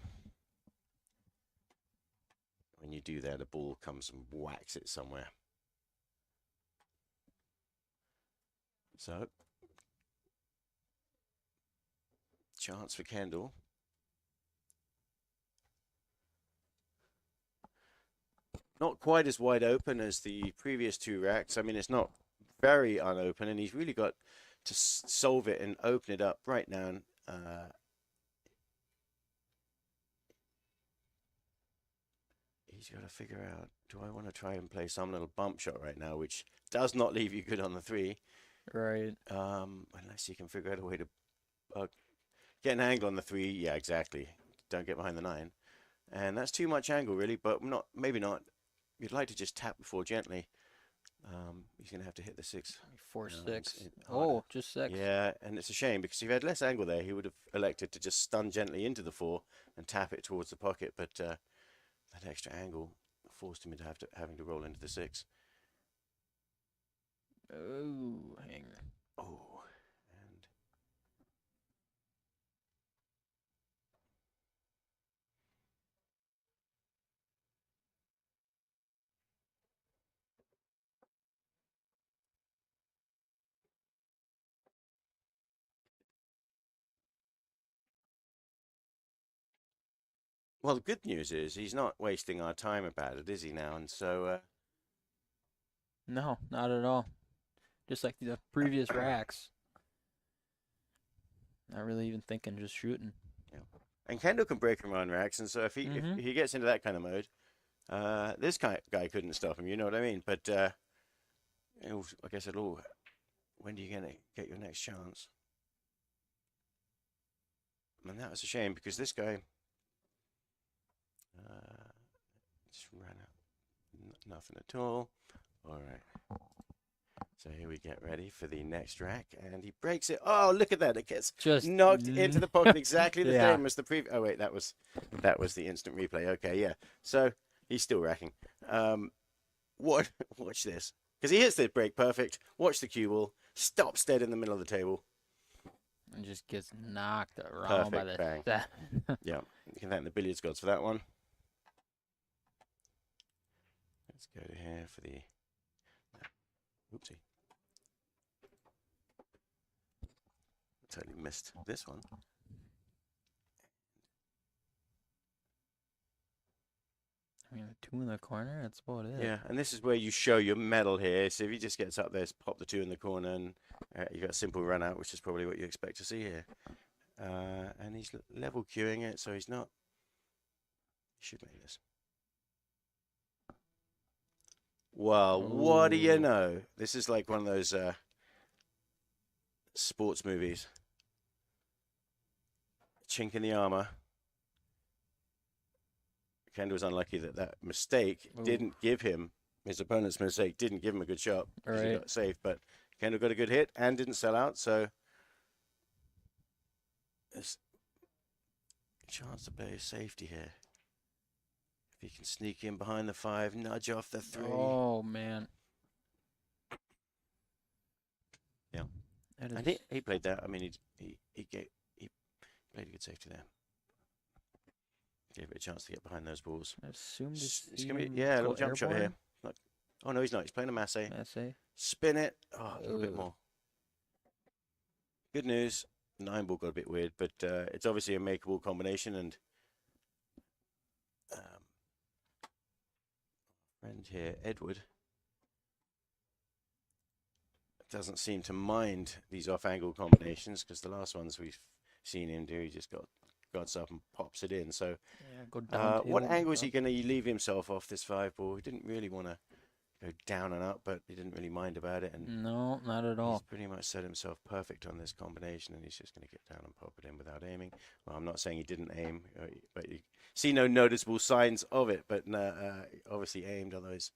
when you do that, a ball comes and whacks it somewhere. So, chance for Kendal. Not quite as wide open as the previous 2 racks. I mean, it's not very unopen, and he's really got to solve it and open it up right now. He's got to figure out, do I want to try and play some little bump shot right now, which does not leave you good on the 3. Right. Unless you can figure out a way to get an angle on the 3. Yeah, exactly. Don't get behind the 9. And that's too much angle, really, but maybe not. You'd like to just tap before gently. He's going to have to hit the 6. 4, 6. Harder. Oh, just 6. Yeah, and it's a shame because if he had less angle there, he would have elected to just stun gently into the 4 and tap it towards the pocket. But that extra angle forced him into having to roll into the 6. Oh, hanger. Oh, and well, the good news is he's not wasting our time about it, is he now? And so, No, not at all. Just like the previous racks. Not really even thinking, just shooting. and Kendal can break him on racks, and so if he gets into that kind of mode, this guy couldn't stop him. You know what I mean? But like I said, when do you get your next chance? And that was a shame because this guy just ran out. Nothing at all. All right. So here we get ready for the next rack, and he breaks it. Oh, look at that! It gets Just knocked into the pocket exactly the Yeah. same as the previous. Oh wait, that was the instant replay. Okay, yeah. So he's still racking. Watch this, because he hits the break perfect. Watch the cue ball, stops dead in the middle of the table. And just gets knocked around by the Perfect bang. seven. Yeah, you can thank the billiards gods for that one. Let's go to here for the. Oopsie. Totally missed this one. I mean, a 2 in the corner, that's about it. Yeah, and this is where you show your medal here. So if he just gets up there, pop the 2 in the corner, and you got a simple run out, which is probably what you expect to see here. And he's level queuing it, so he's not. He should make this. Well, what do you Ooh. know? This is like one of those sports movies. Chink in the armor. Kendal was unlucky that mistake didn't give him, his opponent's mistake didn't give him a good shot. He got safe, but Kendal got a good hit and didn't sell out, so there's a chance to play safety here. If he can sneak in behind the 5, nudge off the 3. Oh, man. Yeah. That And is... he played that. I mean, he played a good safety there. Gave it a chance to get behind those balls. I assumed It's gonna be a little jump shot here. Oh no, he's not. He's playing a masse. Spin it. Oh, a little bit more. Good news. 9 ball got a bit weird, but it's obviously a makeable combination. And friend here, Edward, doesn't seem to mind these off-angle combinations, because the last ones we've seen him do, he just gods up and pops it in. So go down what angle is he going to leave himself off this 5 ball? He didn't really want to go down and up, but he didn't really mind about it. And no, not at all. he's pretty much set himself perfect on this combination, and he's just going to get down and pop it in without aiming. Well, I'm not saying he didn't aim, but you see no noticeable signs of it. But obviously aimed, otherwise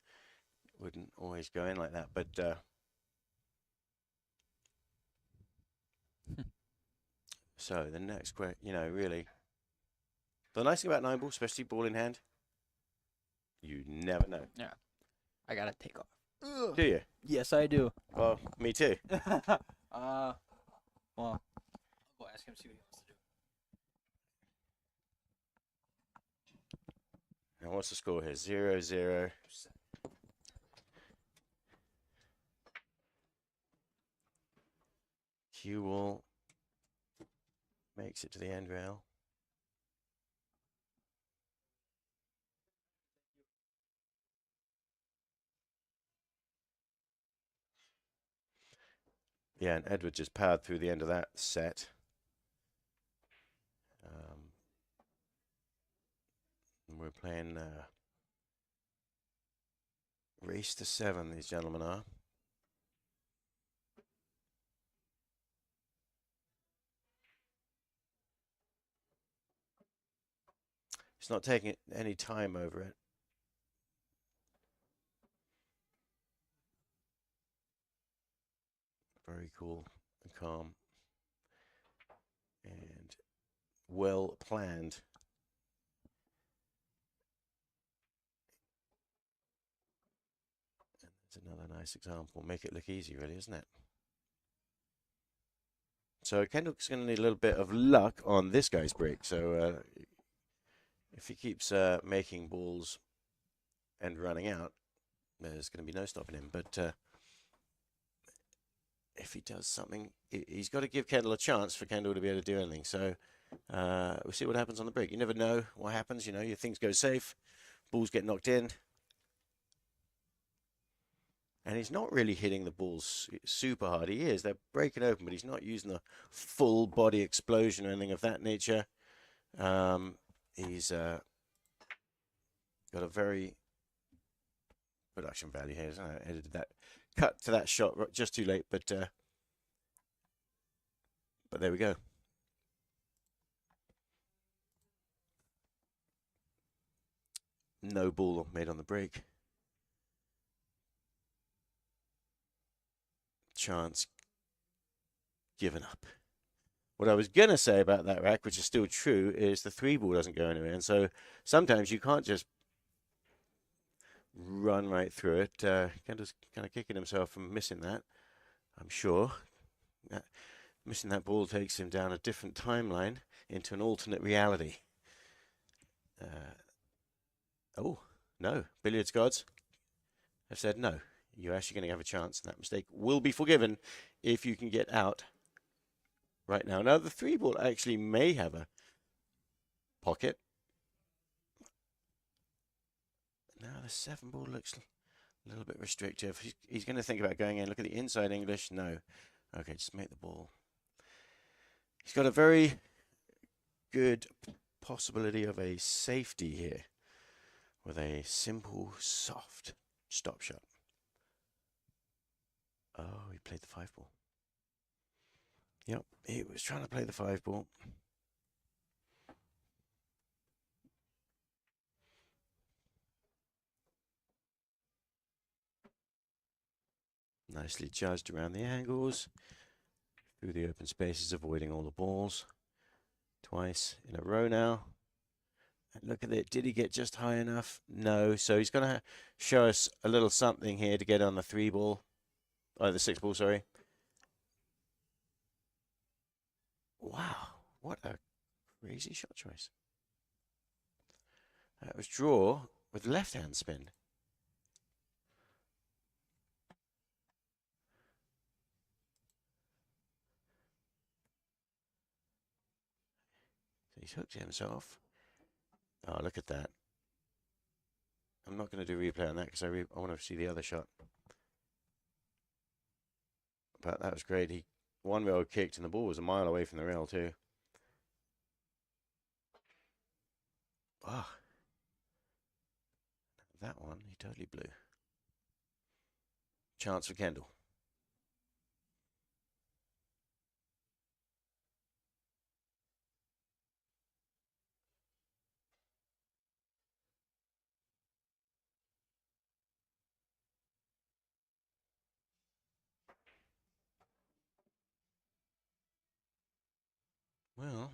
wouldn't always go in like that. But so the next question, really, the nice thing about 9 ball, especially ball in hand, you never know. Yeah, I gotta take off. Do you? Yes, I do. Well, me too. Well, I'll go ask him, see what he wants to do. And what's the score here? 0-0. Cue ball makes it to the end rail. Yeah, and Edward just powered through the end of that set. And we're playing race to 7, these gentlemen are. He's not taking any time over it. Very cool and calm. And well planned. And that's another nice example. Make it look easy, really, isn't it? So Kendall's going to need a little bit of luck on this guy's break. So if he keeps making balls and running out, there's going to be no stopping him. But if he does something, he's got to give Kendal a chance for Kendal to be able to do anything. So we'll see what happens on the break. You never know what happens. Your things go safe, balls get knocked in. And he's not really hitting the balls super hard. He is. They're breaking open, but he's not using the full body explosion or anything of that nature. He's got a very production value here. I edited that, cut to that shot just too late, but there we go. No ball made on the break. chance given up. What I was going to say about that rack, which is still true, is the 3-ball doesn't go anywhere. And so sometimes you can't just run right through it. Kendall's kind of kicking himself from missing that, I'm sure. Missing that ball takes him down a different timeline into an alternate reality. Oh, no. Billiards gods have said no. You're actually going to have a chance, and that mistake will be forgiven if you can get out right now. Now, the 3-ball actually may have a pocket. Now, the 7-ball looks a little bit restrictive. He's going to think about going in. Look at the inside English. No. Okay, just make the ball. He's got a very good possibility of a safety here with a simple, soft stop shot. Oh, he played the 5-ball. Yep, he was trying to play the 5-ball. Nicely judged around the angles, through the open spaces, avoiding all the balls. Twice in a row now. And look at it. Did he get just high enough? No. So he's going to show us a little something here to get on the 3-ball. Oh, the 6-ball, sorry. Wow. What a crazy shot choice. That was draw with left-hand spin. So he's hooked himself. Oh, look at that. I'm not going to do replay on that because I want to see the other shot. But that was great. He one rail kicked and the ball was a mile away from the rail too. Ah, that one he totally blew. Chance for Kendall. Well,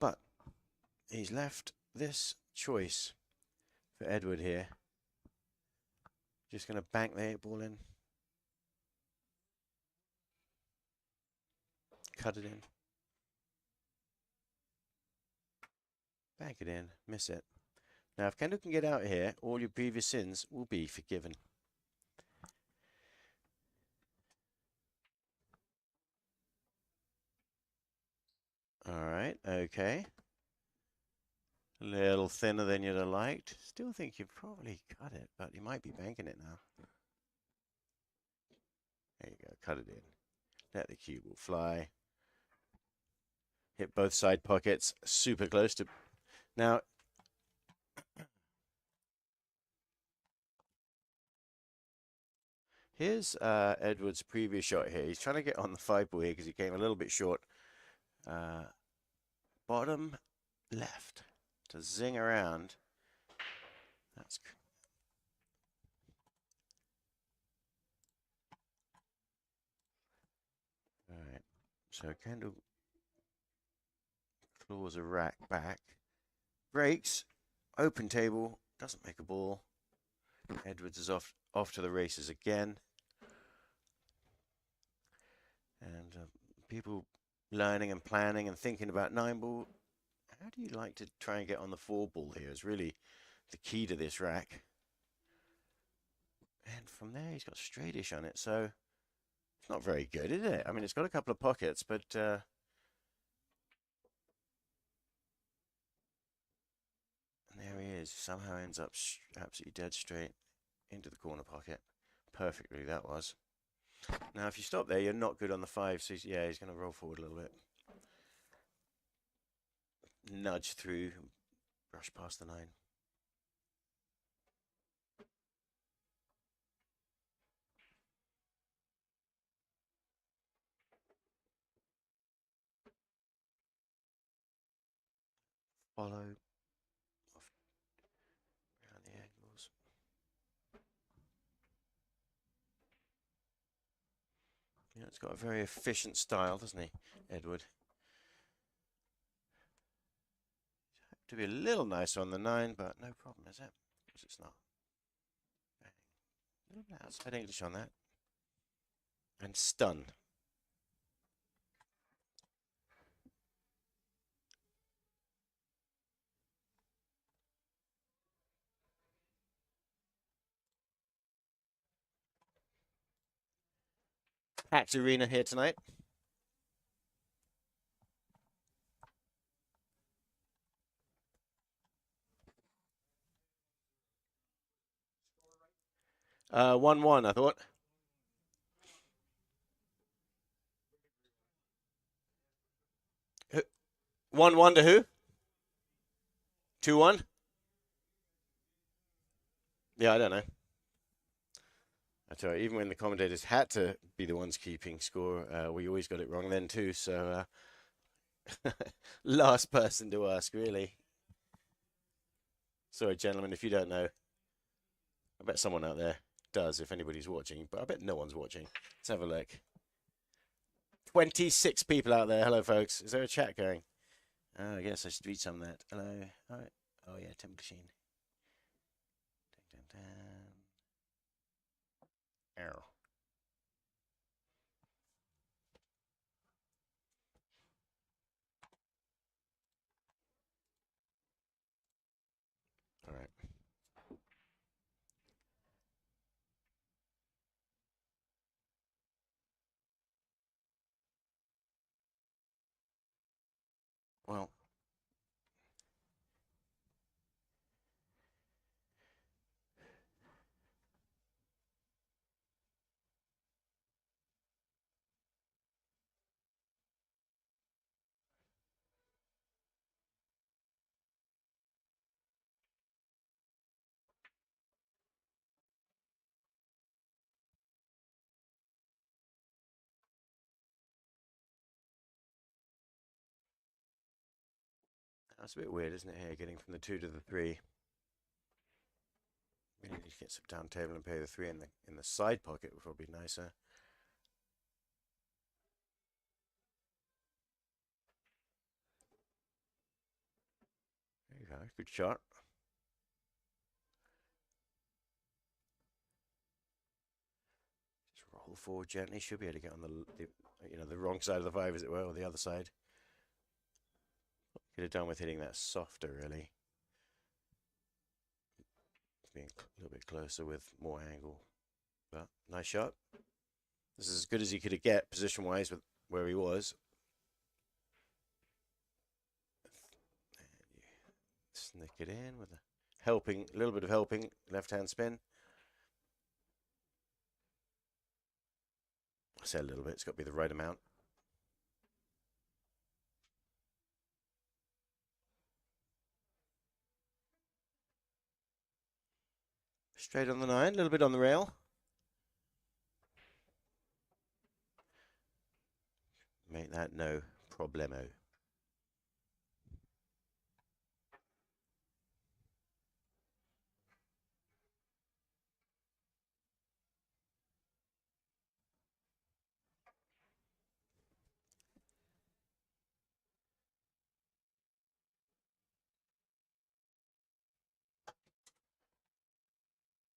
but he's left this choice for Edward here. Just going to bank the 8-ball in. Cut it in. Bank it in. Miss it. Now, if Kendall can get out here, all your previous sins will be forgiven. All right, okay. A little thinner than you'd have liked. Still think you've probably cut it, but you might be banking it now. There you go, cut it in. Let the cue ball fly. Hit both side pockets, super close to... Now, here's Edward's previous shot here. He's trying to get on the 5-ball here because he came a little bit short. Bottom left to zing around. That's... All right, so Kendall claws a rack back. Breaks. Open table. Doesn't make a ball. Edwards is off to the races again. And people learning and planning and thinking about 9-ball. How do you like to try and get on the 4-ball here is really the key to this rack. And from there, he's got straightish on it. So it's not very good, is it? I mean, it's got a couple of pockets, but... and there he is. Somehow ends up absolutely dead straight into the corner pocket. Perfectly, that was. Now, if you stop there, you're not good on the 5. So, yeah, he's going to roll forward a little bit. Nudge through, brush past the 9. follow off around the angles. Yeah, it's got a very efficient style, doesn't he, Edward? To be a little nicer on the 9, but no problem, is it? Because it's not. A little bit outside English on that. And stun. Packed arena here tonight. Uh, 1-1, I thought. Who- 1-1 to who? 2-1? Yeah, I don't know. I tell you, even when the commentators had to be the ones keeping score, we always got it wrong then too. So, last person to ask, really. Sorry, gentlemen, if you don't know. I bet someone out there does, if anybody's watching, but I bet no one's watching. Let's have a look. 26 people out there. Hello, folks. Is there a chat going? I guess I should read some of that. Hello. All right. Oh, yeah, Temple Machine. Dun, dun, dun. Arrow. All right. Well, that's a bit weird, isn't it, here, getting from the 2 to the 3. Really need to get some down table and play the 3 in the side pocket, would probably be nicer. There you go, good shot. Just roll forward gently. Should be able to get on the wrong side of the 5, as it were, or the other side. Could have done with hitting that softer, really. Being a little bit closer with more angle. But nice shot. This is as good as he could get position-wise with where he was. Snick it in with a little bit of helping left-hand spin. I said a little bit. It's got to be the right amount. Straight on the 9, a little bit on the rail. Make that no problemo.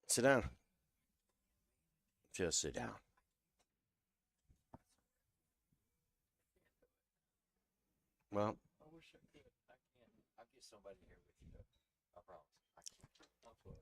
Sit down. Just sit down. Well, I wish I could. I can't. I'll get somebody here with you, though. I promise. I can't.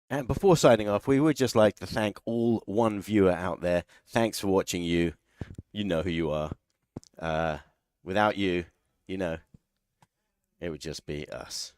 And before signing off, we would just like to thank all one viewer out there. Thanks for watching. You know who you are. Without you, it would just be us.